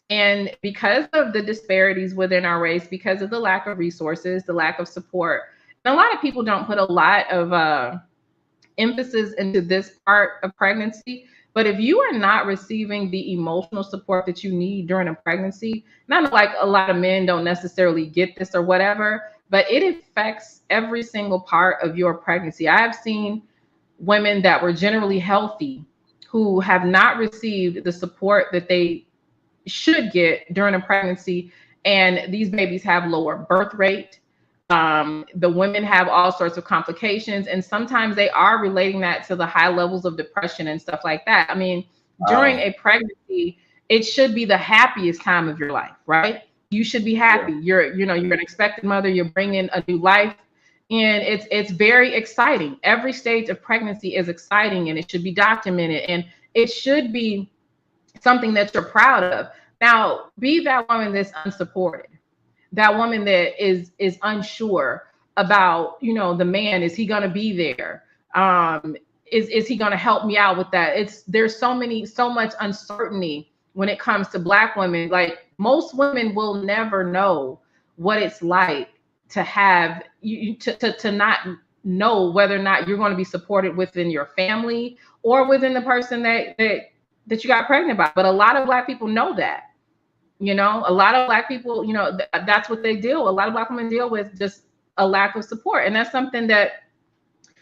And because of the disparities within our race, because of the lack of resources, the lack of support, and a lot of people don't put a lot of emphasis into this part of pregnancy. But if you are not receiving the emotional support that you need during a pregnancy, not like a lot of men don't necessarily get this or whatever, but it affects every single part of your pregnancy. I have seen women that were generally healthy who have not received the support that they should get during a pregnancy. And these babies have lower birth rate. The women have all sorts of complications, and sometimes they are relating that to the high levels of depression and stuff like that. I mean, during a pregnancy, it should be the happiest time of your life, right? You should be happy. You're an expected mother. You're bringing a new life, and it's very exciting. Every stage of pregnancy is exciting, and it should be documented, and it should be something that you're proud of. Now, be that woman that's unsupported, that woman that is unsure about, the man. Is he going to be there? Is he going to help me out with that? There's so much uncertainty when it comes to Black women. Like, most women will never know what it's like to have to not know whether or not you're going to be supported within your family or within the person that you got pregnant by. But a lot of Black people know that. A lot of Black people, that's what they deal with. A lot of Black women deal with just a lack of support. And that's something that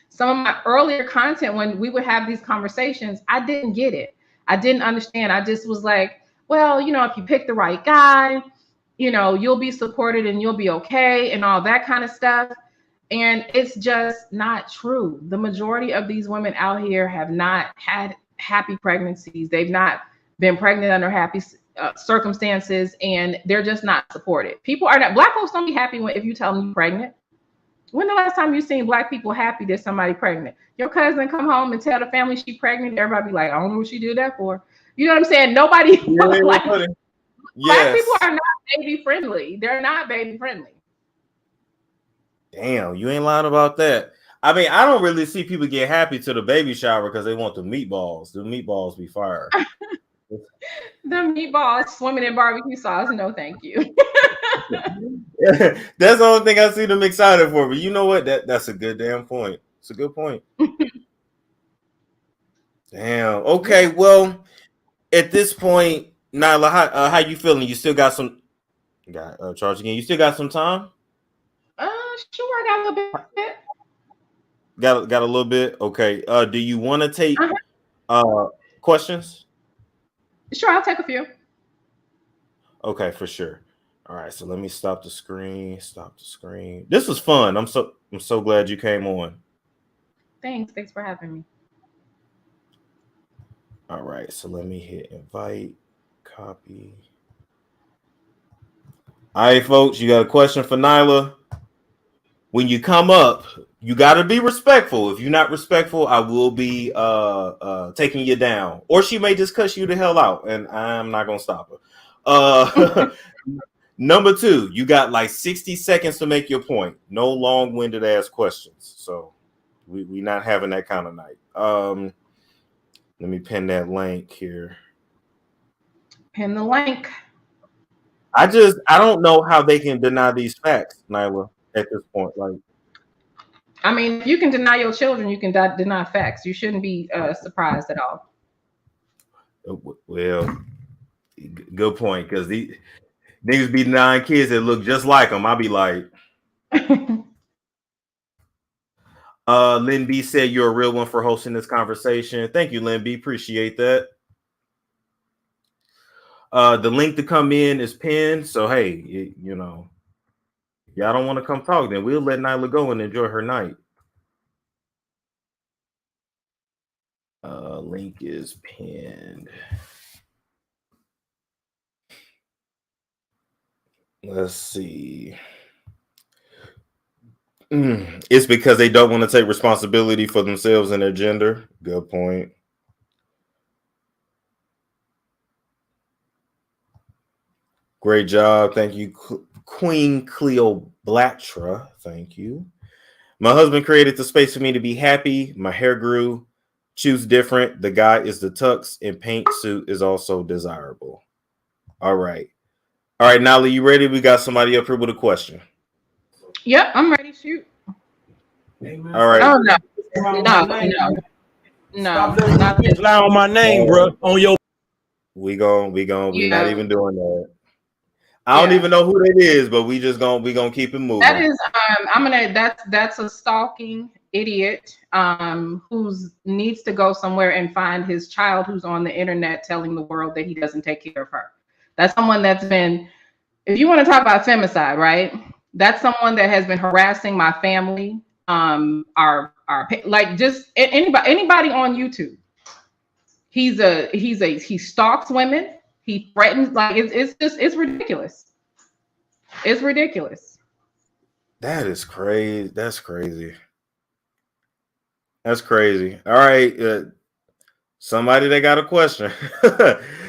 some of my earlier content, when we would have these conversations, I didn't get it. I didn't understand. I just was like, well, if you pick the right guy, you'll be supported and you'll be okay and all that kind of stuff. And it's just not true. The majority of these women out here have not had happy pregnancies. They've not been pregnant under happy circumstances, and they're just not supported. Black folks don't be happy if you tell them you're pregnant. When the last time you seen Black people happy that somebody pregnant? Your cousin come home and tell the family she's pregnant. Everybody be like, I don't know what she did that for. You know what I'm saying? Nobody. Black people are not baby friendly. They're not baby friendly. Damn, you ain't lying about that. I mean, I don't really see people get happy to the baby shower because they want the meatballs. The meatballs be fire. The meatballs swimming in barbecue sauce. No, thank you. That's the only thing I see them excited for. But you know what? That's a good damn point. It's a good point. Damn. Okay. Well, at this point, Nylah, how you feeling? You still got some? Charge again. You still got some time? Sure. I got a little bit. Got a little bit. Okay. Do you want to take questions? Sure, I'll take a few. Okay, for sure. All right, so let me stop the screen. This was fun. I'm so glad you came on. Thanks for having me. All right, so let me hit invite, copy. All right, folks, you got a question for Nylah? When you come up, you got to be respectful. If you're not respectful, I will be taking you down. Or she may just cuss you the hell out, and I'm not going to stop her. Number 2, you got like 60 seconds to make your point. No long-winded ass questions. So we not having that kind of night. Let me pin that link here. Pin the link. I don't know how they can deny these facts, Nylah, at this point. Like, I mean, if you can deny your children, you can deny facts. You shouldn't be surprised at all. Well, good point, because these niggas be denying kids that look just like them. I'll be like, Lynn B said you're a real one for hosting this conversation. Thank you, Lynn B. Appreciate that. The link to come in is pinned. So, hey, y'all don't want to come talk, then we'll let Nylah go and enjoy her night. Link is pinned. Let's see. It's because they don't want to take responsibility for themselves and their gender. Good point. Great job. Thank you, Queen Cleopatra. Thank you. My husband created the space for me to be happy. My hair grew. Choose different. The guy is the tux, and paint suit is also desirable. All right. Nylah, you ready? We got somebody up here with a question. Yep, I'm ready. Shoot. All right. Oh no. Fly on my name, bro. On your. We not even doing that. I don't even know who that is, but we gonna keep it moving. That is that's a stalking idiot who needs to go somewhere and find his child who's on the internet telling the world that he doesn't take care of her. That's someone that's been, if you want to talk about femicide, right? That's someone that has been harassing my family. Our like just anybody on YouTube. He stalks women. He threatens, like it's ridiculous. It's ridiculous. That is crazy. That's crazy. That's crazy. All right. Somebody that got a question.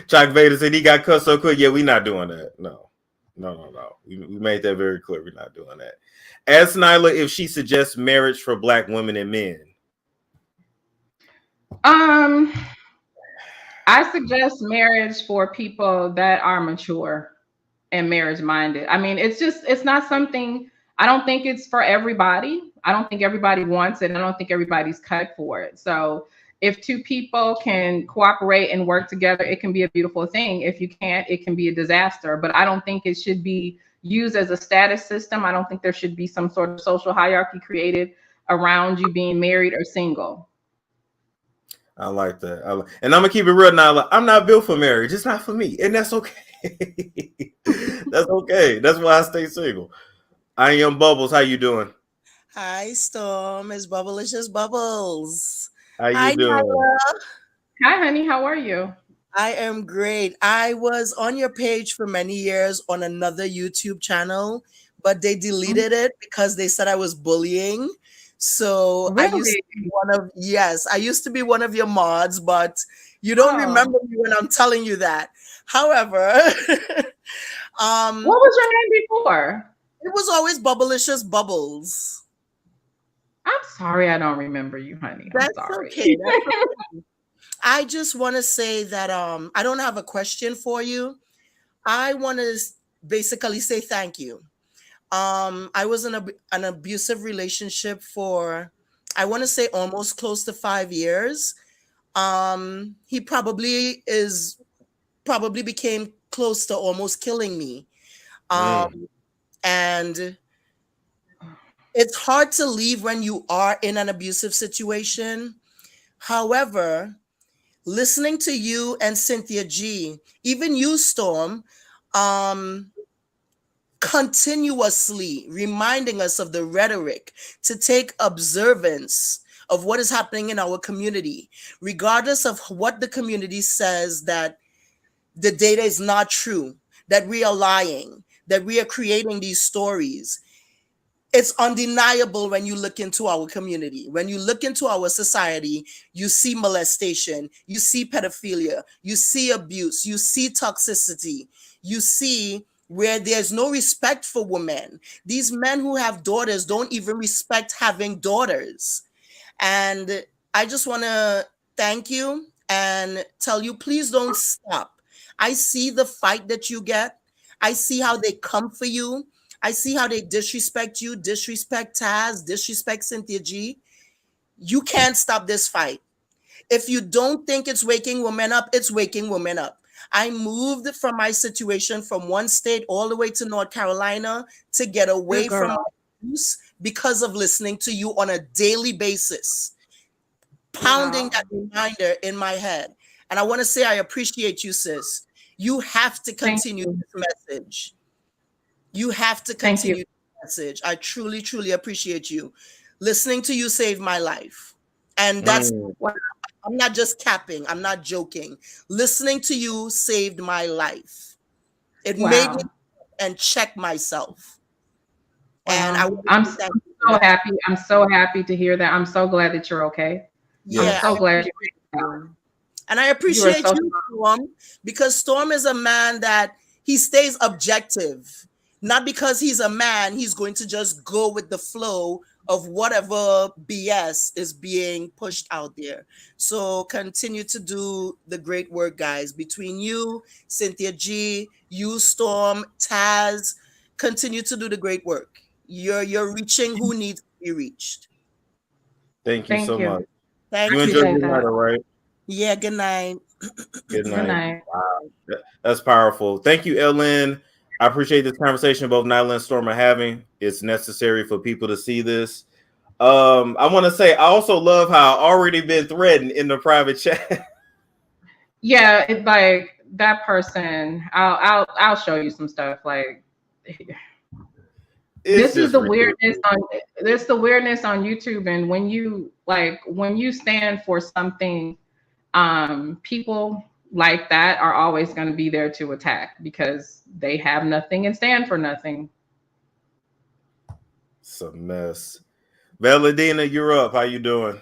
Chuck Vader said he got cut so quick. Yeah, we're not doing that. No. We made that very clear. We're not doing that. Ask Nylah if she suggests marriage for Black women and men. I suggest marriage for people that are mature and marriage minded. I mean, it's not something, I don't think it's for everybody. I don't think everybody wants it. I don't think everybody's cut for it. So if two people can cooperate and work together, it can be a beautiful thing. If you can't, it can be a disaster. But I don't think it should be used as a status system. I don't think there should be some sort of social hierarchy created around you being married or single. I like that. And I'm gonna keep it real now. I'm not built for marriage. It's not for me, and that's okay. That's okay. That's why I stay single. I am Bubbles. How you doing? Hi, Storm. It's Bubblicious Bubbles. How you doing? Nylah. Hi, honey. How are you? I am great. I was on your page for many years on another YouTube channel, but they deleted it because they said I was bullying. So really? I used to be one of your mods, but you don't remember me when I'm telling you that. However, what was your name before? It was always Bubblicious Bubbles. I'm sorry, I don't remember you, honey. That's sorry. Okay. That's okay. I just want to say that I don't have a question for you. I want to basically say thank you. I was in an abusive relationship for, I want to say, almost close to 5 years. He probably became close to almost killing me. And it's hard to leave when you are in an abusive situation. However, listening to you and Cynthia G, even you, Storm, continuously reminding us of the rhetoric to take observance of what is happening in our community, regardless of what the community says, that the data is not true, that we are lying, that we are creating these stories. It's undeniable when you look into our community. When you look into our society, you see molestation, you see pedophilia, you see abuse, you see toxicity, you see where there's no respect for women. These men who have daughters don't even respect having daughters. And I just want to thank you and tell you, please don't stop. I see the fight that you get. I see how they come for you. I see how they disrespect you, disrespect Taz, disrespect Cynthia G. You can't stop this fight. If you don't think it's waking women up, it's waking women up. I moved from my situation from one state all the way to North Carolina to get away from abuse because of listening to you on a daily basis, pounding that reminder in my head. And I want to say I appreciate you, sis. You have to continue this message. You have to continue the message. I truly, truly appreciate you. Listening to you saved my life. And that's what I'm not just capping. I'm not joking. Listening to you saved my life. It made me and check myself. And I'm so happy. I'm so happy to hear that. I'm so glad that you're okay. Yeah, I'm so glad you're okay. And I appreciate you, Storm, because Storm is a man that he stays objective. Not because he's a man, he's going to just go with the flow of whatever BS is being pushed out there. So continue to do the great work, guys. Between you, Cynthia G, you, Storm, Taz, continue to do the great work. You're reaching who needs to be reached. Thank you so much. Thank you. You enjoyed your night, all right? Yeah, good night. Good night. Wow. That's powerful. Thank you, Ellen. I appreciate this conversation both Nylah and Storm are having. It's necessary for people to see this. I want to say I also love how I've already been threatened in the private chat. Yeah, it's like that person. I'll show you some stuff. Like It's This is just the ridiculous. weirdness on YouTube. And when you stand for something, people like that are always going to be there to attack because they have nothing and stand for nothing. It's a mess. Valentina, you're up. How you doing?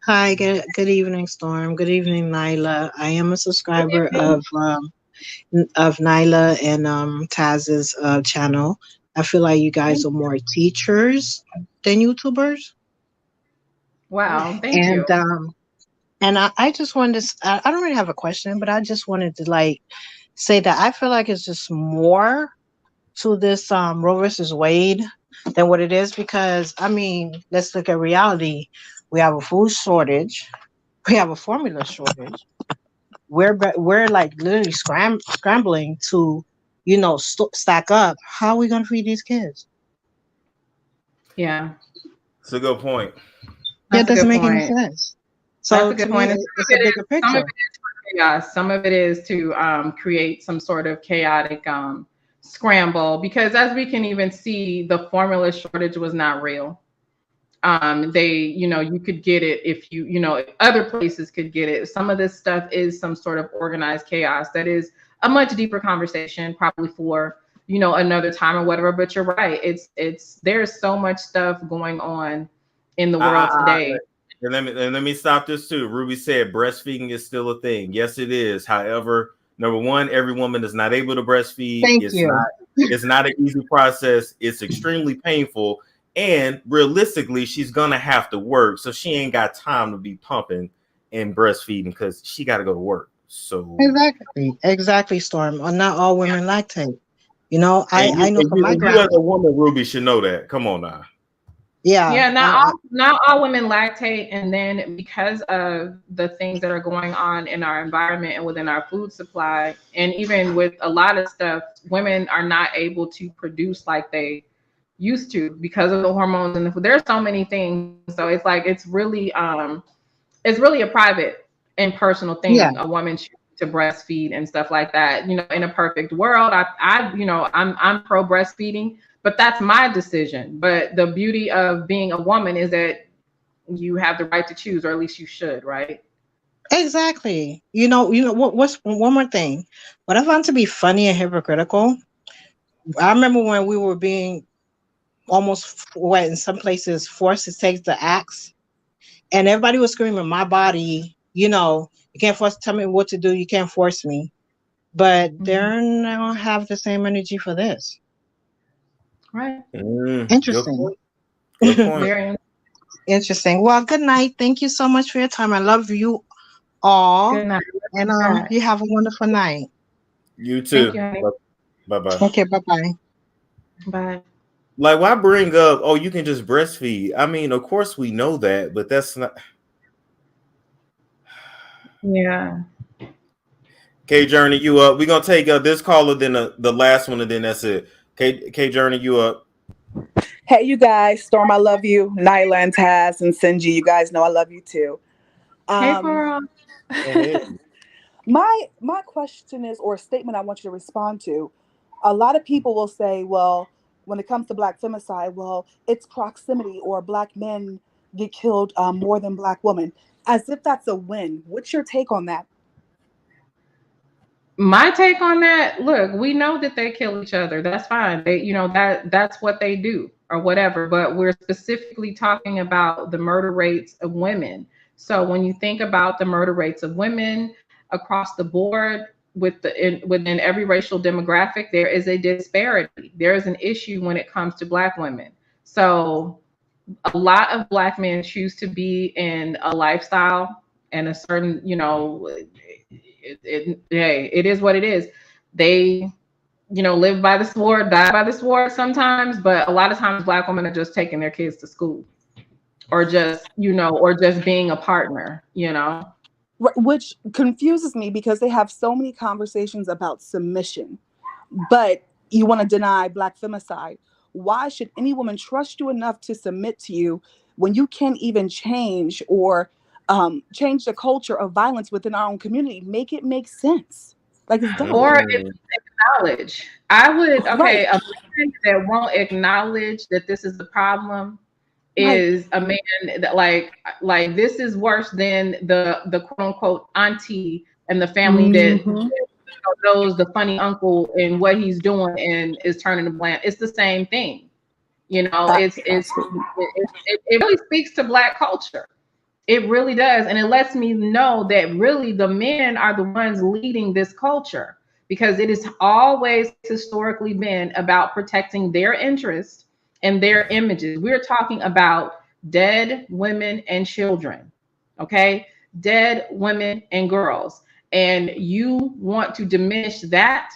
Hi, good evening, Storm. Good evening, Nylah. I am a subscriber of Nylah and Taz's channel. I feel like you guys are more teachers than YouTubers. Wow, thank you. And I just wanted to, I don't really have a question, but I just wanted to like say that I feel like it's just more to this Roe versus Wade than what it is, because I mean, let's look at reality. We have a food shortage. We have a formula shortage. We're like literally scrambling to, stack up. How are we gonna feed these kids? Yeah, It's a good point. It doesn't make any sense. So that's a good point. It's a bigger picture. Some of it is for chaos. Some of it is to create some sort of chaotic scramble, because as we can even see, the formula shortage was not real. You could get it if other places could get it. Some of this stuff is some sort of organized chaos that is a much deeper conversation, probably for another time or whatever. But you're right, it's there's so much stuff going on in the world today. And let me stop this too. Ruby said breastfeeding is still a thing. Yes, it is. However, number one, every woman is not able to breastfeed. It's not an easy process. It's extremely painful. And realistically, she's gonna have to work. So she ain't got time to be pumping and breastfeeding because she gotta go to work. So Exactly, Storm. Not all women lactate. I know from my you as a woman, Ruby, should know that. Come on now. Yeah, not all women lactate, and then because of the things that are going on in our environment and within our food supply, and even with a lot of stuff, women are not able to produce like they used to because of the hormones and the food. There's so many things, so it's like it's really a private and personal thing. Yeah. A woman to breastfeed and stuff like that. In a perfect world, I'm pro breastfeeding. But that's my decision. But the beauty of being a woman is that you have the right to choose, or at least you should, right? Exactly. What's one more thing? What I found to be funny and hypocritical, I remember when we were being almost, in some places, forced to take the axe, and everybody was screaming, "My body, you can't tell me what to do. You can't force me." But they're not gonna have the same energy for this. Right. Interesting. Good point. Very interesting. Well, good night. Thank you so much for your time. I love you all. Good night. And you have a wonderful night. You too. Bye-bye. Okay, bye-bye. Bye. Like, why bring up, oh, you can just breastfeed? I mean, of course we know that, but that's not. Yeah. K Journey, you up? We're gonna take this caller, then the last one, and then that's it. K Journey, you up? Hey, you guys, Storm, I love you. Nylah and Taz and Sinji, you guys know I love you too. Hey, girl. My question is, or a statement I want you to respond to. A lot of people will say, well, when it comes to Black femicide, well, it's proximity, or Black men get killed more than Black women, as if that's a win. What's your take on that? My take on that, look, we know that they kill each other. That's fine. They, that's what they do or whatever. But we're specifically talking about the murder rates of women. So when you think about the murder rates of women across the board within every racial demographic, there is a disparity. There is an issue when it comes to Black women. So a lot of Black men choose to be in a lifestyle and a certain, it is what it is. They, live by the sword, die by the sword sometimes, but a lot of times Black women are just taking their kids to school, or just, or just being a partner, Which confuses me, because they have so many conversations about submission, but you want to deny Black femicide. Why should any woman trust you enough to submit to you when you can't even change or change the culture of violence within our own community? Make it make sense. Like, it's dumb. Or if acknowledge. I would, okay, Right. a man that won't acknowledge that this is the problem Right. is a man that like this is worse than the quote unquote auntie and the family that knows the funny uncle and what he's doing and is turning the blame. It's the same thing. You know, it really speaks to Black culture. It really does. And it lets me know that really the men are the ones leading this culture, because it has always historically been about protecting their interests and their images. We're talking about dead women and children, okay? Dead women and girls. And you want to diminish that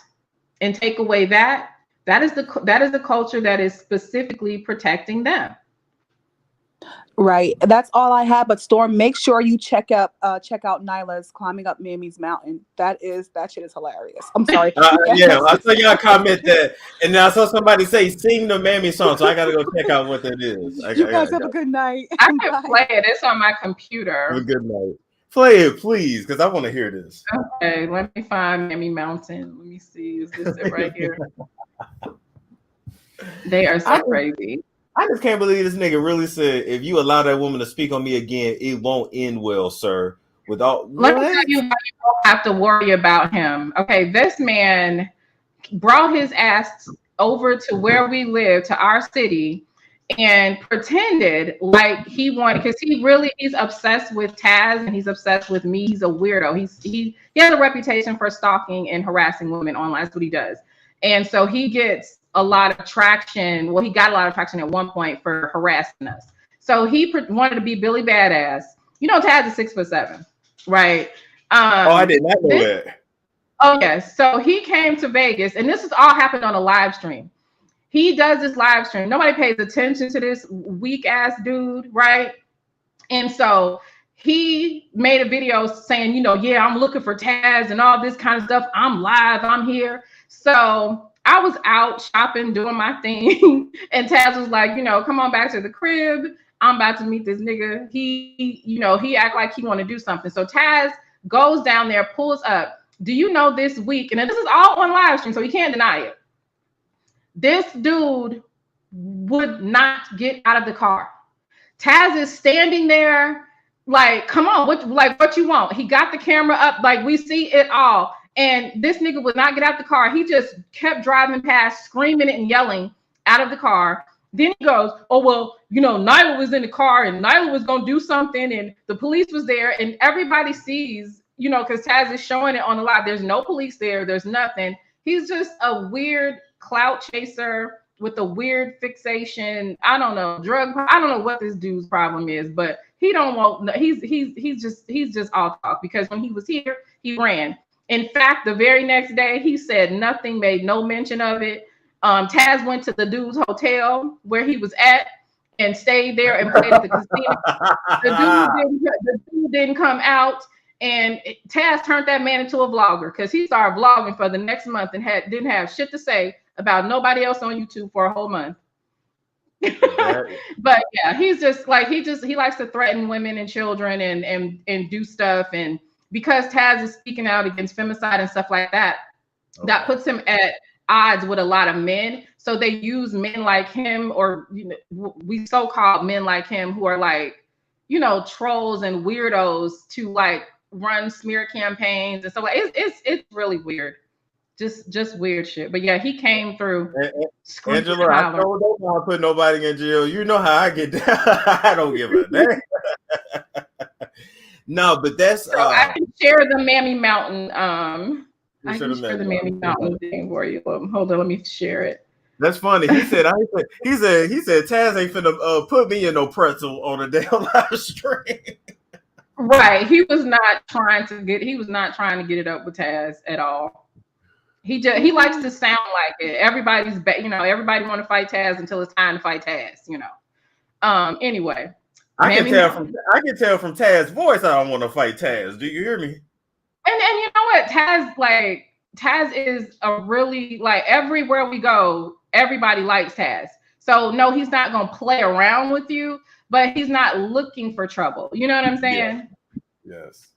and take away that. That is the culture that is specifically protecting them. Right. That's all I have. But Storm, make sure you check out Nyla's Climbing Up Mammy's Mountain. That shit is hilarious. I'm sorry. Yeah, I saw y'all comment that, and then I saw somebody say sing the Mammy song, so I gotta go check out what that is. You guys have a good night. I can play it. It's on my computer. Have a good night. Play it, please, because I want to hear this. Okay, let me find Mammy Mountain. Let me see. Is this it right here? They are so crazy. I just can't believe this nigga really said, if you allow that woman to speak on me again, it won't end well, sir. Let me tell you why you don't have to worry about him. Okay, this man brought his ass over to where we live, to our city, and pretended like he wanted, because he's obsessed with Taz and he's obsessed with me. He's a weirdo. He has a reputation for stalking and harassing women online. That's what he does. And so he gets a lot of traction. Well, he got a lot of traction at one point for harassing us. So he wanted to be Billy Badass. You know, Taz is 6'7", right? I did not know that. Oh yes. So he came to Vegas, and this has all happened on a live stream. He does this live stream. Nobody pays attention to this weak ass dude, right? And so he made a video saying, you know, yeah, I'm looking for Taz and all this kind of stuff. I'm live. I'm here. So I was out shopping, doing my thing. And Taz was like, you know, come on back to the crib. I'm about to meet this nigga. He act like he want to do something. So Taz goes down there, pulls up. Do you know this week? And this is all on live stream, so you can't deny it. This dude would not get out of the car. Taz is standing there like, come on, what you want? He got the camera up, like we see it all. And this nigga would not get out the car. He just kept driving past, screaming and yelling out of the car. Then he goes, oh, well, you know, Nylah was in the car and Nylah was going to do something and the police was there, and everybody sees, you know, because Taz is showing it on the live. There's no police there. There's nothing. He's just a weird clout chaser with a weird fixation. I don't know, I don't know what this dude's problem is, but he don't want, he's just all talk, because when he was here, he ran. In fact, the very next day, he said nothing, made no mention of it. Taz went to the dude's hotel where he was at and stayed there and played at the casino. The dude didn't come out, and Taz turned that man into a vlogger, because he started vlogging for the next month and didn't have shit to say about nobody else on YouTube for a whole month. But yeah, he's just like, he likes to threaten women and children and do stuff. And because Taz is speaking out against femicide and stuff like that, that puts him at odds with a lot of men. So they use men like him, or, you know, we so-called men like him, who are like, you know, trolls and weirdos, to like run smear campaigns and stuff. Like it's really weird. Just weird shit. But yeah, he came through. Angela, I don't want to put nobody in jail. You know how I get down. I don't give a damn. No, but that's so I can share the Mammy Mountain. I can share the Mammy Mountain thing for you. Hold on, let me share it. That's funny. He said Taz ain't finna put me in no pretzel on a damn live stream. Right. He was not trying to get it up with Taz at all. He likes to sound like it. Everybody want to fight Taz until it's time to fight Taz, you know. Anyway. I can tell from Taz's voice I don't want to fight Taz. Do you hear me? And you know what? Taz is a really, like, everywhere we go, everybody likes Taz. So no, he's not gonna play around with you, but he's not looking for trouble. You know what I'm saying? Yes.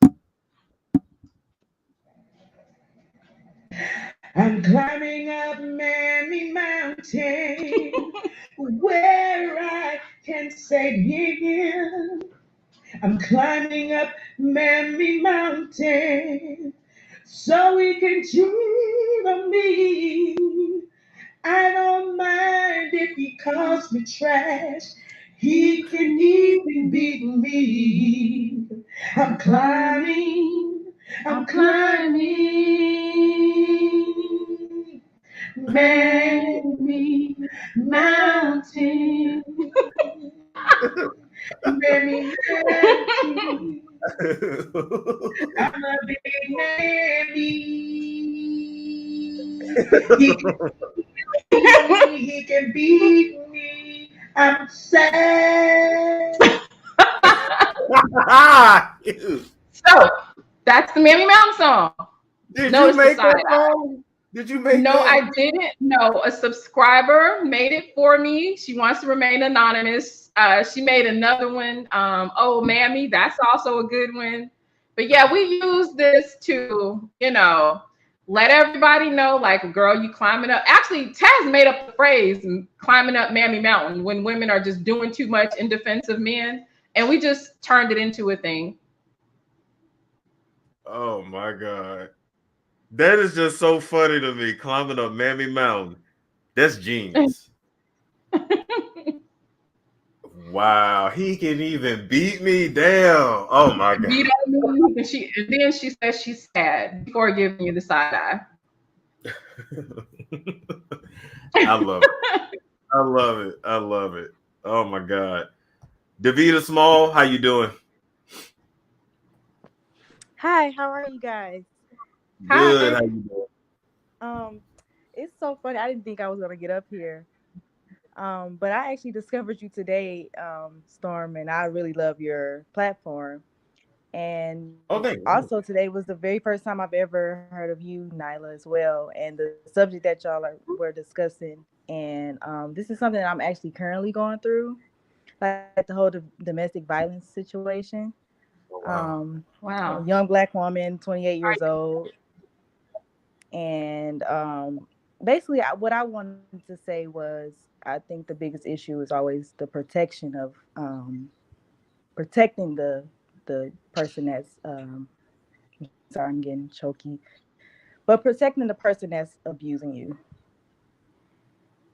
I'm climbing up Mammy Mountain where I can say begin. I'm climbing up Mammy Mountain so we can dream of me. I don't mind if he calls me trash. He can even beat me. I'm climbing, I'm climbing. Mammy Mountain. Mammy Mountain. I'm a big mammy. He can beat me. I'm sad. So that's the Mammy Mountain song. Did No, you it's the make that side song? Did you make No, that? I didn't. No, a subscriber made it for me. She wants to remain anonymous. She made another one. Oh, Mammy, that's also a good one. But yeah, we use this to, let everybody know, like, girl, you climbing up. Actually, Taz made up the phrase climbing up Mammy Mountain when women are just doing too much in defense of men. And we just turned it into a thing. Oh my God. That is just so funny to me. Climbing up Mammy Mountain. That's genius. Wow. He can even beat me down. Oh my God. Beat on me. And then she says she's sad before giving you the side eye. I love it. I love it. I love it. Oh my God. Davita Small, how you doing? Hi, how are you guys? Good. Hi. How you doing? It's so funny. I didn't think I was gonna get up here. But I actually discovered you today, Storm, and I really love your platform. And also today was the very first time I've ever heard of you, Nylah, as well, and the subject that y'all were discussing. And this is something that I'm actually currently going through, like the whole domestic violence situation. Wow. A young Black woman, 28 years old. And basically what I wanted to say was, I think the biggest issue is always the protection of protecting the person that's sorry, I'm getting choky, but protecting the person that's abusing you.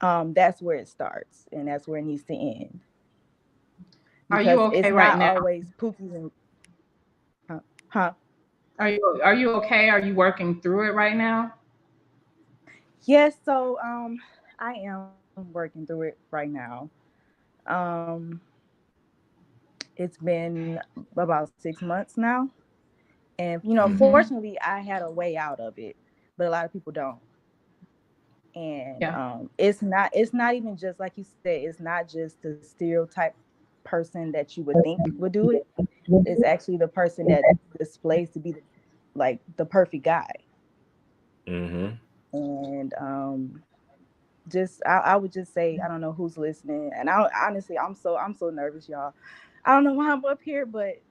That's where it starts, and that's where it needs to end. Because are you okay right now? Always pookies and huh? Are you okay? Are you working through it right now? Yes, so I am working through it right now. It's been about 6 months now. And, fortunately, I had a way out of it, but a lot of people don't. And it's not even just, like you said, it's not just the stereotype person that you would think would do it. It's actually the person that displays to be the perfect guy. And I would just say, I don't know who's listening, and honestly, I'm so nervous, y'all. I don't know why I'm up here, but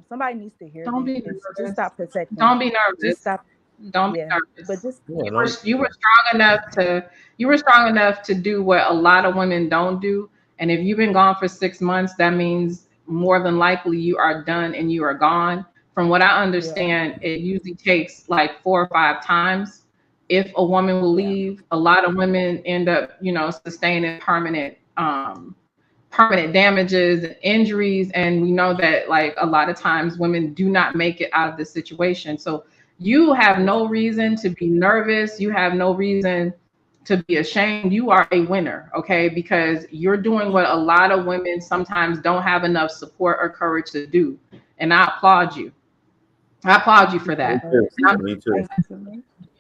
somebody needs to hear this. Just stop protecting. Don't be nervous. Just stop. Don't be nervous. But just you were strong enough to do what a lot of women don't do. And if you've been gone for 6 months, that means more than likely you are done and you are gone. From what I understand, it usually takes like 4 or 5 times. If a woman will leave, a lot of women end up, sustaining permanent damages and injuries. And we know that, like, a lot of times women do not make it out of this situation. So you have no reason to be nervous. You have no reason to be ashamed. You are a winner, okay? Because you're doing what a lot of women sometimes don't have enough support or courage to do. And I applaud you. I applaud you for that. Me too.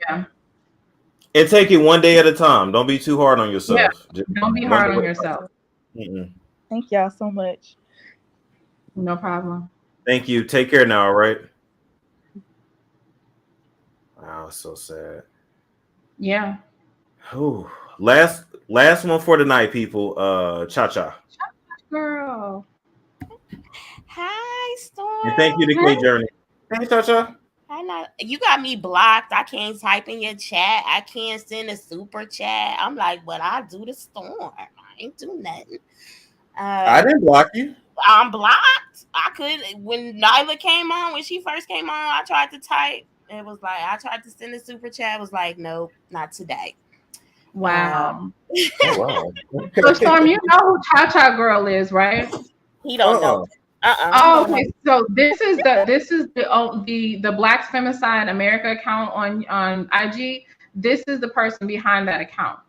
Yeah. And take it one day at a time. Don't be too hard on yourself. Yeah. Don't be hard on yourself. Thank y'all so much. No problem. Thank you. Take care now, all right? Wow, it's so sad. Yeah. Oh, last one for tonight, people. Cha-Cha. Girl. Hi, Storm. And thank you to K Journey. Hey, Cha-Cha. I know you got me blocked. I can't type in your chat. I can't send a super chat. I'm like, but I do the storm. I ain't do nothing. I didn't block you. I'm blocked. I could when Nylah came on, when she first came on, I tried to type. It was like I tried to send a super chat. It was like, nope, not today. Wow. Oh wow. So Storm, you know who Cha Cha Girl is, right? He don't know. Oh, okay. So this is the Black Femicide America account on IG. This is the person behind that account.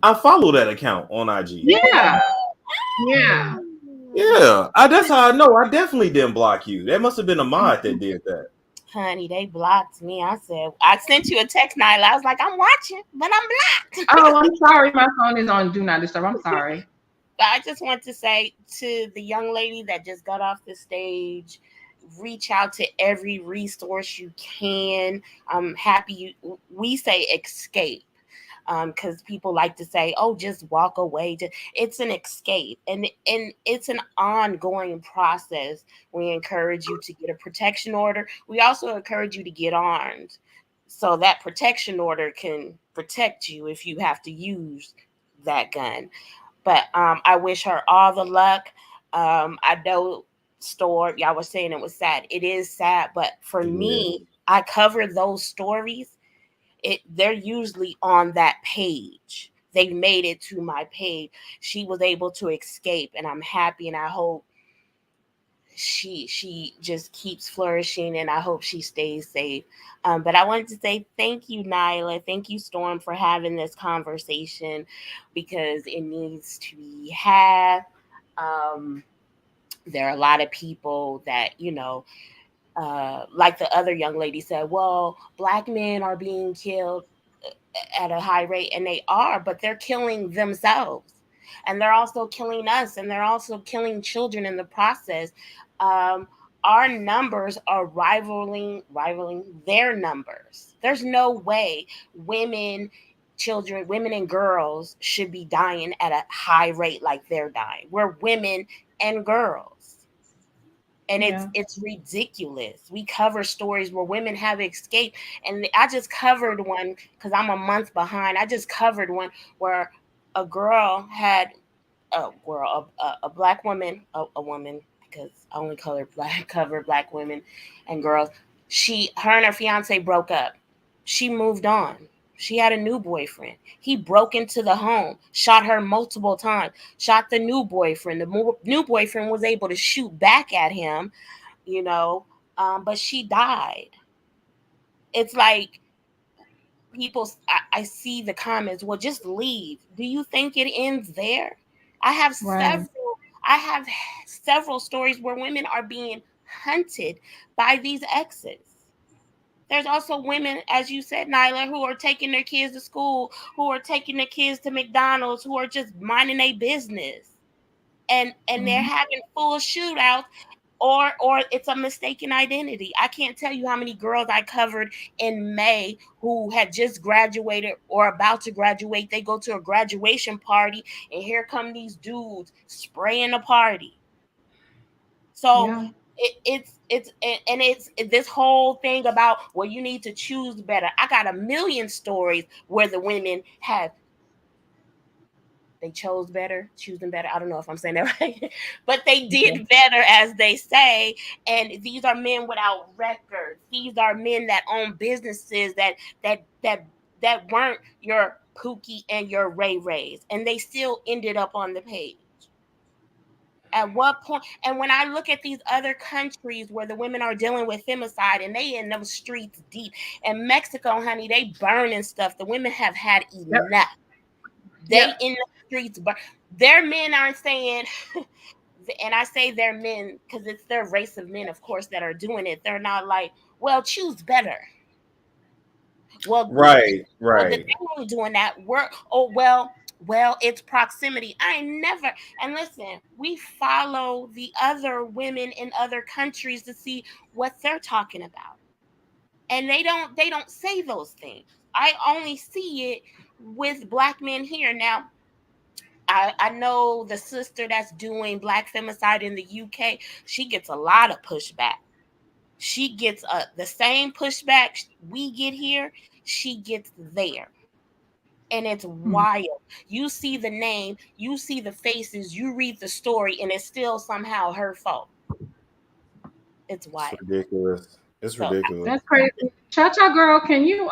I follow that account on IG. Yeah. Yeah. Yeah. That's how I know. I definitely didn't block you. That must have been a mod that did that. Honey, they blocked me. I sent you a text, Nylah. I was like, I'm watching, but I'm blocked. Oh, I'm sorry. My phone is on Do Not Disturb. I'm sorry. I just want to say to the young lady that just got off the stage, reach out to every resource you can. I'm happy we say escape. Because people like to say, oh, just walk away. It's an escape. And it's an ongoing process. We encourage you to get a protection order. We also encourage you to get armed. So that protection order can protect you if you have to use that gun. But I wish her all the luck. I know Storm, y'all were saying it was sad. It is sad. But for me, I cover those stories. They're usually on that page. They made it to my page. She was able to escape, and I'm happy, and I hope she just keeps flourishing, and I hope she stays safe. But I wanted to say thank you, Nylah. Thank you, Storm, for having this conversation because it needs to be had. There are a lot of people that, like the other young lady said, well, Black men are being killed at a high rate, and they are, but they're killing themselves, and they're also killing us, and they're also killing children in the process. Our numbers are rivaling their numbers. There's no way women and girls should be dying at a high rate like they're dying. We're women and girls. And it's ridiculous. We cover stories where women have escaped. And I just covered one because I'm a month behind. I just covered one where a girl had a Black woman, a woman, because I only cover Black women and girls. Her and her fiance broke up. She moved on. She had a new boyfriend. He broke into the home, shot her multiple times, shot the new boyfriend. The new boyfriend was able to shoot back at him, but she died. It's like people, I see the comments, well, just leave. Do you think it ends there? I have several stories where women are being hunted by these exes. There's also women, as you said, Nylah, who are taking their kids to school, who are taking their kids to McDonald's, who are just minding their business. And they're having full shootouts, or it's a mistaken identity. I can't tell you how many girls I covered in May who had just graduated or about to graduate. They go to a graduation party, and here come these dudes spraying the party. So it's this whole thing about, well, you need to choose better. I got a million stories where the women they chose better, choosing better. I don't know if I'm saying that right, but they did better, as they say. And these are men without records. These are men that own businesses that weren't your Pookie and your Ray Rays, and they still ended up on the page. At what point? And when I look at these other countries where the women are dealing with femicide and they in those streets deep, in Mexico, honey, they burning stuff. The women have had enough. They in the streets, but their men aren't saying, and I say their men because it's their race of men, of course, that are doing it. They're not like, well, choose better. Well, right. Well, they ain't doing that. Well, it's proximity. And listen, we follow the other women in other countries to see what they're talking about. And they don't say those things. I only see it with Black men here. Now, I know the sister that's doing Black femicide in the UK, she gets a lot of pushback. She gets the same pushback we get here, she gets there. And it's wild. You see the name, you see the faces, you read the story, and it's still somehow her fault. It's wild. It's ridiculous. It's ridiculous. That's crazy. Cha-Cha girl, can you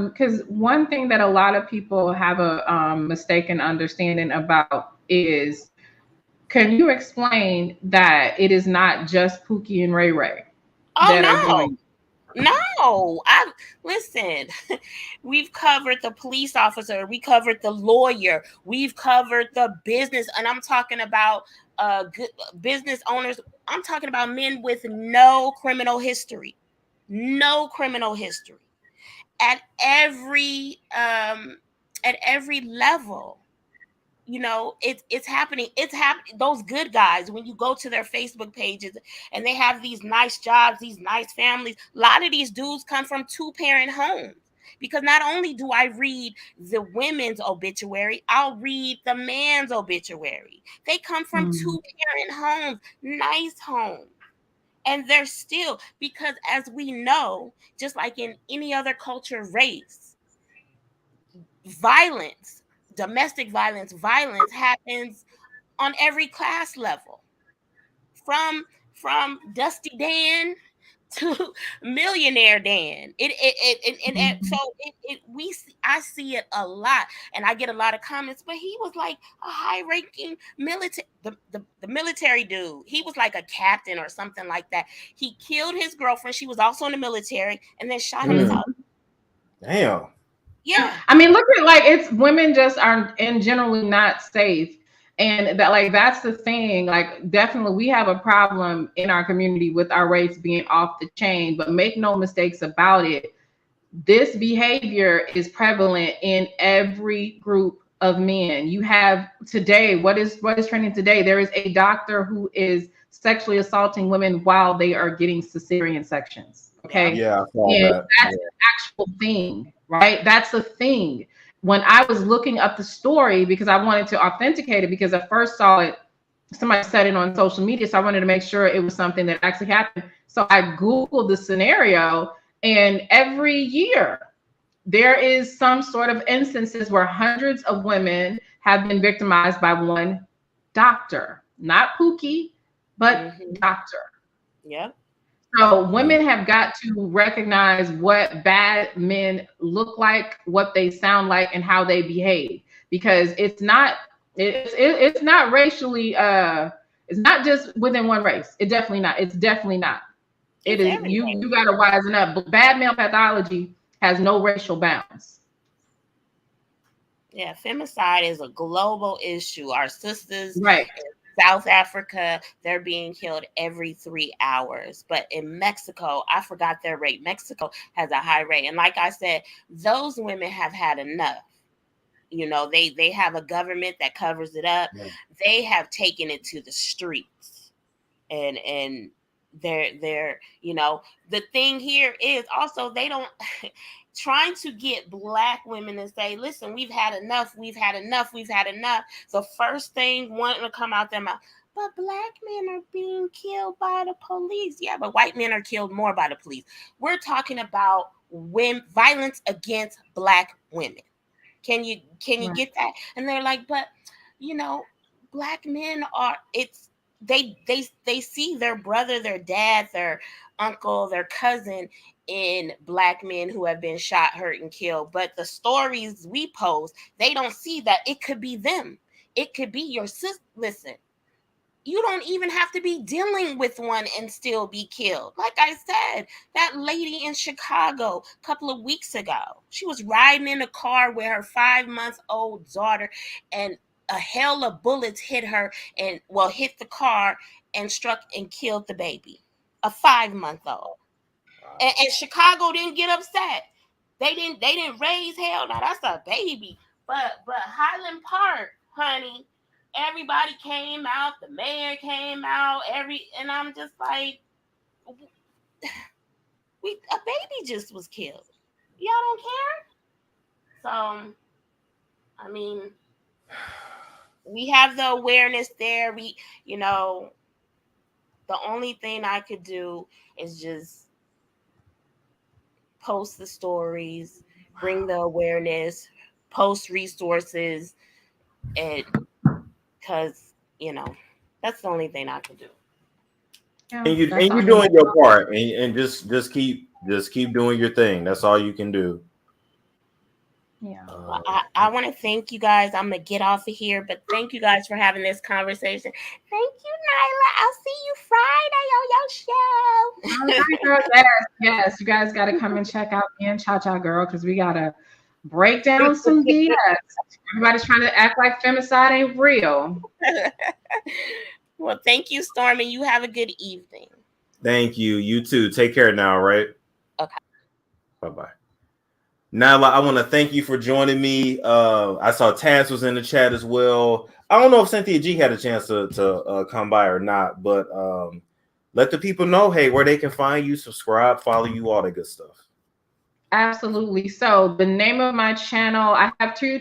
because one thing that a lot of people have a mistaken understanding about is, can you explain that it is not just Pookie and Ray Ray that are doing it? No, listen. We've covered the police officer, we covered the lawyer, we've covered the business, and I'm talking about good business owners. I'm talking about men with no criminal history. No criminal history. At every level. You know, it's happening. It's happening. Those good guys, when you go to their Facebook pages and they have these nice jobs, these nice families, a lot of these dudes come from 2-parent homes. Because not only do I read the women's obituary, I'll read the man's obituary. They come from 2-parent homes, nice homes. And they're still, because as we know, just like in any other culture, race, violence, domestic violence happens on every class level, from Dusty Dan to Millionaire Dan. I see it a lot, and I get a lot of comments. But he was like a high-ranking military, the military dude. He was like a captain or something like that. He killed his girlfriend. She was also in the military, and then shot himself. Damn. Yeah. I mean, look at, like, it's women just are in generally not safe. And that, like, that's the thing. Like, definitely we have a problem in our community with our rates being off the chain, but make no mistakes about it. This behavior is prevalent in every group of men. You have today, what is trending today? There is a doctor who is sexually assaulting women while they are getting cesarean sections. Okay. Yeah, I saw and that. That's an actual thing, right? That's the thing. When I was looking up the story, because I wanted to authenticate it, because I first saw it, somebody said it on social media, so I wanted to make sure it was something that actually happened. So I Googled the scenario, and every year there is some sort of instances where hundreds of women have been victimized by one doctor, not Pookie, but doctor. Yeah. So women have got to recognize what bad men look like, what they sound like, and how they behave, because it's not racially it's not just within one race. It's definitely not. It is you got to wisen up. Bad male pathology has no racial bounds. Yeah, femicide is a global issue. Our sisters, right, South Africa, they're being killed every 3 hours. But in Mexico, I forgot their rate. Mexico has a high rate. And like I said, those women have had enough. You know, they have a government that covers it up. Yeah. They have taken it to the streets. And they're, you know, the thing here is also they don't trying to get Black women to say, listen, we've had enough. The first thing wanting to come out their mouth, but Black men are being killed by the police. Yeah, but white men are killed more by the police. We're talking about violence against Black women. Can you get that? And they're like, but you know, Black men are, it's they see their brother, their dad, their uncle, their cousin in Black men who have been shot, hurt, and killed. But the stories we post, they don't see that it could be them. It could be your sister. Listen, you don't even have to be dealing with one and still be killed. Like I said, that lady in Chicago a couple of weeks ago, she was riding in a car with her 5-month-old daughter, and a hail of bullets hit her and hit the car and struck and killed the baby, a 5-month-old. And Chicago didn't get upset. They didn't raise hell. Now that's a baby. But Highland Park, honey, everybody came out. The mayor came out. And I'm just like, a baby just was killed. Y'all don't care. So, I mean, we have the awareness there. We, you know, the only thing I could do is just post the stories, bring the awareness, post resources, and because that's the only thing I can do. Yeah, and you're doing your part, and just keep doing your thing. That's all you can do. Yeah. Well, I want to thank you guys. I'm gonna get off of here, but thank you guys for having this conversation. Thank you, Nylah. I'll see you Friday on your show. All right, girl. Yes. You guys got to come and check out me and Cha Cha Girl, because we gotta break down some BS. Everybody's trying to act like femicide ain't real. Well, thank you, Storm, and you have a good evening. Thank you. You too. Take care now, right? Okay. Bye-bye. Nylah, I want to thank you for joining me. I saw Taz was in the chat as well. I don't know if Cynthia G had a chance to come by or not, but let the people know, hey, where they can find you, subscribe, follow you, all that good stuff. Absolutely. So the name of my channel, I have three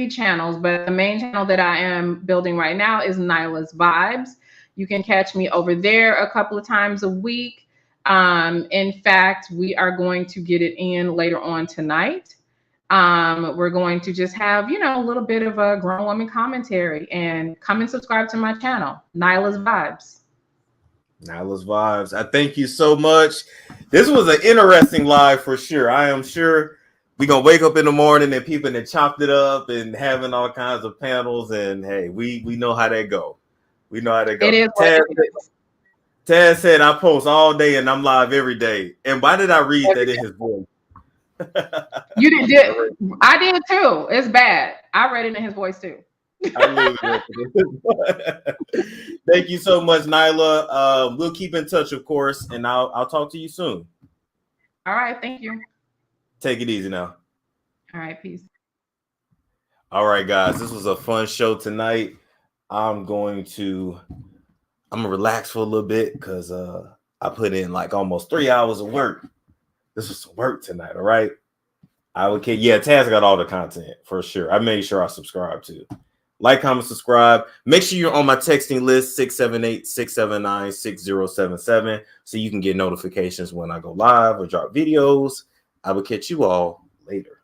channels, but the main channel that I am building right now is Nyla's Vibes. You can catch me over there a couple of times a week. In fact, we are going to get it in later on tonight. We're going to just have, a little bit of a grown woman commentary, and come and subscribe to my channel, Nyla's Vibes. Nyla's Vibes. I thank you so much. This was an interesting live for sure. I am sure we're going to wake up in the morning and people that chopped it up and having all kinds of panels. And hey, we know how that go. We know how that go. It is Taz said I post all day and I'm live every day. And why did I read that in his voice? You did. I did too. It's bad. I read it in his voice too. Thank you so much, Nylah. We'll keep in touch, of course, and I'll talk to you soon. All right, thank you. Take it easy now. All right, peace. All right, guys, this was a fun show tonight. I'm gonna relax for a little bit because I put in like almost 3 hours of work. This was some work tonight. All right. Taz got all the content for sure. I made sure I subscribed to. Like, comment, subscribe. Make sure you're on my texting list, 678-679-6077, so you can get notifications when I go live or drop videos. I will catch you all later.